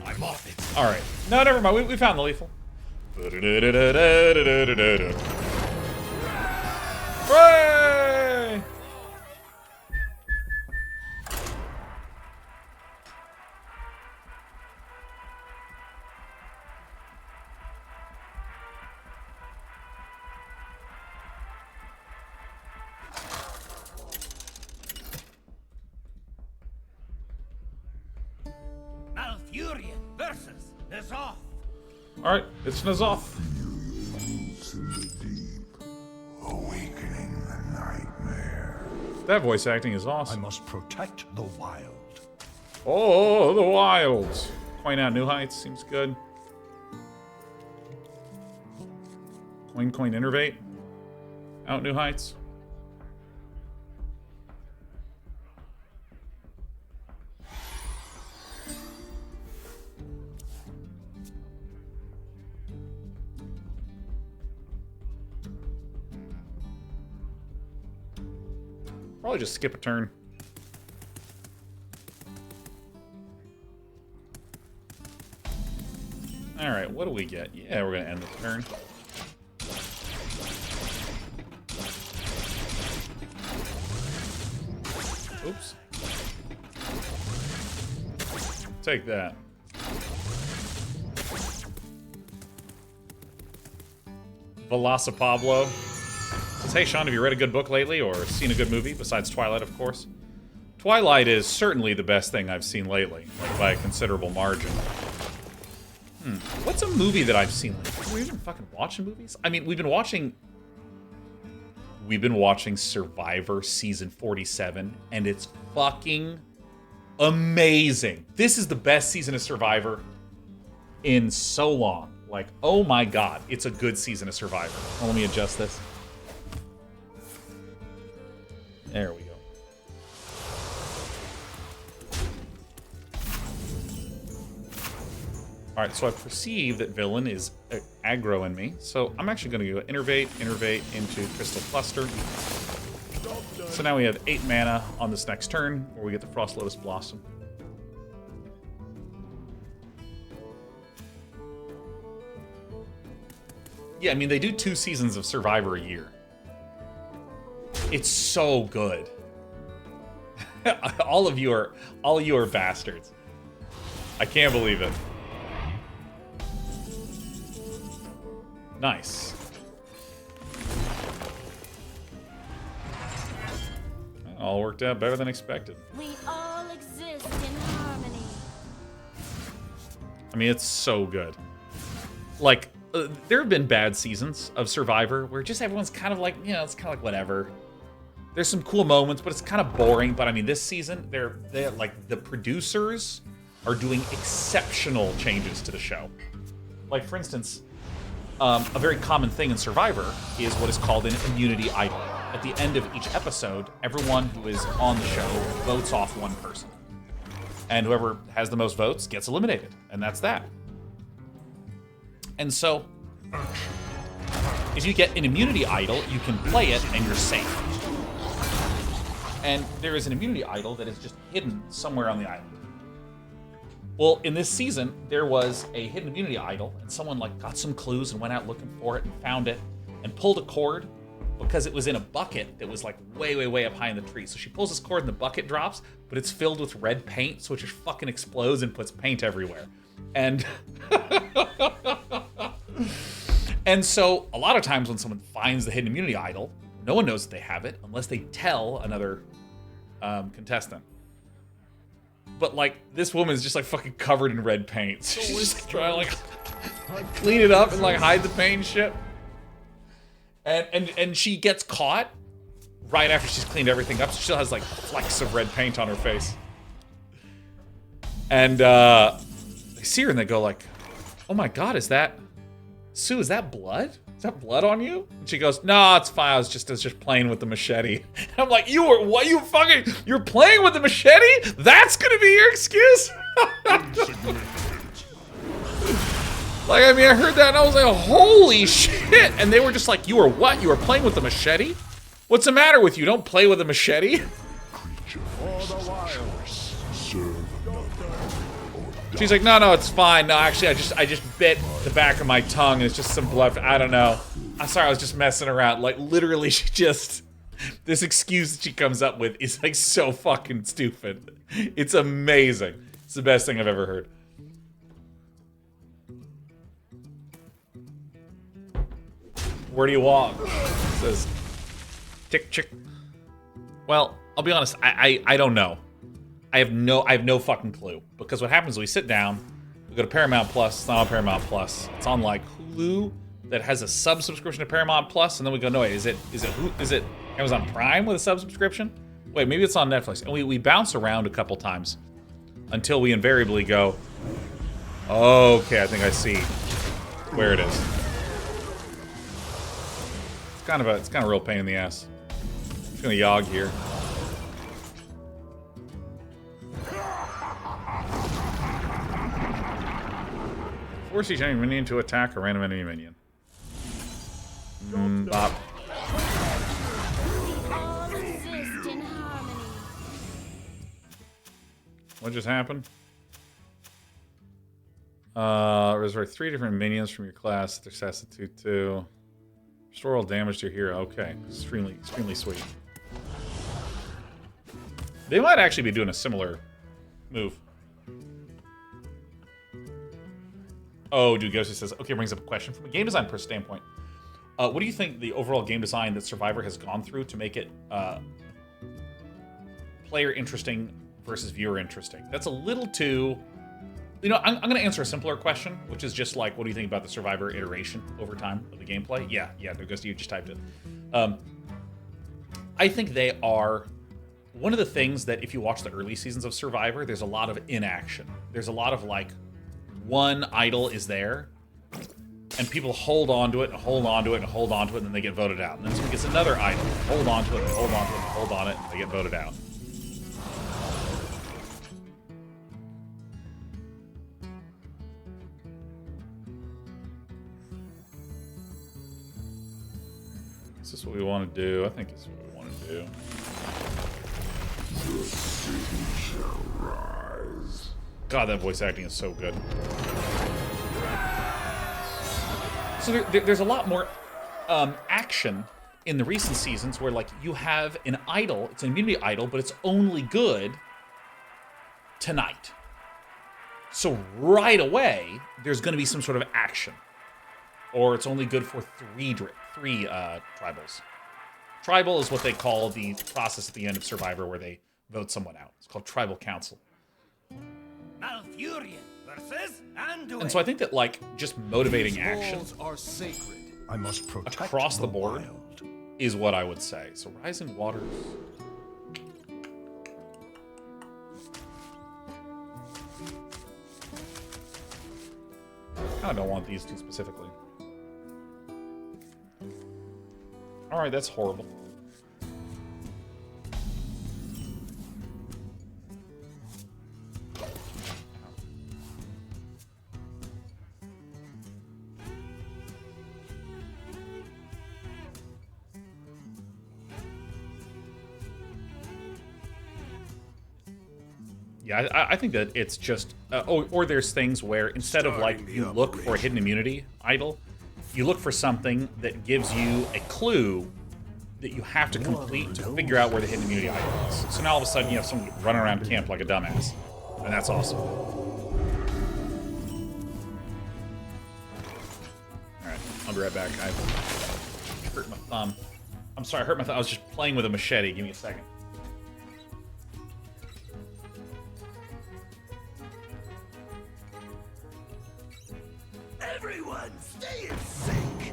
I'm off it. Alright. No, never mind. We found the lethal. Hooray! Malfurion versus N'Zoth. Alright, it's N'Zoth. Awakening the nightmare. That voice acting is I awesome. must protect the wild. Oh, the wilds. Coin out New Heights seems good. Coin Innervate. Out New Heights. Probably just skip a turn. Alright, what do we get? Yeah, we're gonna end the turn. Oops. Take that. Velocipablo says, hey Sean, have you read a good book lately or seen a good movie, besides Twilight, of course? Twilight is certainly the best thing I've seen lately, like by a considerable margin. What's a movie that I've seen lately? Have we even fucking watching movies? I mean, we've been watching Survivor Season 47, and it's fucking amazing. This is the best season of Survivor in so long. Like, oh my god, it's a good season of Survivor. Well, let me adjust this. There we go. Alright, so I perceive that villain is aggroing me, so I'm actually going to go Innervate into Crystal Cluster. So now we have 8 mana on this next turn, where we get the Frost Lotus Blossom. Yeah, I mean, they do 2 seasons of Survivor a year. It's so good. all of you are bastards. I can't believe it. Nice. All worked out better than expected. We all exist in harmony. I mean, it's so good. Like, there have been bad seasons of Survivor where just everyone's kind of like, you know, it's kind of like whatever. There's some cool moments, but it's kind of boring. But I mean, this season, they're like, the producers are doing exceptional changes to the show. Like, for instance, a very common thing in Survivor is what is called an immunity idol. At the end of each episode, everyone who is on the show votes off one person. And whoever has the most votes gets eliminated. And that's that. And so, if you get an immunity idol, you can play it and you're safe. And there is an immunity idol that is just hidden somewhere on the island. Well, in this season, there was a hidden immunity idol, and someone like got some clues and went out looking for it and found it and pulled a cord because it was in a bucket that was like way, way, way up high in the tree. So she pulls this cord and the bucket drops, but it's filled with red paint, so it just fucking explodes and puts paint everywhere. And and so a lot of times when someone finds the hidden immunity idol, no one knows that they have it unless they tell another contestant. But like, this woman's just like fucking covered in red paint. So she's just like, trying to like clean it up and like hide the paint and shit. And she gets caught right after she's cleaned everything up. So she still has like flecks of red paint on her face. And they see her and they go like, "Oh my god, is that Sue? Is that blood? Is that blood on you?" And she goes, "No, it's fine. I was just playing with the machete." And I'm like, "You were what? You're playing with the machete? That's gonna be your excuse?" Like, I mean, I heard that and I was like, holy shit. And they were just like, "You were what? You were playing with the machete? What's the matter with you? Don't play with a machete." She's like, no, it's fine. No, actually, I just bit the back of my tongue and it's just some blood. I don't know. I'm sorry, I was just messing around. Like, literally, she just... This excuse that she comes up with is, like, so fucking stupid. It's amazing. It's the best thing I've ever heard. Where do you walk? It says, tick, chick. Well, I'll be honest, I don't know. I have no fucking clue. Because what happens is we sit down, we go to Paramount Plus, it's not on Paramount Plus. It's on like Hulu that has a sub-subscription to Paramount Plus, and then we go, no wait, is it Amazon Prime with a sub-subscription? Wait, maybe it's on Netflix. And we bounce around a couple times until we invariably go, okay, I think I see where it is. It's kind of a real pain in the ass. I'm just gonna yog here. Force each enemy minion to attack a random enemy minion. Bop. What just happened? Resurrect 3 different minions from your class. They're substitute 2. Restore all damage to your hero. Okay, extremely sweet. They might actually be doing a similar move. Oh, dude, Ghosty says, okay, brings up a question from a game design standpoint. What do you think the overall game design that Survivor has gone through to make it player interesting versus viewer interesting? That's a little too... You know, I'm going to answer a simpler question, which is just like, what do you think about the Survivor iteration over time of the gameplay? Yeah, Ghosty, you just typed it. I think they are... One of the things that if you watch the early seasons of Survivor, there's a lot of inaction. There's a lot of like... One idol is there, and people hold on to it, and hold on to it, and hold on to it, and then they get voted out. And then someone gets another idol, hold on to it, and hold on to it, and hold on it, and they get voted out. Is this what we want to do? I think it's what we want to do. The city shall rise. God, that voice acting is so good. So there's a lot more action in the recent seasons where, like, you have an idol, it's an immunity idol, but it's only good tonight. So right away, there's going to be some sort of action. Or it's only good for three tribals. Tribal is what they call the process at the end of Survivor where they vote someone out. It's called Tribal Council. Malfurion versus Anduin. And so I think that, like, just motivating action Are sacred. I must protect across the board wild. is what I would say. So Rising Waters. I kind of don't want these two specifically. Alright, that's horrible. Yeah, I think that it's just... or there's things where instead of, like, you look for a hidden immunity idol, you look for something that gives you a clue that you have to complete to figure out where the hidden immunity idol is. So now all of a sudden you have someone running around camp like a dumbass. And that's awesome. Alright, I'll be right back. I hurt my thumb. I'm sorry, I hurt my thumb. I was just playing with a machete. Give me a second. Everyone, stay in sync.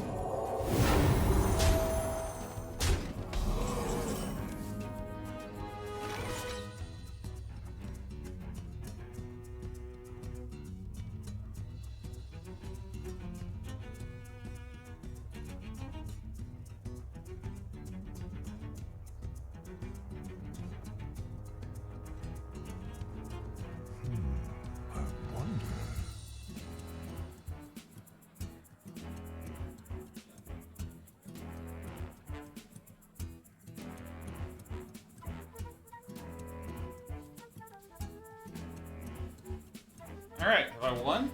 Alright, have I won?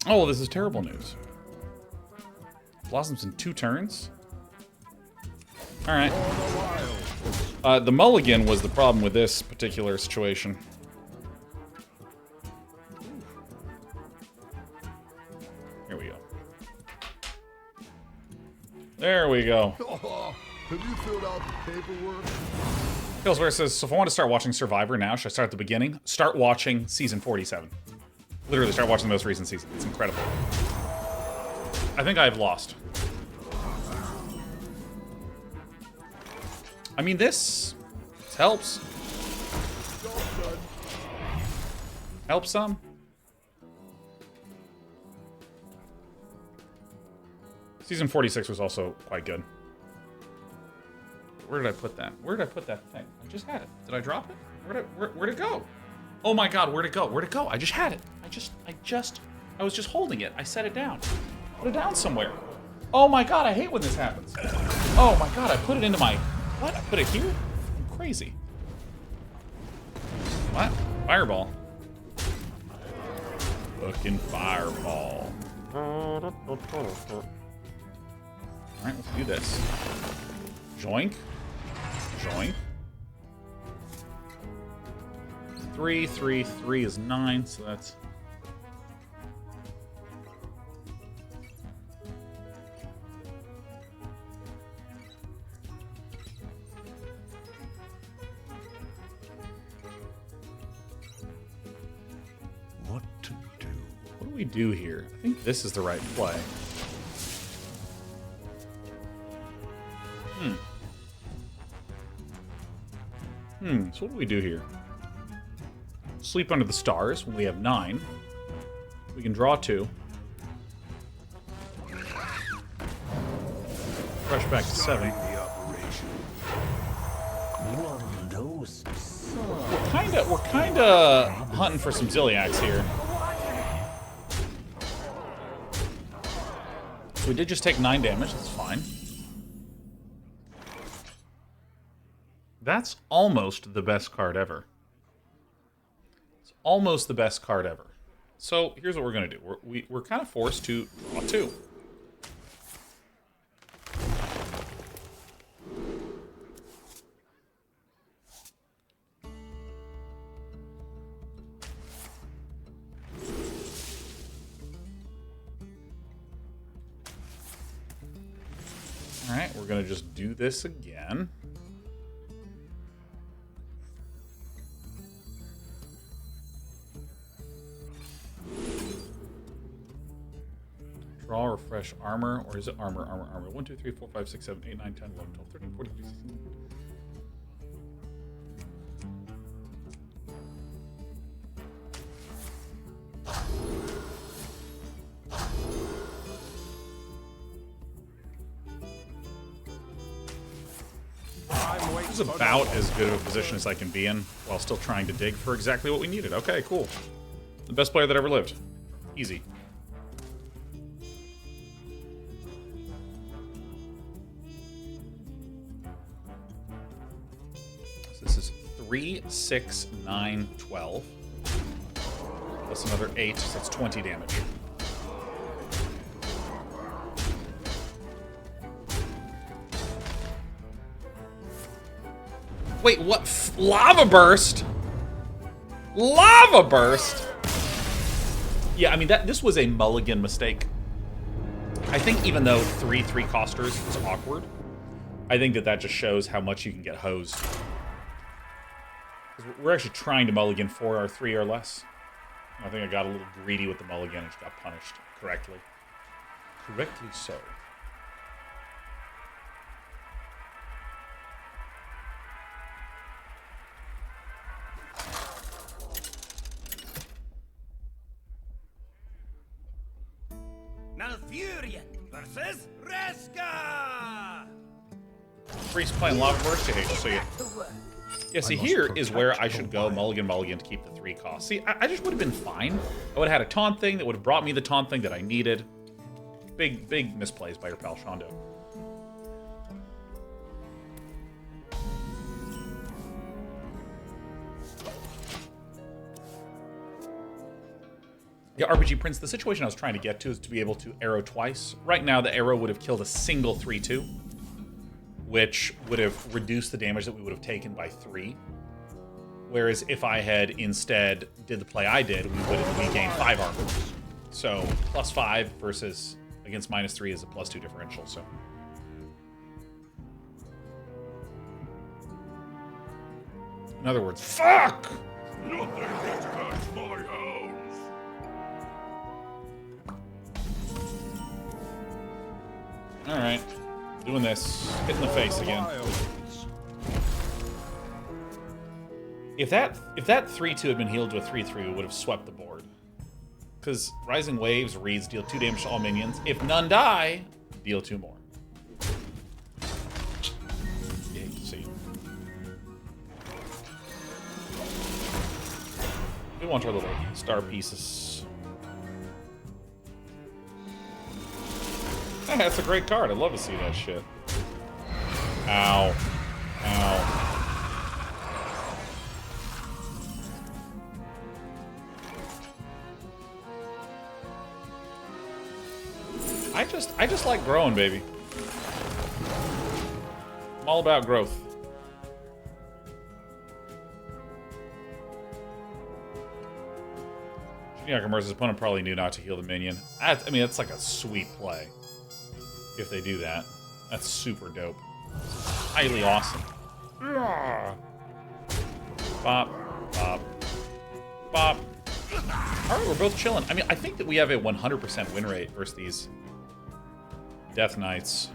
Oh, this is terrible news. Blossoms in 2 turns? Alright. The mulligan was the problem with this particular situation. Here we go. There we go. Have you filled out the paperwork? Pillsbury says, so if I want to start watching Survivor now, should I start at the beginning? Start watching season 47. Literally, start watching the most recent season. It's incredible. I think I've lost. I mean, this helps. Helps some. Season 46 was also quite good. Where did I put that? Where did I put that thing? I just had it. Did I drop it? Where'd it go? Oh my god, where'd it go? Where'd it go? I just had it. I was just holding it. I set it down. Put it down somewhere. Oh my god, I hate when this happens. Oh my god, I put it into my... What? I put it here? I'm crazy. What? Fireball. Fucking fireball. Alright, let's do this. Joink. Joink. 3, 3, 3 is 9, so that's... What to do? What do we do here? I think this is the right play. So what do we do here? Sleep under the stars when we have 9. We can draw 2. Rush back to 7. We're kinda hunting for some Zilliacs here. We did just take 9 damage, that's fine. That's almost the best card ever. It's almost the best card ever. So here's what we're gonna do. We're kind of forced to draw 2. All right, we're gonna just do this again. Draw, refresh, armor, or is it armor? 1, 2, 3, 4, 5, 6, 7, 8, 9, 10, 11, 12, 13, 14, 15, 16. This is about as good of a position as I can be in while still trying to dig for exactly what we needed. Okay, cool. The best player that ever lived. Easy. So this is 3, 6, 9, 12. Plus another 8, so that's 20 damage. Wait, what? Lava burst? Lava burst? Yeah, I mean, this was a mulligan mistake. I think even though 3 3-costers is awkward, I think that just shows how much you can get hosed. We're actually trying to mulligan 4 or 3 or less. I think I got a little greedy with the mulligan and just got punished correctly. Correctly so. Malfurion versus Reska! Priest playing Lava Burst, I hate to see it. Yeah, see, here is where I should go mulligan to keep the 3 costs. See, I just would have been fine. I would have had a taunt thing that would have brought me the taunt thing that I needed. Big misplays by your pal Shondo. Yeah, RPG Prince, the situation I was trying to get to is to be able to arrow twice. Right now, the arrow would have killed a single 3-2, which would have reduced the damage that we would have taken by 3. Whereas if I had instead did the play I did, we gained 5 armor. So +5 versus against -3 is a +2 differential, so. In other words, fuck! Nothing can catch my hounds. Alright. Doing this. Hit in the face again. If that 3-2 had been healed to a 3-3, we would have swept the board. Because Rising Waves reads deal 2 damage to all minions. If none die, deal 2 more. You hate to see it. We want our little star pieces. That's a great card. I'd love to see that shit. Ow. Ow. I just like growing, baby. I'm all about growth. Nakamura's opponent probably knew not to heal the minion. I mean, that's like a sweet play. If they do that. That's super dope. Highly awesome. Bop. Bop. Bop. Alright, we're both chilling. I mean, I think that we have a 100% win rate versus these Death Knights.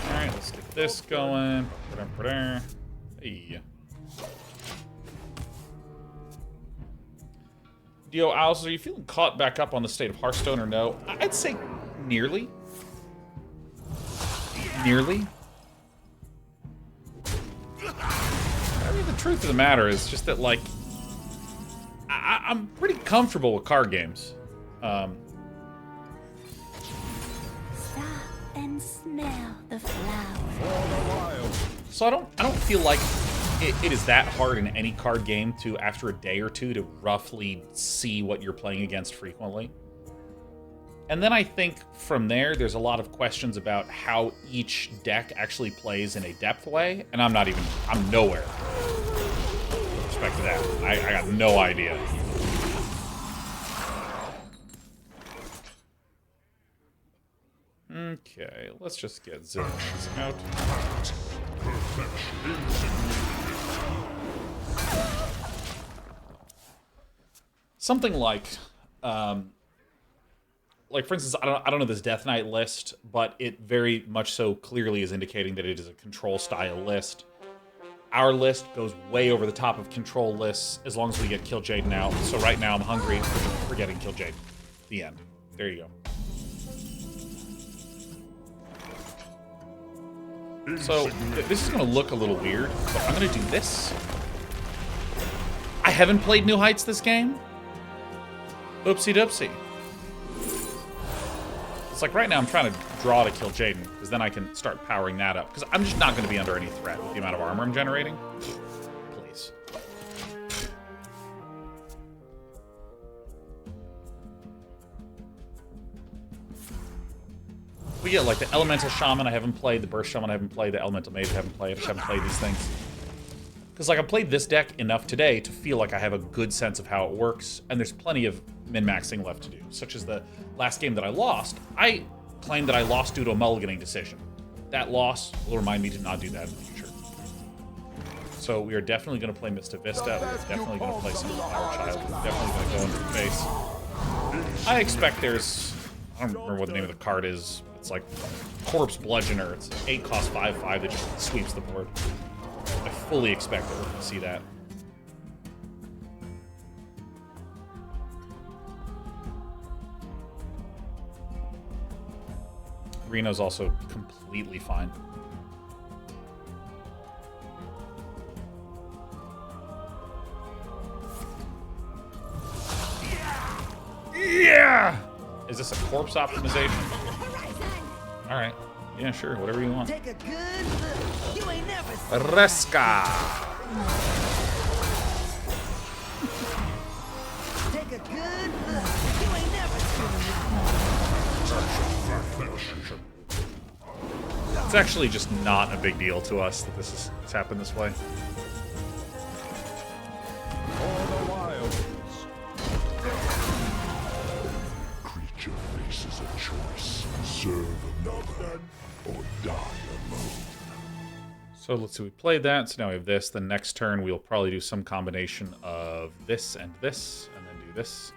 Alright, let's get this going. Hey. Dio Owls, are you feeling caught back up on the state of Hearthstone or no? I'd say nearly. Nearly. I mean, the truth of the matter is just that, like, I'm pretty comfortable with card games. Stop and smell the flowers. For the wild. So I don't feel like it is that hard in any card game to, after a day or two, to roughly see what you're playing against frequently. And then I think from there's a lot of questions about how each deck actually plays in a depth way, and I'm nowhere with respect to that. I got no idea. Okay, let's just get Zilch out. Something like for instance, I don't know this Death Knight list, but it very much so clearly is indicating that it is a control style list. Our list goes way over the top of control lists as long as we get Kil'Jaeden out. So right now I'm hungry for getting Kil'Jaeden. The end. There you go. So this is going to look a little weird, but I'm going to do this. I haven't played New Heights this game. Oopsie doopsie. It's like right now I'm trying to draw to Kil'Jaeden, because then I can start powering that up. Because I'm just not going to be under any threat with the amount of armor I'm generating. Please. We get like the Elemental Shaman I haven't played, the Burst Shaman I haven't played, the Elemental Mage I haven't played. I just haven't played these things. Because like I played this deck enough today to feel like I have a good sense of how it works, and there's plenty of min-maxing left to do, such as the last game that I lost. I claimed that I lost due to a mulliganing decision. That loss will remind me to not do that in the future. So we are definitely going to play Mista Vista. We're definitely going to play some Flower Child. We're definitely going to go into the face. I expect there's... I don't remember what the name of the card is. It's like Corpse Bludgeoner. It's 8 cost 5/5 that just sweeps the board. I fully expect that we're going to see that. Reno's also completely fine. Yeah! Is this a corpse optimization? Alright. Yeah, sure. Whatever you want. Take a good look. You ain't never seen Reska! Take a good look. You ain't never seen It's actually just not a big deal to us that it's happened this way. Creature faces a choice. Serve another or die alone. So let's see, we played that, so now we have this. The next turn we'll probably do some combination of this, and then do this.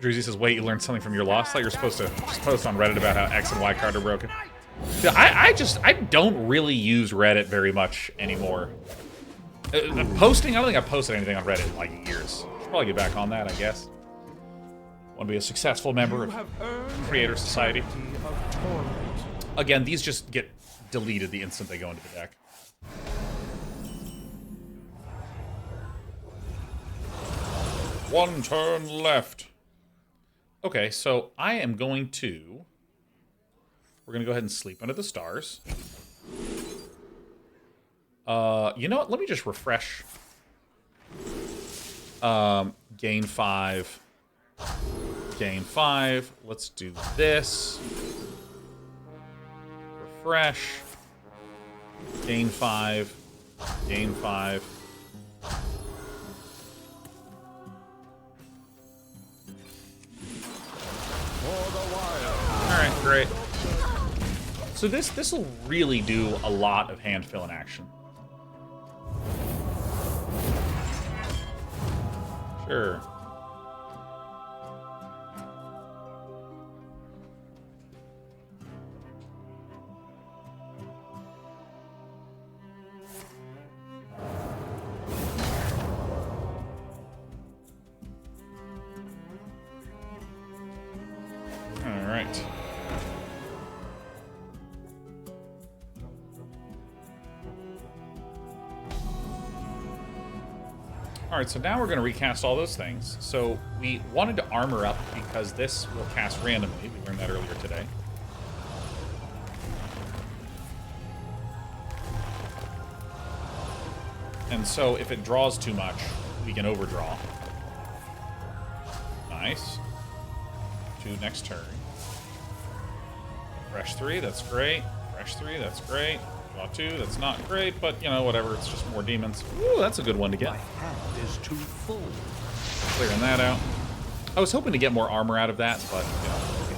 Drizzy says, wait, you learned something from your loss? I thought you were supposed to just post on Reddit about how X and Y card are broken. I don't really use Reddit very much anymore. Posting, I don't think I've posted anything on Reddit in like years. Should probably get back on that, I guess. Want to be a successful member of Creator Society. Again, these just get deleted the instant they go into the deck. One turn left. Okay, so I am going to... We're going to go ahead and sleep under the stars. You know what? Let me just refresh. Gain 5. Gain 5. Let's do this. Refresh. Gain 5. Gain 5. Alright, great. So this will really do a lot of hand fill in action. Sure. Alright. Alright, Alright, so now we're going to recast all those things. So we wanted to armor up because this will cast randomly. We learned that earlier today. And so if it draws too much, we can overdraw. Nice. 2 next turn. Fresh 3, that's great. Fresh 3, that's great. Draw 2, that's not great, but, you know, whatever. It's just more demons. Ooh, that's a good one to get. My hand is too full. Clearing that out. I was hoping to get more armor out of that, but, you know, what can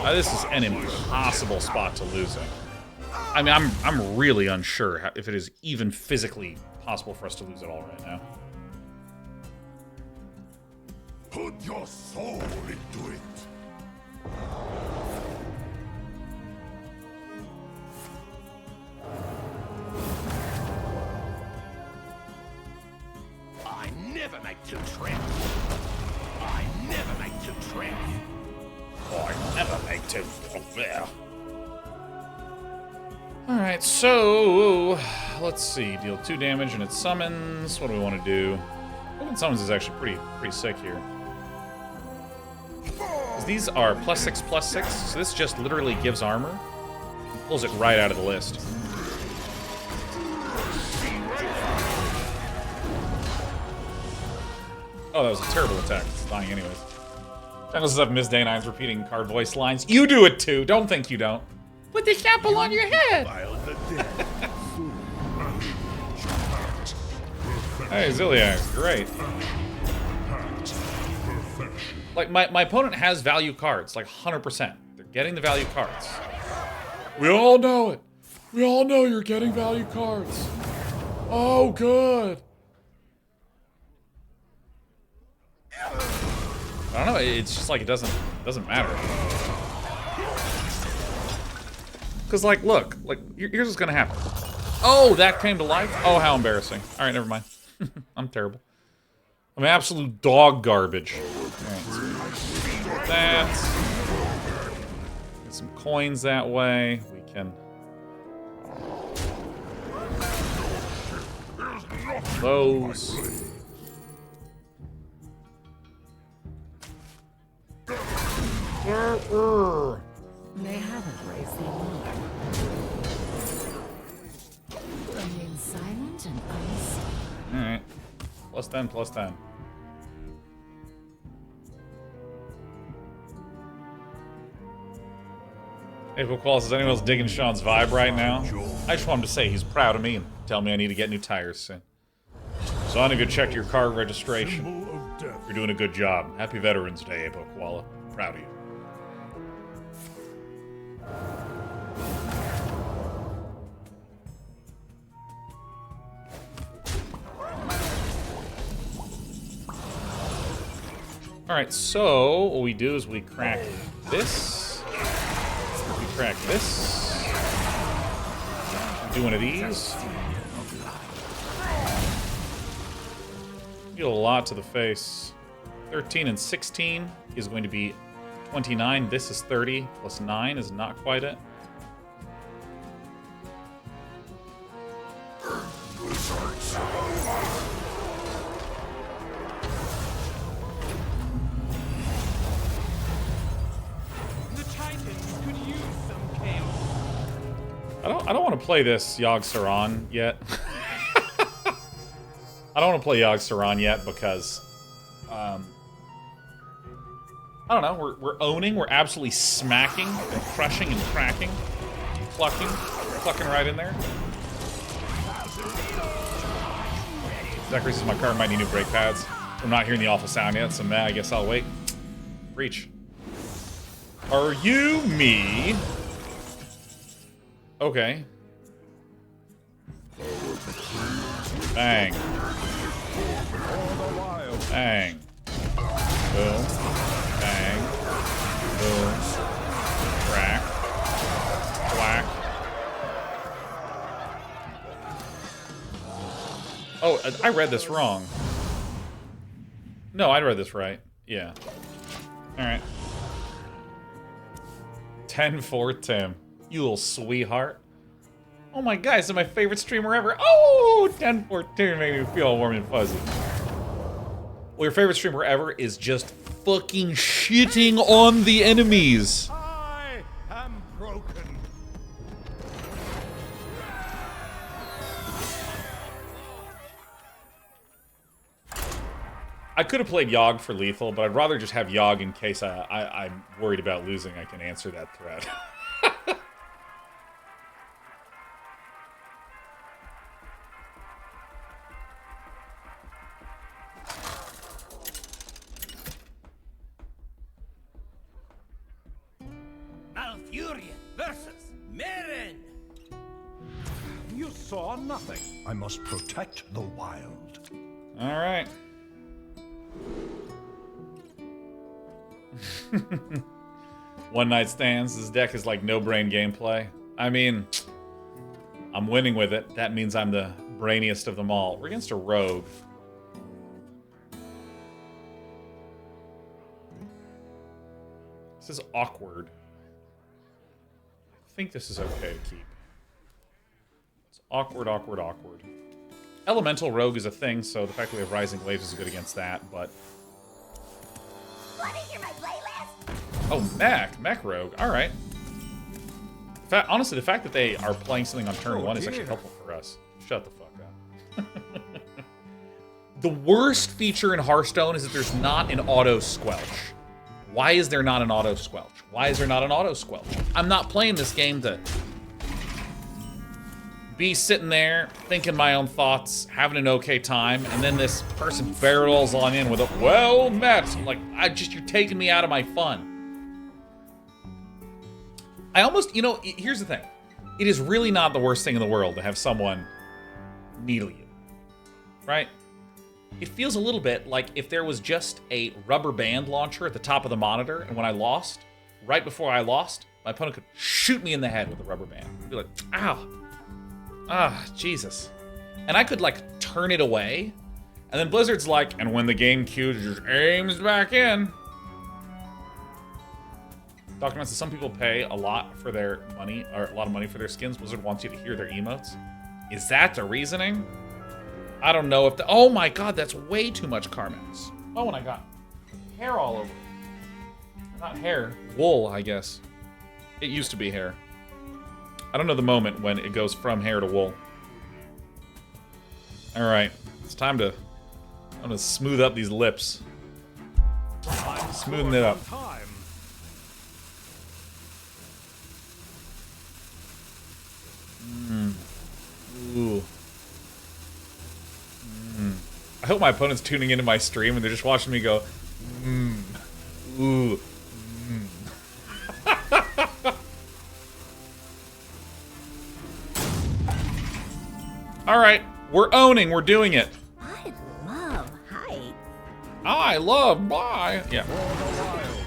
you do? This is an impossible spot to lose in. I mean, I'm really unsure if it is even physically possible for us to lose it all right now. Put your soul into it. I never make 2 trips. I never make 2 trips. I never make 2. Oh, yeah. Alright, so let's see. Deal 2 damage and it summons. What do we want to do? Open summons is actually pretty sick here. 'Cause these are +6/+6, so this just literally gives armor. And pulls it right out of the list. Oh, that was a terrible attack. It's dying anyways. Channels have Miss Day 9's repeating card voice lines. You do it too. Don't think you don't. Put the chapel on your head. Hey, Zilliax, great. Like, my opponent has value cards, like 100%. They're getting the value cards. We all know it. We all know you're getting value cards. Oh, good. I don't know, it's just like it doesn't matter. Cause like, look, like here's what's gonna happen. Oh, that came to life? Oh, how embarrassing. Alright, never mind. I'm terrible. I'm absolute dog garbage. Alright, so that. Get some coins that way. We can those. They haven't raised the alarm. Remain silent and unseen. Alright. +10, +10. April Qualls, is anyone else digging Sean's vibe right now? I just want him to say he's proud of me and tell me I need to get new tires soon. So I'm gonna go check your car registration. You're doing a good job. Happy Veterans Day, April Koala. Proud of you. Alright, so what we do is we crack this. We crack this. We do one of these. Deal a lot to the face. 13 and 16 is going to be 29. This is 30. Plus 9 is not quite it. I don't want to play this Yogg Saron yet. I don't want to play Yogg Saron yet because I don't know, we're owning, we're absolutely smacking and crushing and cracking, clucking right in there. Zachary says my car might need new brake pads. I'm not hearing the awful sound yet, so I guess I'll wait. Reach. Are you me? Okay. Bang. Bang. Boom. Bang. Boom. Crack. Whack. Oh, I read this wrong. No, I read this right. Yeah. Alright. 10-4 Tim. You little sweetheart. Oh my god, this is my favorite streamer ever. Oh, 10-4 Tim made me feel warm and fuzzy. Well, your favorite streamer ever is just fucking shitting on the enemies. I am broken. I could have played Yogg for lethal, but I'd rather just have Yogg in case I'm worried about losing. I can answer that threat. Malfurion versus Meren. You saw nothing. I must protect the wild. All right. One night stands. This deck is like no brain gameplay. I mean, I'm winning with it. That means I'm the brainiest of them all. We're against a rogue. This is awkward. I think this is okay to keep. It's awkward, awkward, awkward. Elemental rogue is a thing, so the fact that we have Rising Waves is good against that, but... Want to hear my playlist? Oh, Mech rogue. Alright. Honestly, the fact that they are playing something on turn 1 is actually helpful for us. Shut the fuck up. The worst feature in Hearthstone is that there's not an auto squelch. Why is there not an auto squelch? Why is there not an auto squelch? I'm not playing this game to be sitting there, thinking my own thoughts, having an okay time, and then this person barrels on in with a, well met. I'm like, you're taking me out of my fun. I almost, you know, here's the thing. It is really not the worst thing in the world to have someone needle you, right? It feels a little bit like if there was just a rubber band launcher at the top of the monitor, and when I lost, right before I lost, my opponent could shoot me in the head with a rubber band. I'd be like, ow. Ah, Jesus. And I could, like, turn it away, and then Blizzard's like, and when the game queues, it just aims back in. Documents that some people pay a lot for their money, or a lot of money for their skins. Blizzard wants you to hear their emotes. Is that the reasoning? I don't know if the... Oh my god, that's way too much Carmex. Oh, and I got hair all over it. Not hair, wool, I guess. It used to be hair. I don't know the moment when it goes from hair to wool. Alright, it's time to... I'm gonna smooth up these lips. Smoothing it up. Ooh. I hope my opponent's tuning into my stream and they're just watching me go, ooh, Alright, we're owning, we're doing it. I love heights. I love bye. Yeah.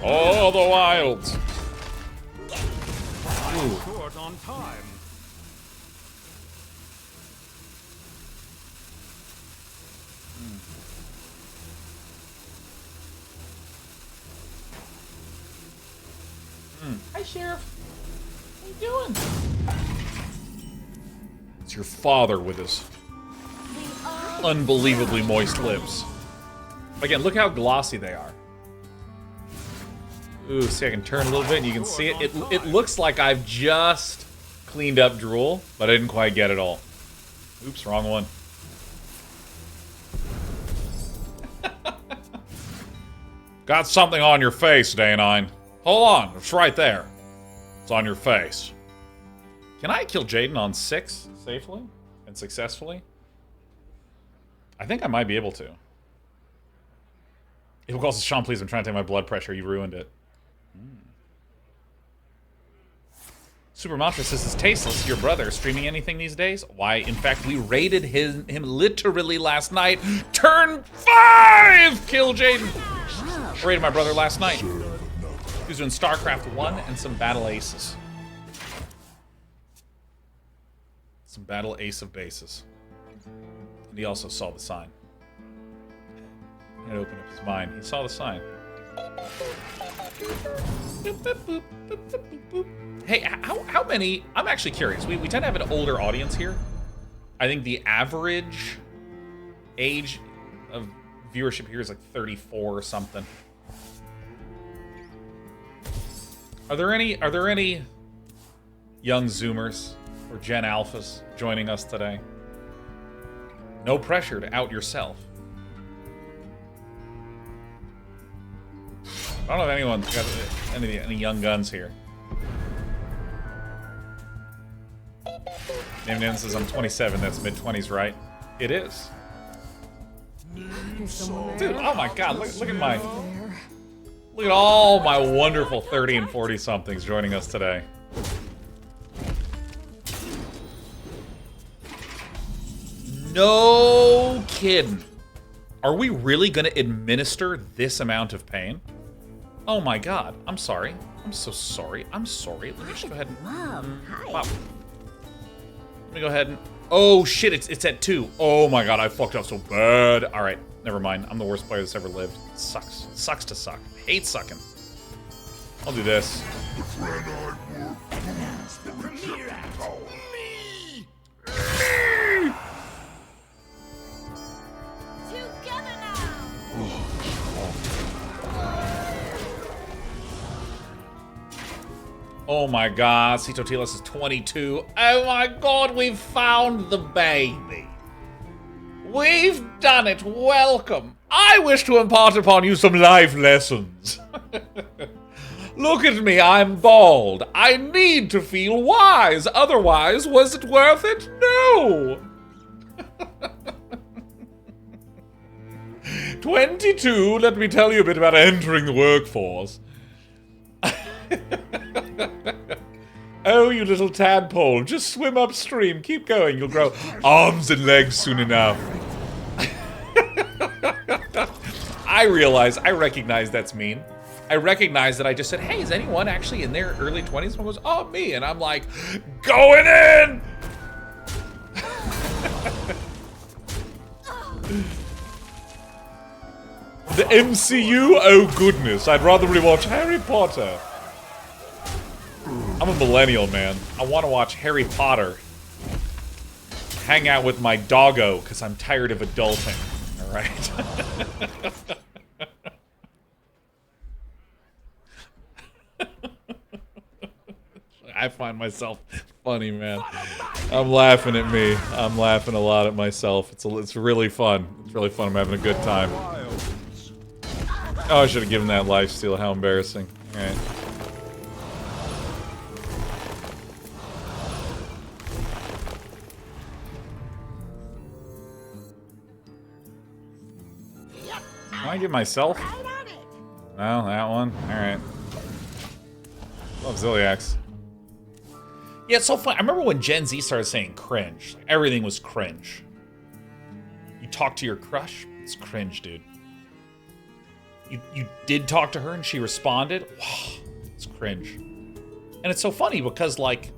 All the wilds. Ooh. Short on time. Hi, Sheriff. How you doing? It's your father with his unbelievably moist lips. Again, look how glossy they are. Ooh, see, I can turn a little bit and you can see it. It looks like I've just cleaned up drool, but I didn't quite get it all. Oops, wrong one. Got something on your face, Day9. Hold on, it's right there. It's on your face. Can I kill Jaden on 6 safely and successfully? I think I might be able to. If it calls Sean, please, I'm trying to take my blood pressure. You ruined it. Super Mantra says, is Tasteless your brother streaming anything these days? Why, in fact, we raided him literally last night. Turn 5! Kil'Jaeden. Raided my brother last night. He was doing StarCraft 1 and some Battle Aces. Some Battle Ace of Bases. And he also saw the sign. He had to open up his mind. He saw the sign. Hey, how many? I'm actually curious. We tend to have an older audience here. I think the average age of viewership here is like 34 or something. Are there any young Zoomers or Gen Alphas joining us today? No pressure to out yourself. I don't know if anyone's got any young guns here. Nim says I'm 27. That's mid-20s, right? It is. Dude, oh my God! Look at all my wonderful 30 and 40 somethings joining us today. No kidding. Are we really gonna administer this amount of pain? Oh my God! I'm sorry. I'm so sorry. I'm sorry. Let me just go ahead and. Wow. Let me go ahead and. Oh shit! It's at 2. Oh my God! I fucked up so bad. All right, never mind. I'm the worst player that's ever lived. It sucks. It sucks to suck. I hate sucking. I'll do this. The friend I work lose the premier power. Me! Together now. Oh my God, Citotilas is 22. Oh my God, we've found the baby. We've done it. Welcome. I wish to impart upon you some life lessons. Look at me, I'm bald. I need to feel wise. Otherwise, was it worth it? No. 22, let me tell you a bit about entering the workforce. Oh, you little tadpole, just swim upstream. Keep going, you'll grow arms and legs soon enough. I recognize that's mean. I recognize that I just said, hey, is anyone actually in their early 20s? Someone goes, oh, me. And I'm like, going in! The MCU? Oh, goodness. I'd rather rewatch Harry Potter. I'm a millennial, man. I want to watch Harry Potter. Hang out with my doggo, because I'm tired of adulting. Alright? I find myself funny, man. I'm laughing at me. I'm laughing a lot at myself. It's really fun. It's really fun. I'm having a good time. Oh, I should have given that lifesteal. How embarrassing. Alright. Can I give myself? No, that one? Alright. Love Ziliax. Yeah, it's so fun. I remember when Gen Z started saying cringe. Like, everything was cringe. You talk to your crush? It's cringe, dude. You did talk to her and she responded? Wow, it's cringe. And it's so funny because, like,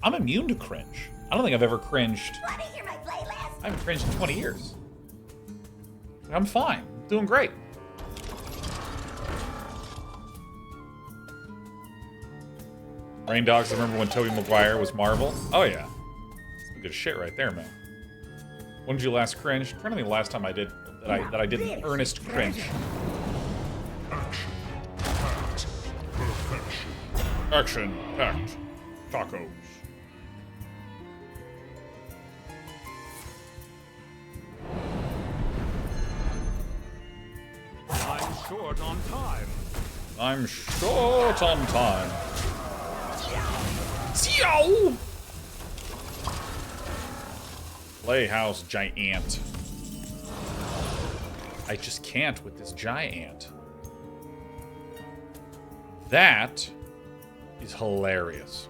I'm immune to cringe. I don't think I've ever cringed. Wanna hear my playlist? I haven't cringed in 20 years. I'm fine. I'm doing great. Rain Dogs, I remember when Tobey Maguire was Marvel. Oh, yeah. Some good shit right there, man. When did you last cringe? I'm trying to think the last time I did that I did an earnest cringe. Action-packed tacos. I'm short on time. I'm short on time. Zio! Playhouse giant. I just can't with this giant. That is hilarious.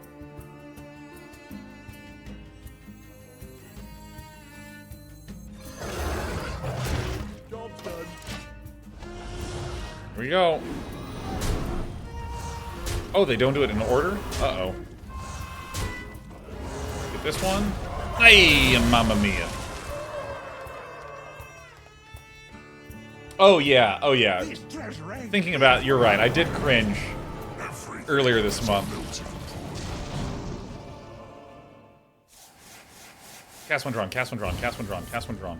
Job's done. Here we go. Oh, they don't do it in order? Uh-oh. Get this one. Hey, mamma mia. Oh yeah, oh yeah. Thinking about, you're right. I did cringe earlier this month. Cast one drawn, cast one drawn, cast one drawn, cast one drawn.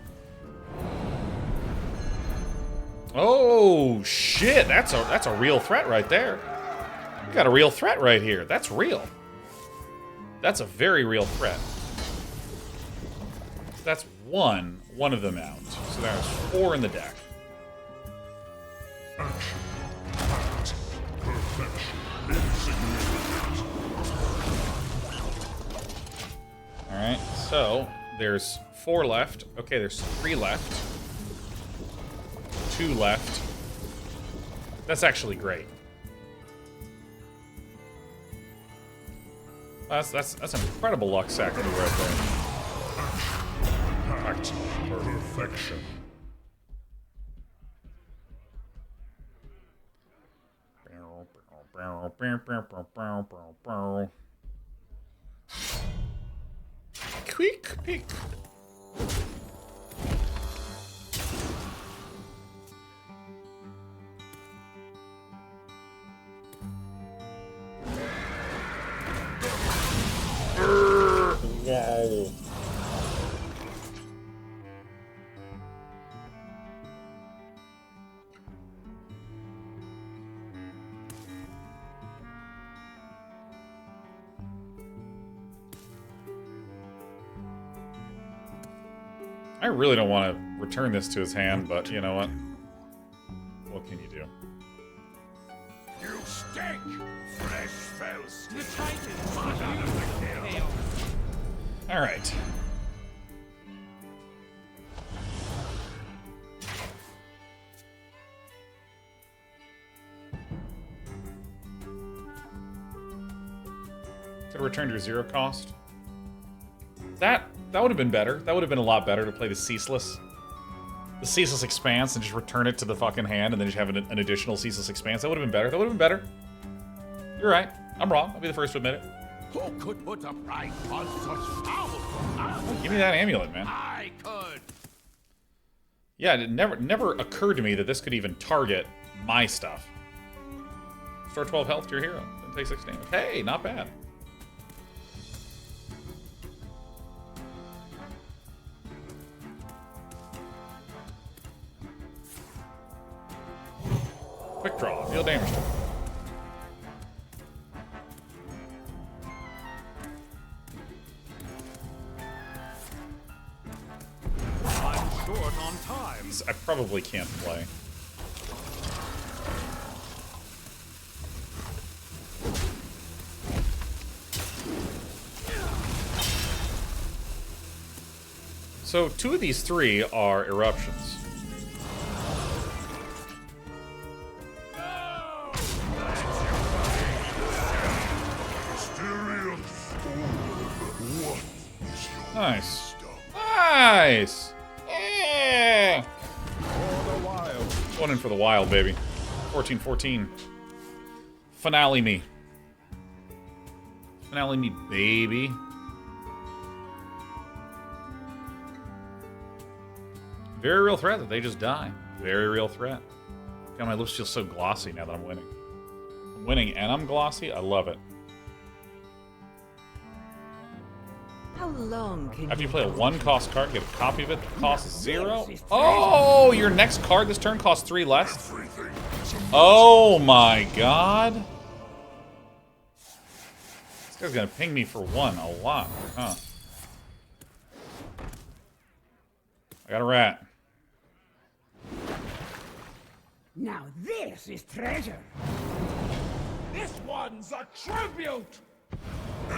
Oh shit, that's a real threat right there. We got a real threat right here. That's real. That's a very real threat. That's one of them out. So there's 4 in the deck. Alright, so there's 4 left. Okay, there's 3 left. 2 left. That's actually great. That's an incredible luck sack right there. Perfection. Quick pick. Wow. I really don't want to return this to his hand, but you know what? What can you do? You stink! Fresh fell stink. The Titans are out of the hill. Alright. Could have returned your 0 cost. That would have been better. That would have been a lot better to play the ceaseless. The ceaseless expanse and just return it to the fucking hand and then just have an additional ceaseless expanse. That would have been better. That would have been better. You're right. I'm wrong. I'll be the first to admit it. Who could put a price on such powerful? Give me that amulet, man. I could. Yeah, it never occurred to me that this could even target my stuff. Restore 12 health to your hero. Then take 6 damage. Hey, not bad. Quick draw. Deal damage to him. I'm short on time. I probably can't play. So 2 of these 3 are eruptions. Nice. Nice! Yeah! Going in for the wild, baby. 14-14. Finale me. Finale me, baby. Very real threat that they just die. Very real threat. God, my lips feel so glossy now that I'm winning. I'm winning and I'm glossy. I love it. How long can After you play a 1-cost card, get a copy of it that costs 0. Oh, your next card this turn costs 3 less? Oh my god. This guy's gonna ping me for 1 a lot, huh? I got a rat. Now this is treasure. This one's a tribute. I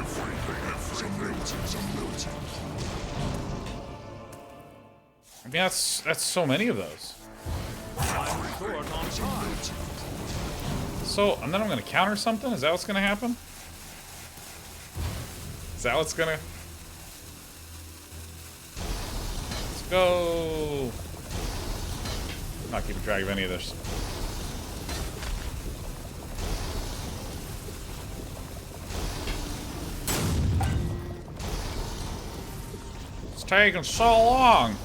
mean, that's so many of those. I'm short on time. So, and then I'm gonna counter something? Is that what's gonna happen? Is that what's gonna... Let's go! I'm not keeping track of any of this. It's taking so long!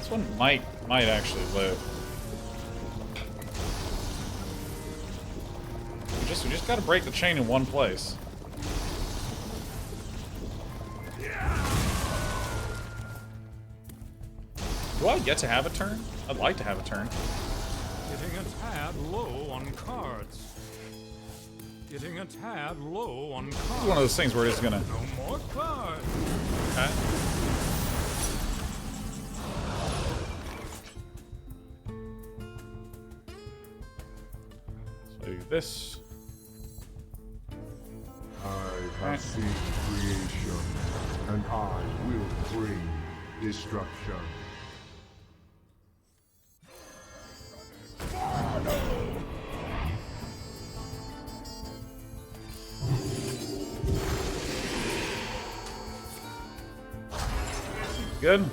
This one might actually live. We just gotta break the chain in one place. Do I get to have a turn? I'd like to have a turn. Getting a tad low on cards. Getting a tad low on cards. It's one of those things where it's gonna... No more cards. Okay. So do this. I have seen creation, and I will bring destruction. Good.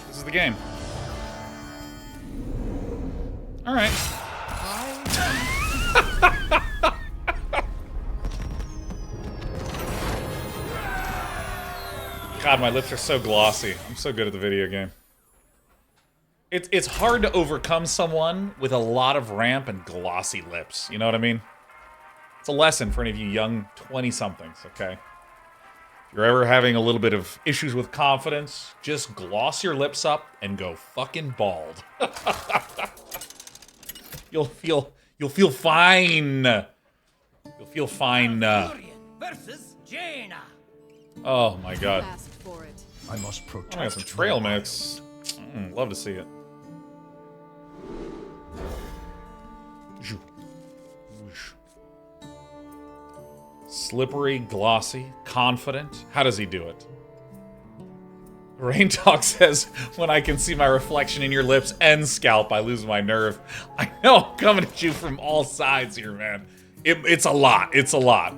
This is the game. All right. God, my lips are so glossy. I'm so good at the video game. It's hard to overcome someone with a lot of ramp and glossy lips. You know what I mean? It's a lesson for any of you young 20-somethings, okay? If you're ever having a little bit of issues with confidence, just gloss your lips up and go fucking bald. You'll feel fine. You'll feel fine. Versus Jaina. Oh my god. Asked for it. I must protect. I got some trail mix. Love to see it. Slippery, glossy, confident. How does he do it? Rain Talk says, when I can see my reflection in your lips and scalp, I lose my nerve. I know, I'm coming at you from all sides here, man. It's a lot. It's a lot.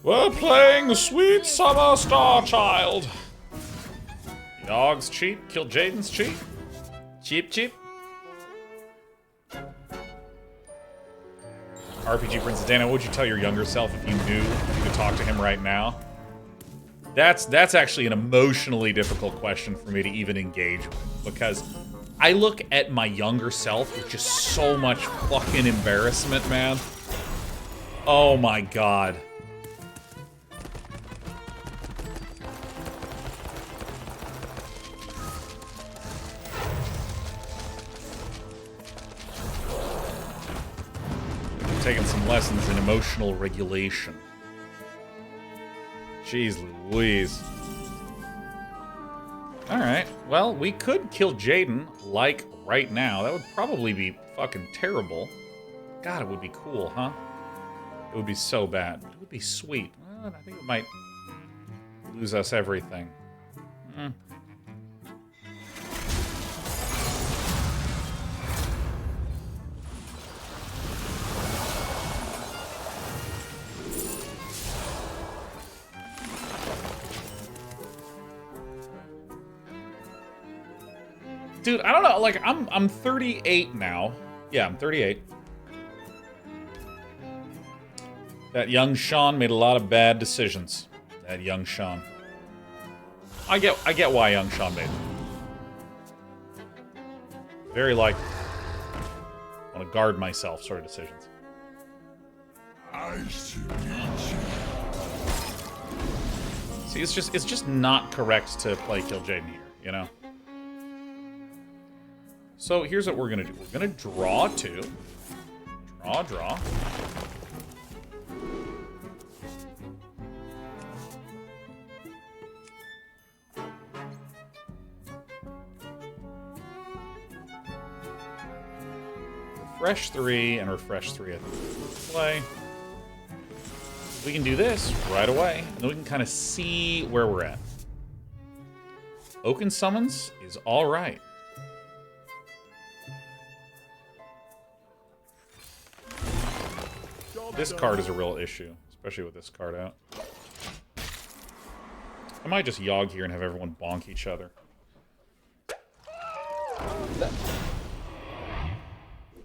We're playing the sweet summer star child. Dog's cheap, Kil'Jaeden's cheap. Cheap, cheap. RPG Princess Dana, what would you tell your younger self if you knew you could talk to him right now? That's actually an emotionally difficult question for me to even engage with, because I look at my younger self with just so much fucking embarrassment, man. Oh my god. Taking some lessons in emotional regulation. Jeez Louise. Alright, well, we could kill Jaden, like, right now. That would probably be fucking terrible. God, it would be cool, huh? It would be so bad. It would be sweet. Well, I think it might lose us everything. Dude, I don't know, like, I'm 38 now. Yeah, I'm 38. That young Sean made a lot of bad decisions. That young Sean. I get why young Sean made them. Very, like, I want to guard myself sort of decisions. See, it's just not correct to play Kil'Jaeden here, you know? So here's what we're gonna do. We're gonna draw two. Draw. Refresh 3 and refresh 3 at the play. We can do this right away, and then we can kind of see where we're at. Oaken Summons is alright. This card is a real issue, especially with this card out. I might just Yogg here and have everyone bonk each other.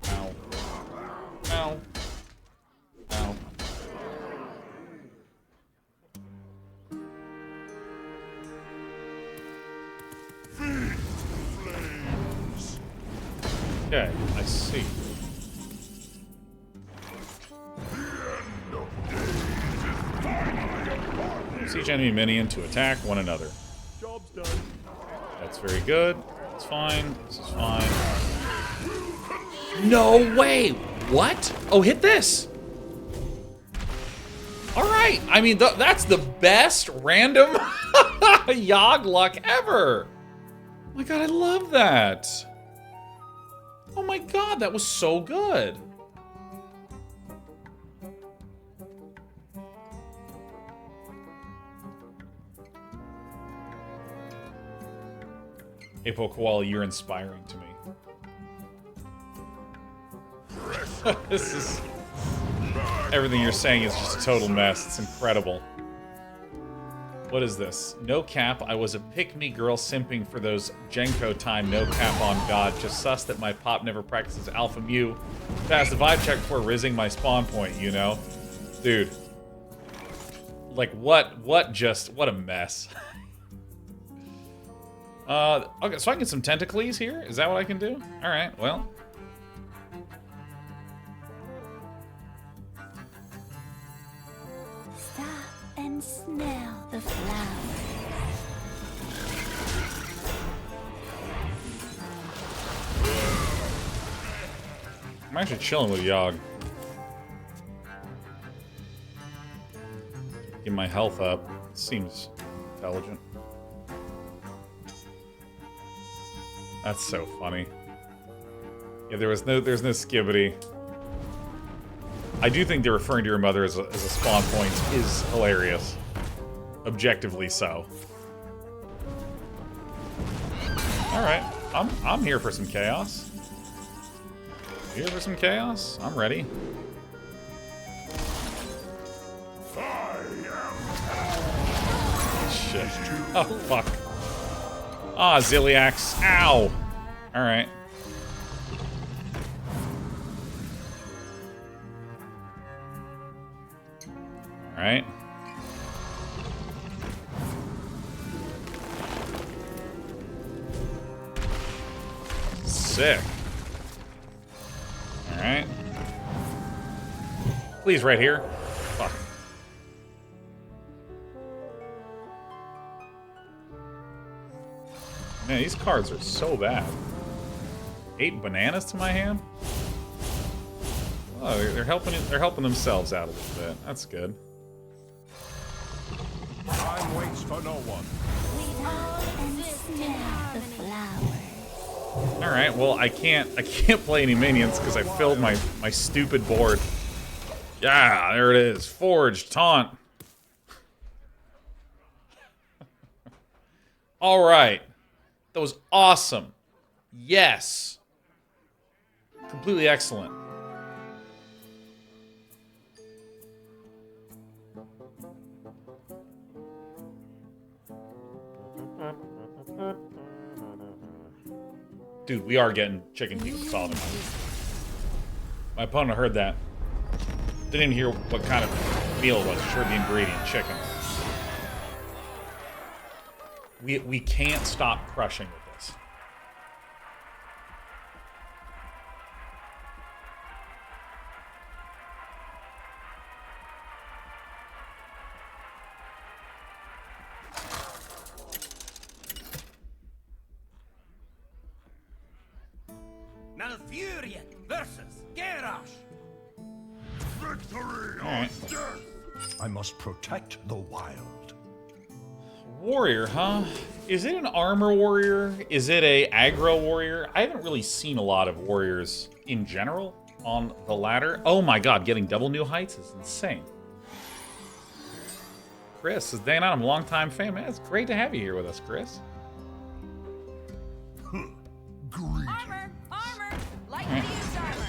Ow. Ow. Ow. Okay, I see. Use each enemy minion to attack one another. Job's done. That's very good. It's fine. This is fine. No way! What? Oh, hit this! Alright, I mean, that's the best random Yogg luck ever! Oh my god, I love that! Oh my god, that was so good! Apo Koala, you're inspiring to me. This is... Everything you're saying is just a total mess. It's incredible. What is this? No cap. I was a pick-me girl simping for those Genko time no cap on God. Just sus that my pop never practices Alpha Mu. Pass the vibe check before rizzing my spawn point, you know? Dude. Like, what a mess. Okay, so I can get some tentacles here? Is that what I can do? Alright, well. Stop and smell the flowers. I'm actually chilling with Yogg. Get my health up. Seems intelligent. That's so funny. Yeah, there's no skibbity. I do think they're referring to your mother as a spawn point is hilarious. Objectively so. Alright. I'm here for some chaos. Here for some chaos? I'm ready. Shit. Oh, fuck. Ah, Zilliax. Ow! Alright. Alright. Sick. Alright. Please, right here. Fuck. Man, these cards are so bad. 8 bananas to my hand? Oh, they're helping themselves out a little bit. That's good. Time waits for no one. Alright, well I can't play any minions because I filled my stupid board. Yeah, there it is. Forged, taunt. Alright. That was awesome. Yes. Completely excellent. Dude, we are getting chicken feet with solid. My opponent heard that. Didn't even hear what kind of meal it was. Just heard the ingredient, chicken. We can't stop crushing with this. Malfurion versus Garrosh. Victory Alright. or death! I must protect the wild. Warrior, huh? Is it an armor warrior? Is it a aggro warrior? I haven't really seen a lot of warriors in general on the ladder. Oh my god, getting double new heights is insane. Chris is day 9. I'm a long-time fan, man. It's great to have you here with us, Chris. Greed. Armor! Like to use armor!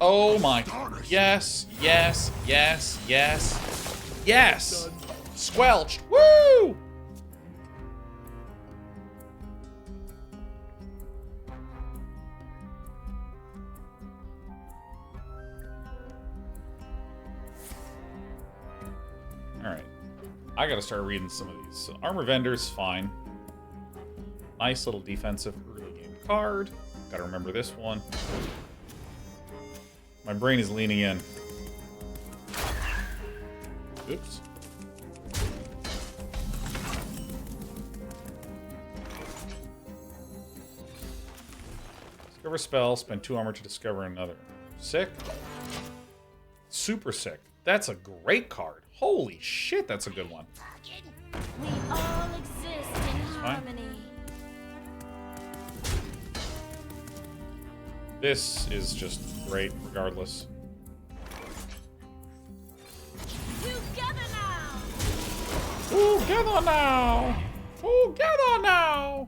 Oh my. Yes, yes, yes, yes, yes. Squelched. Woo! Alright. I gotta start reading some of these. So Armor Vendor's fine. Nice little defensive early game card. Gotta remember this one. My brain is leaning in. Oops. Discover spell, spend 2 armor to discover another. Sick. Super sick. That's a great card. Holy shit, that's a good one. We all exist in harmony. This is just great, regardless. Together now! Together now! Together now!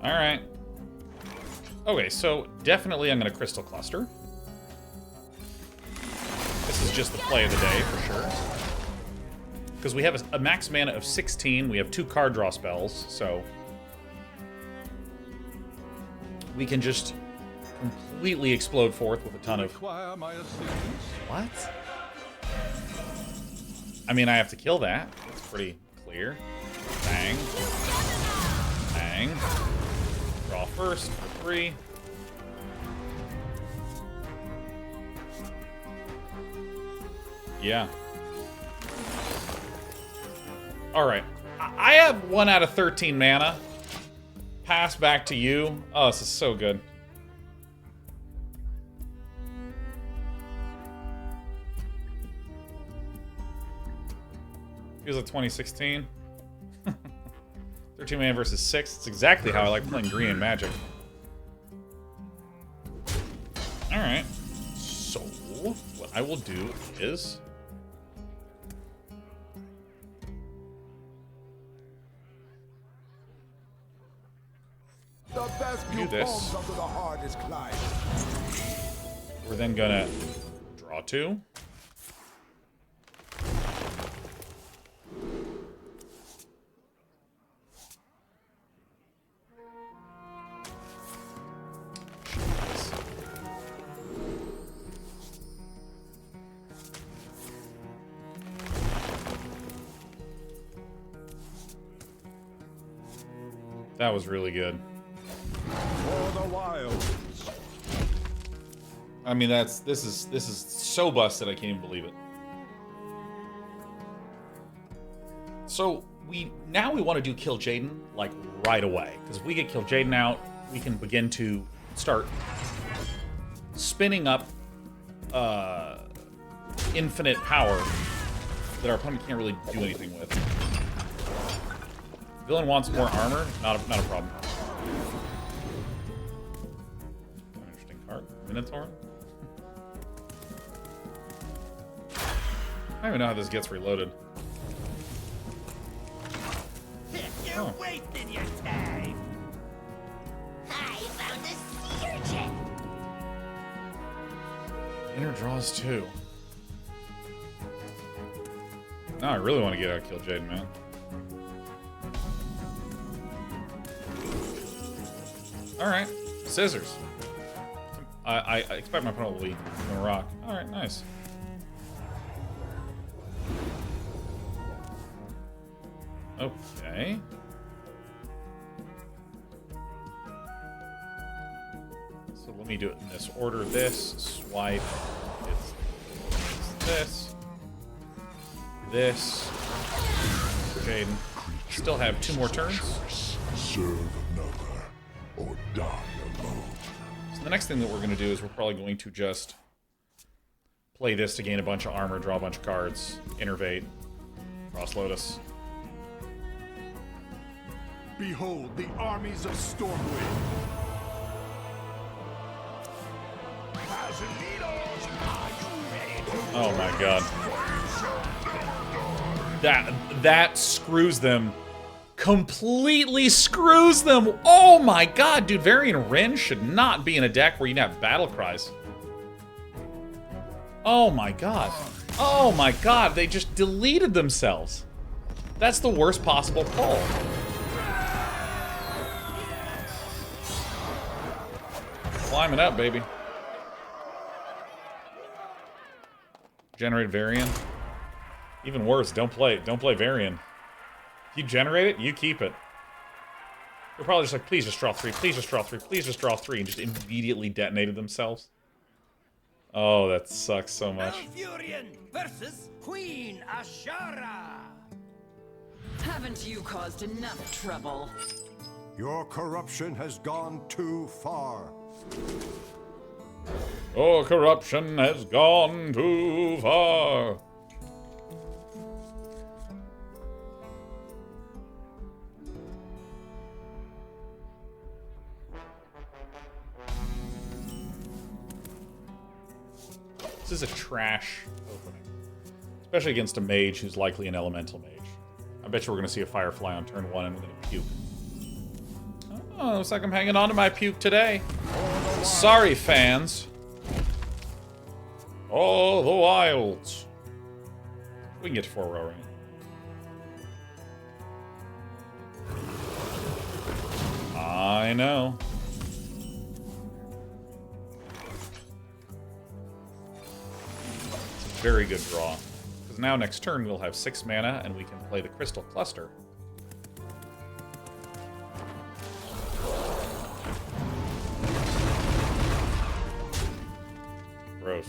Alright. Okay, so definitely I'm going to Crystal Cluster. This is just the play of the day, for sure. Because we have a max mana of 16, we have 2 card draw spells, so... we can just completely explode forth with a ton of... What? I mean, I have to kill that. That's pretty clear. Bang. Bang. Draw first for 3. Yeah. Alright. I have 1 out of 13 mana. Pass back to you. Oh, this is so good. Feels like 2016. 13 mana versus 6. It's exactly how I like playing green in Magic. Alright. So, what I will do is... The best do this. under the hardest climb. We're then gonna draw 2. That was really good. For the wilds. I mean, this is so busted I can't even believe it. So we want to do Kil'Jaeden like right away, because if we get Kil'Jaeden out, we can begin to start spinning up infinite power that our opponent can't really do anything with. Villain wants more armor, not a problem. Interesting card. Minotaur. I don't even know how this gets reloaded. You're wasting your time. I found a sea urchin. Inner draws 2. Now I really want to get out of Kil'Jaeden, man. Alright. Scissors. I expect my opponent will be gonna rock. Alright, nice. Okay. So let me do it in this order. This, swipe, it's this. Jaden. Still have 2 more turns. Serve another or die alone. So the next thing that we're going to do is we're probably going to just play this to gain a bunch of armor, draw a bunch of cards, innervate, cross Lotus. Behold the armies of Stormwind. Oh my god. That screws them. Completely screws them. Oh my god, dude. Varian Wrenn should not be in a deck where you can have battle cries. Oh my god. Oh my god, they just deleted themselves. That's the worst possible pull. Climbing up, baby. Generate Varian. Even worse, don't play Varian. If you generate it, you keep it. They're probably just like, please just draw 3, please just draw 3, please just draw 3, and just immediately detonated themselves. Oh, that sucks so much. Malfurion versus Queen Ashara. Haven't you caused enough trouble? Your corruption has gone too far. Oh, corruption has gone too far. This is a trash opening. Especially against a mage who's likely an elemental mage. I bet you we're going to see a Firefly on turn 1 and we're going to puke. Oh, looks like I'm hanging on to my puke today. Sorry, fans. Oh, the wilds. We can get to 4-row, right? I know. It's a very good draw. Because now next turn we'll have 6 mana and we can play the Crystal Cluster. Gross.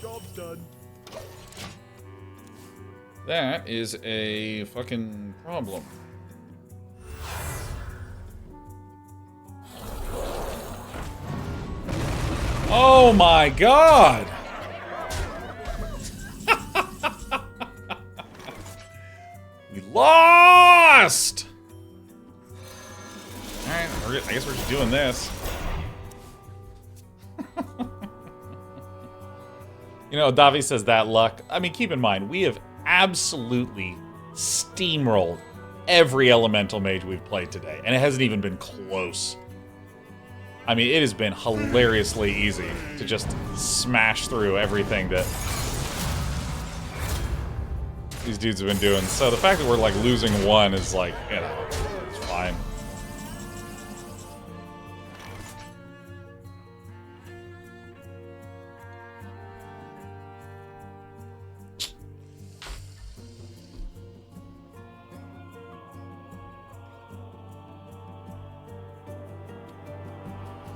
Job's done. That is a fucking problem. Oh my god! We lost! Alright, I guess we're just doing this. You know, Davi says that luck. I mean, keep in mind, we have absolutely steamrolled every elemental mage we've played today, and it hasn't even been close. I mean, it has been hilariously easy to just smash through everything that these dudes have been doing. So the fact that we're, like, losing one is, like, you know, it's fine.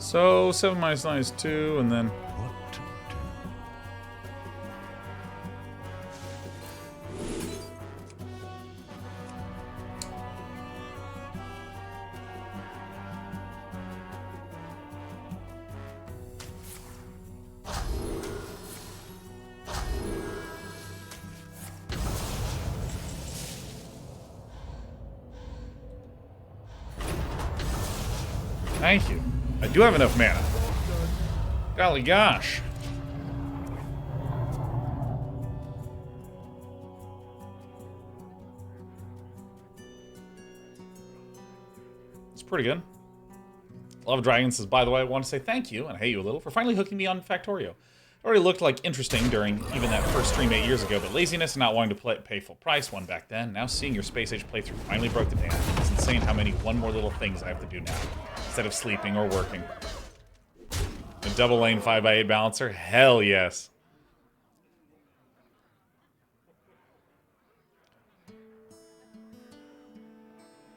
So 7 minus 9 is 2, and then What to do? thank you. I do have enough mana. Golly gosh. It's pretty good. Love Dragon says, by the way, I want to say thank you, and I hate you a little, for finally hooking me on Factorio. It already looked like interesting during even that first stream 8 years ago, but laziness and not wanting to pay full price won back then. Now seeing your Space Age playthrough finally broke the dam. It's insane how many one more little things I have to do now, instead of sleeping or working. A double lane 5x8 balancer? Hell yes.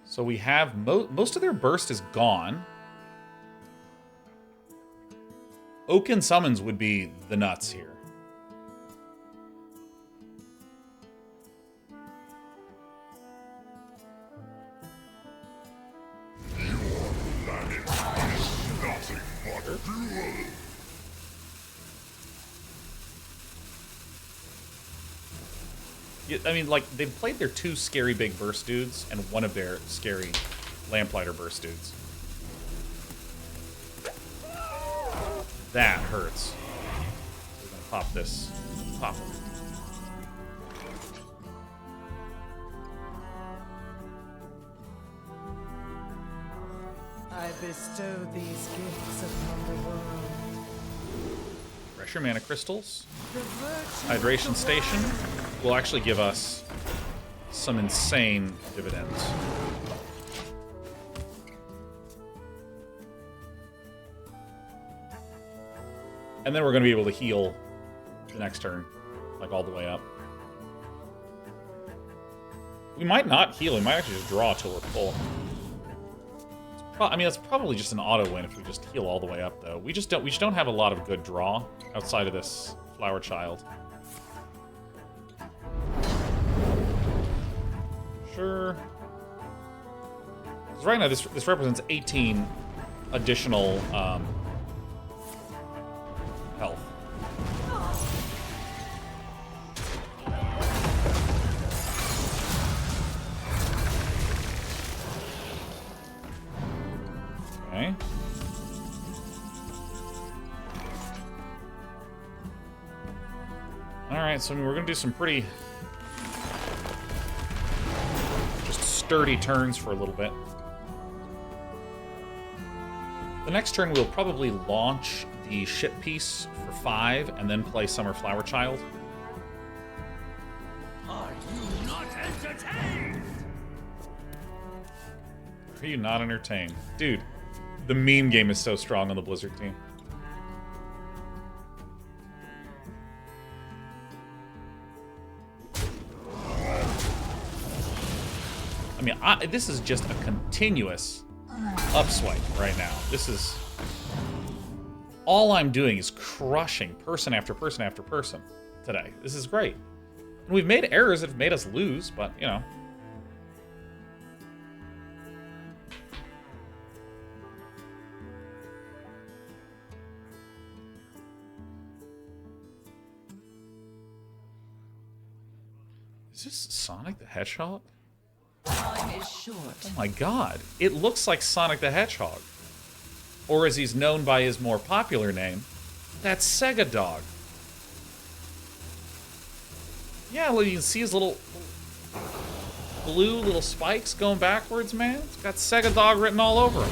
So we have most of their burst is gone. Oaken Summons would be the nuts here. Yeah, I mean, like, they've played their 2 scary big burst dudes and one of their scary Lamplighter burst dudes. That hurts. We're gonna pop this. Pop it. I bestow these gifts upon the world. Pressure mana crystals. The virtue Hydration of the station wild. will actually give us some insane dividends. And then we're going to be able to heal the next turn, like all the way up. We might not heal, we might actually just draw till we're full. I mean, that's probably just an auto win if we just heal all the way up, though. We just don't have a lot of good draw outside of this Flower Child. Sure. Because right now this represents 18 additional health. Okay. Alright, so I mean, we're going to do some pretty just sturdy turns for a little bit. The next turn we'll probably launch the ship piece for 5 and then play Summer Flower Child. Are you not entertained? Are you not entertained? Dude, the meme game is so strong on the Blizzard team. I mean, this is just a continuous upswipe right now. This is... all I'm doing is crushing person after person after person today. This is great. And we've made errors that have made us lose, but, you know. Is this Sonic the Hedgehog? Time is short. Oh my god. It looks like Sonic the Hedgehog. Or as he's known by his more popular name, that's Sega Dog. Yeah, look, you can see his little blue little spikes going backwards, man. It's got Sega Dog written all over him.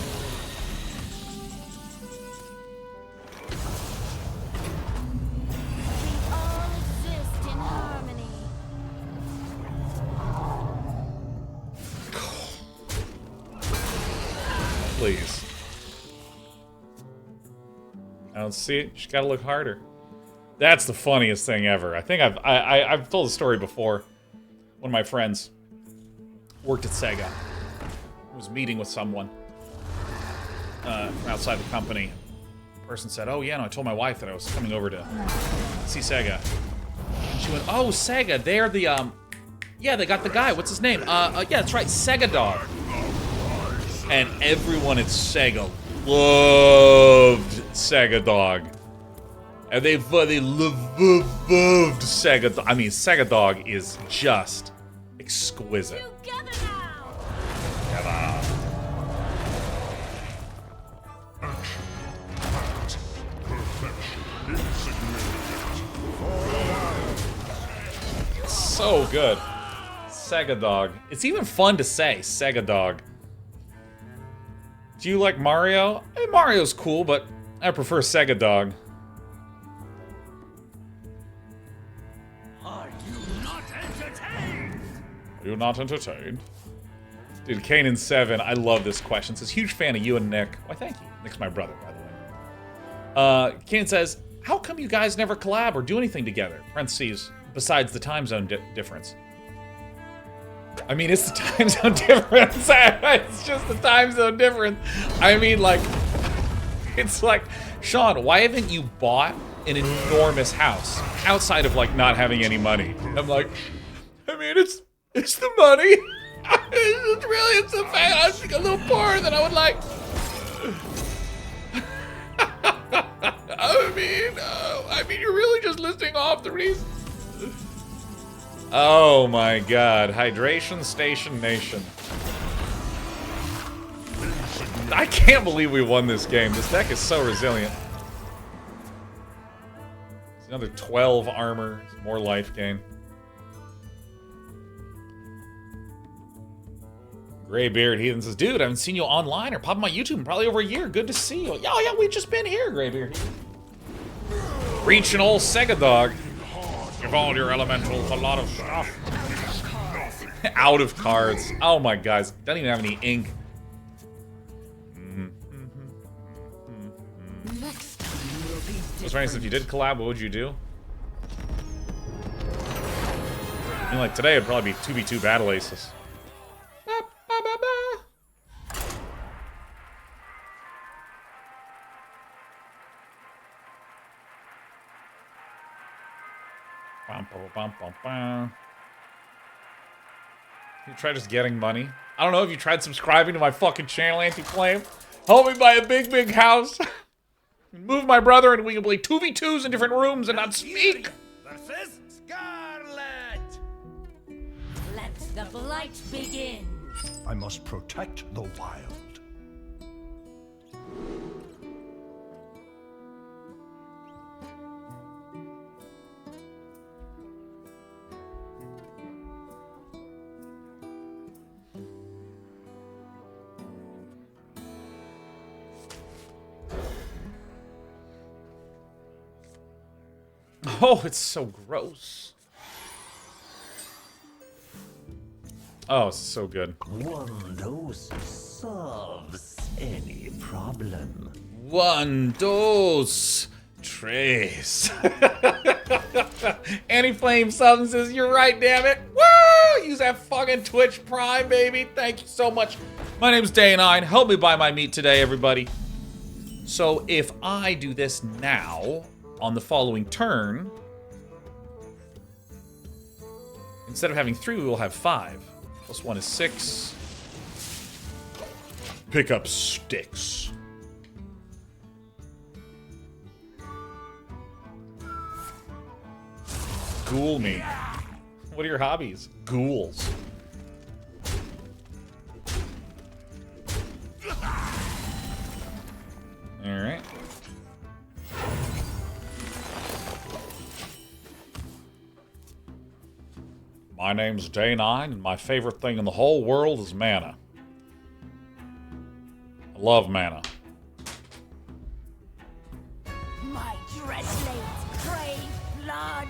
We all exist in harmony. Please. I don't see it. You just gotta look harder. That's the funniest thing ever. I think I've told the story before. One of my friends worked at Sega. Was meeting with someone from outside the company. The person said, "Oh yeah, no, I told my wife that I was coming over to see Sega." And she went, "Oh, Sega, they're the yeah, they got the guy. What's his name? Yeah, that's right, Sega Dog." And everyone at Sega loved Sega Dog. And they loved Sega Dog. I mean, Sega Dog is just exquisite. Together now. Yeah. So good. Sega Dog. It's even fun to say, Sega Dog. Do you like Mario? Hey, Mario's cool, but I prefer Sega Dog. Are you not entertained? Are you not entertained? Dude, Kanan7, I love this question. Says, huge fan of you and Nick. Why, thank you. Nick's my brother, by the way. Kanan says, how come you guys never collab or do anything together? Parentheses, besides the time zone difference. I mean, it's the time zone difference. It's just the time zone difference. I mean, like, it's like, Sean, why haven't you bought an enormous house outside of, like, not having any money? I'm like, I mean, it's the money. It's the fact I'm a little poorer than I would like. I mean, you're really just listing off the reasons. Oh my god. Hydration Station Nation. I can't believe we won this game. This deck is so resilient. Another 12 armor. More life gain. Graybeard Heathen says, dude, I haven't seen you online or popping my YouTube in probably over a year. Good to see you. Yeah, we've just been here, Graybeard Heathen. Reach an old Sega dog. Give all your elementals a lot of stuff. Out of cards. Oh my guys. Don't even have any ink. Just funny, if you did collab, what would you do? I mean, like today it'd probably be 2v2 battle aces. You try just getting money. I don't know if you tried subscribing to my fucking channel, Anti-Flame. Help me buy a big, big house. Move my brother and we can play 2v2s in different rooms and not speak. Versus Scarlet. Let the blight begin. I must protect the wild. Oh, it's so gross. Oh, it's so good. One dose solves any problem. One dose. Trace. Anti-Flame substances, you're right, damn it. Woo! Use that fucking Twitch Prime, baby. Thank you so much. My name's Day9. Help me buy my meat today, everybody. So if I do this now, on the following turn, instead of having 3, we will have 5. Plus 1 is 6. Pick up sticks. Ghoul me. What are your hobbies? Ghouls. Alright. My name's Day9, and my favorite thing in the whole world is mana. I love mana. My dreadlings crave blood.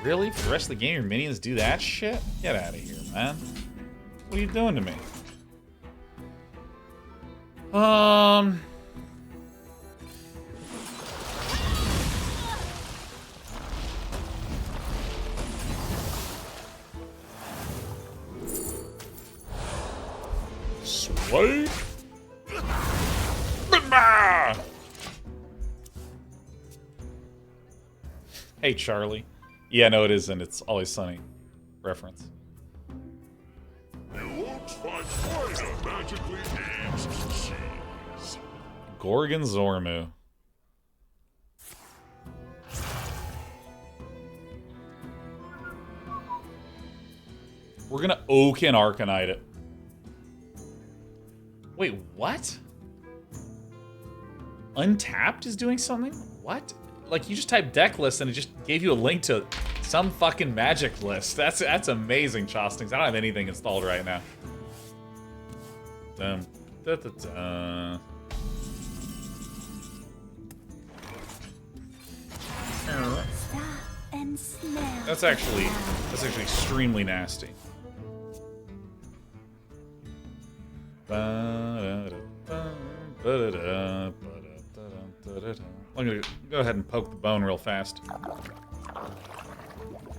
Really? For the rest of the game, your minions do that shit? Get out of here, man. What are you doing to me? Sweet. Hey, Charlie. Yeah, no, it isn't. It's Always Sunny. Reference. You won't find quite a magically aged cheese. Gorgon Zormu. We're gonna Oaken Arcanite it. Wait, what? Untapped is doing something? What? Like, you just typed deck list and it just gave you a link to some fucking magic list. That's amazing, Chostings. I don't have anything installed right now. And smell. That's actually extremely nasty. I'm gonna go ahead and poke the bone real fast.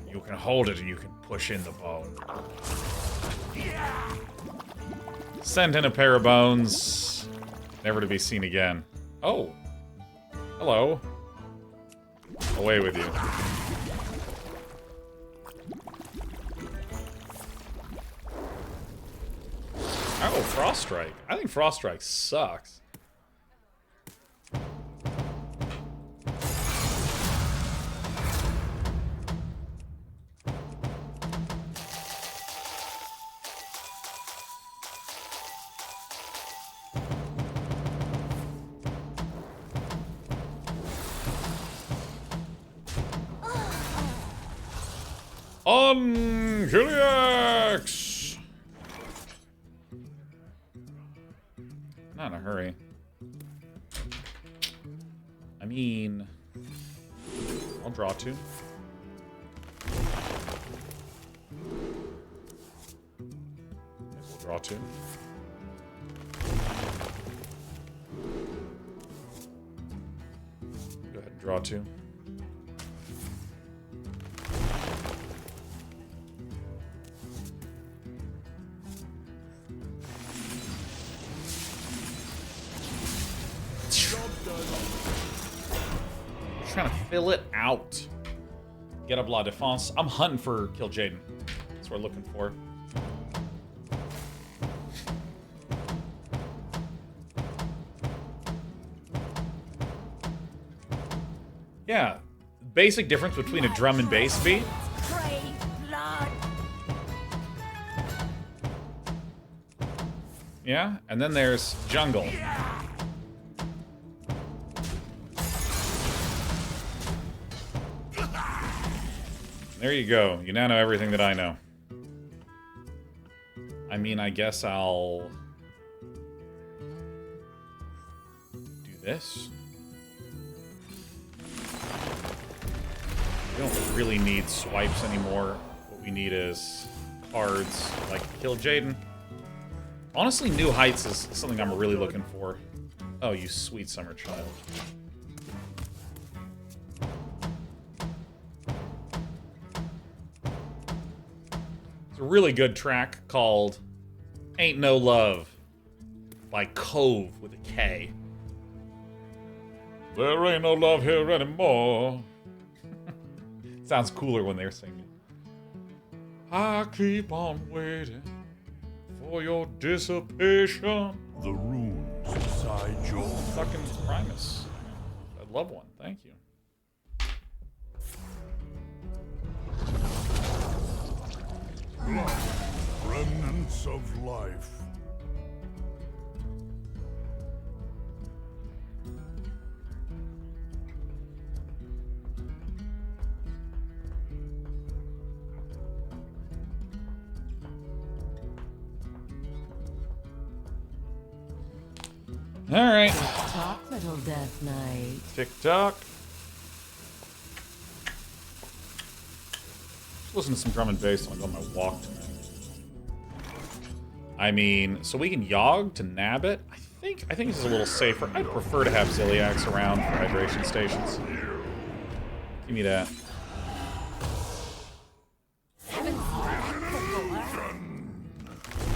You can hold it and you can push in the bone. Sent in a pair of bones, never to be seen again. Oh, hello. Away with you. Oh, Frost Strike. I think Frost Strike sucks. On Kil'Jaeden! Not in a hurry. I mean, I'll draw 2. We'll draw 2. Go ahead and draw 2. Trying to fill it out. Get up La Défense. I'm hunting for Kil'Jaeden. That's what we're looking for. Yeah. Basic difference between a drum and bass beat. Yeah, and then there's jungle. There you go. You now know everything that I know. I mean, I guess I'll do this. We don't really need swipes anymore. What we need is cards like Kil'Jaeden. Honestly, New Heights is something I'm really looking for. Oh, you sweet summer child. It's a really good track called Ain't No Love by Cove with a K. There ain't no love here anymore. Sounds cooler when they're singing. I keep on waiting for your dissipation. The runes inside your Fucking Primus. I'd love one, thank you. remnants of life. All right. Talk, little Death Knight. TikTok. Listen to some drum and bass when I go on my walk tonight. I mean, so we can Yogg to nab it. I think this is a little safer. I'd prefer to have Ziliax around for hydration stations. Give me that.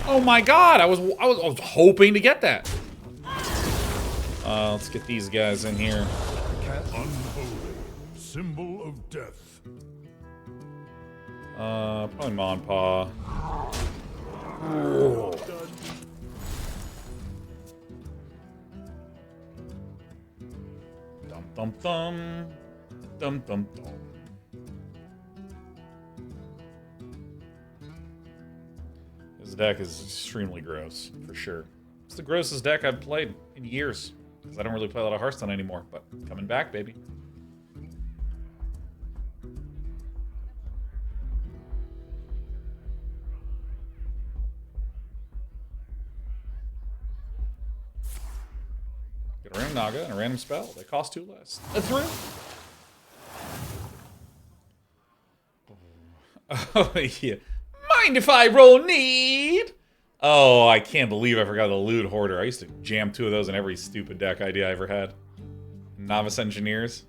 Oh my god! I was hoping to get that. Let's get these guys in here. Unholy, symbol of death. Probably Monpaw. Dum dum dum. Dum dum dum. This deck is extremely gross, for sure. It's the grossest deck I've played in years. Because I don't really play a lot of Hearthstone anymore, but coming back, baby. Get a random Naga and a random spell. They cost 2 less. That's through. Oh, yeah. Mind if I roll need? Oh, I can't believe I forgot the Loot Hoarder. I used to jam 2 of those in every stupid deck idea I ever had. Novice Engineers.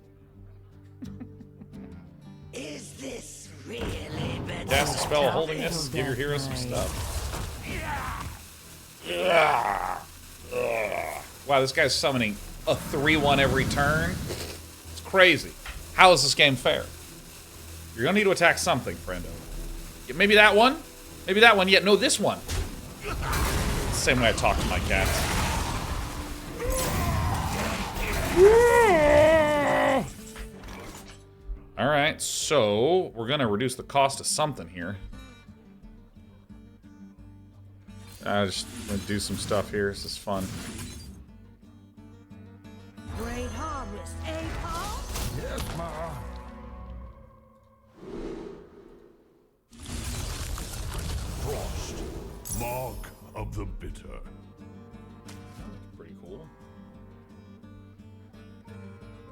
Is this really better? Cast a spell holding this. Give your hero some stuff. Wow, this guy's summoning a 3/1 every turn. It's crazy. How is this game fair? You're gonna need to attack something, friendo. Yeah, maybe that one? Maybe that one. Yeah, no, this one. Same way I talk to my cats. Alright, so we're gonna reduce the cost of something here. I just gonna do some stuff here. This is fun. Great harvest, eh, Paul? Yes, Ma. of the bitter. Pretty cool.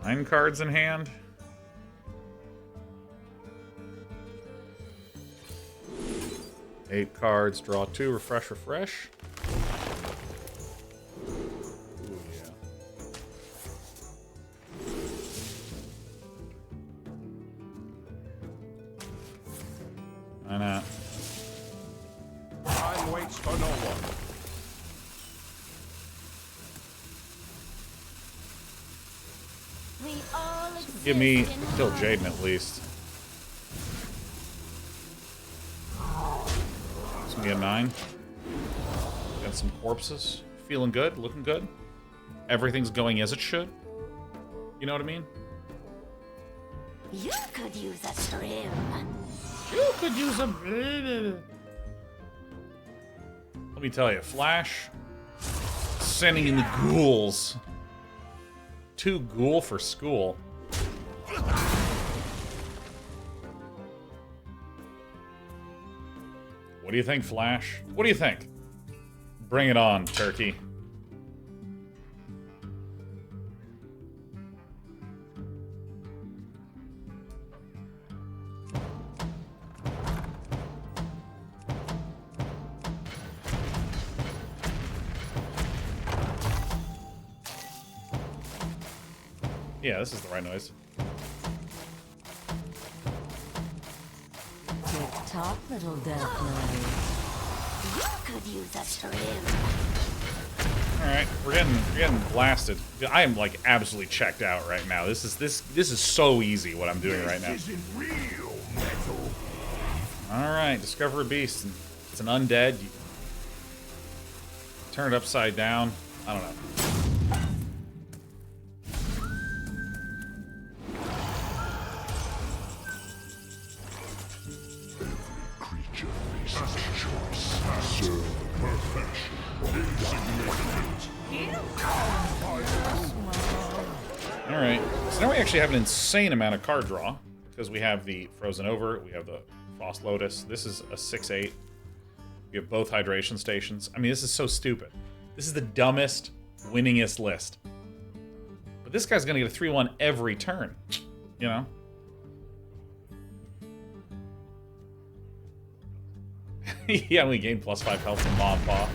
9 cards in hand. Eight cards, draw 2, refresh, refresh. Ooh, yeah. Why not? Time waits for no one. We all exist Give me in Kil'Jaeden at least. It's gonna be a 9. Got some corpses. Feeling good, looking good. Everything's going as it should. You know what I mean? You could use a trim. You could use a... Let me tell you, Flash sending in the ghouls. 2 ghoul for school. What do you think, Flash? What do you think? Bring it on, Turkey. Yeah, this is the right noise. Tick-tock, little death knight. You could use a trim. Alright, we're getting blasted. I am like absolutely checked out right now. This is so easy what I'm doing right now. This isn't real metal. Alright, discover a beast. It's an undead. You turn it upside down. I don't know. Creature faces choice. Serve perfection. Insignificant. Alright, so now we actually have an insane amount of card draw. Because we have the Frozen Over, we have the Frost Lotus. This is a 6/8. We have both hydration stations. I mean, this is so stupid. This is the dumbest, winningest list. But this guy's gonna get a 3/1 every turn. You know? Yeah, we gained +5 health from Ma and Pa.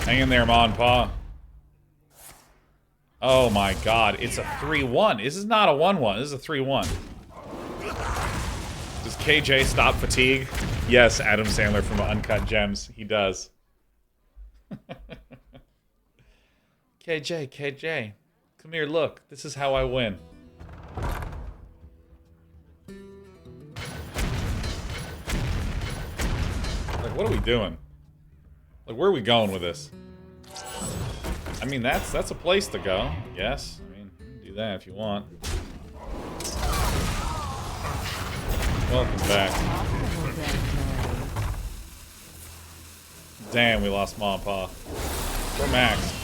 Hang in there, Ma and Pa. Oh my god, it's a 3/1. This is not a 1/1, this is a 3/1. Does KJ stop fatigue? Yes, Adam Sandler from Uncut Gems. He does. KJ. Come here, look. This is how I win. Like, what are we doing? Like, where are we going with this? I mean, that's a place to go. Yes. I mean, you can do that if you want. Welcome back. Damn, we lost Ma and Pa. We're Max.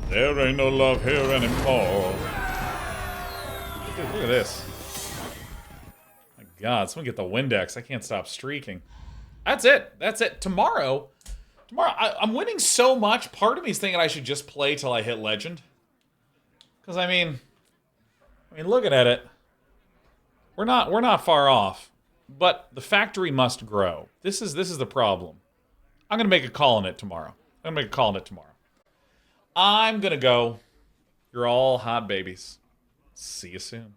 There ain't no love here anymore. Dude, look at this. My god, someone get the Windex. I can't stop streaking. That's it. That's it. Tomorrow, I'm winning so much. Part of me's thinking I should just play till I hit Legend. Because I mean, looking at it, we're not far off. But the factory must grow. This is the problem. I'm gonna make a call on it tomorrow. I'm gonna go. You're all hot babies. See you soon.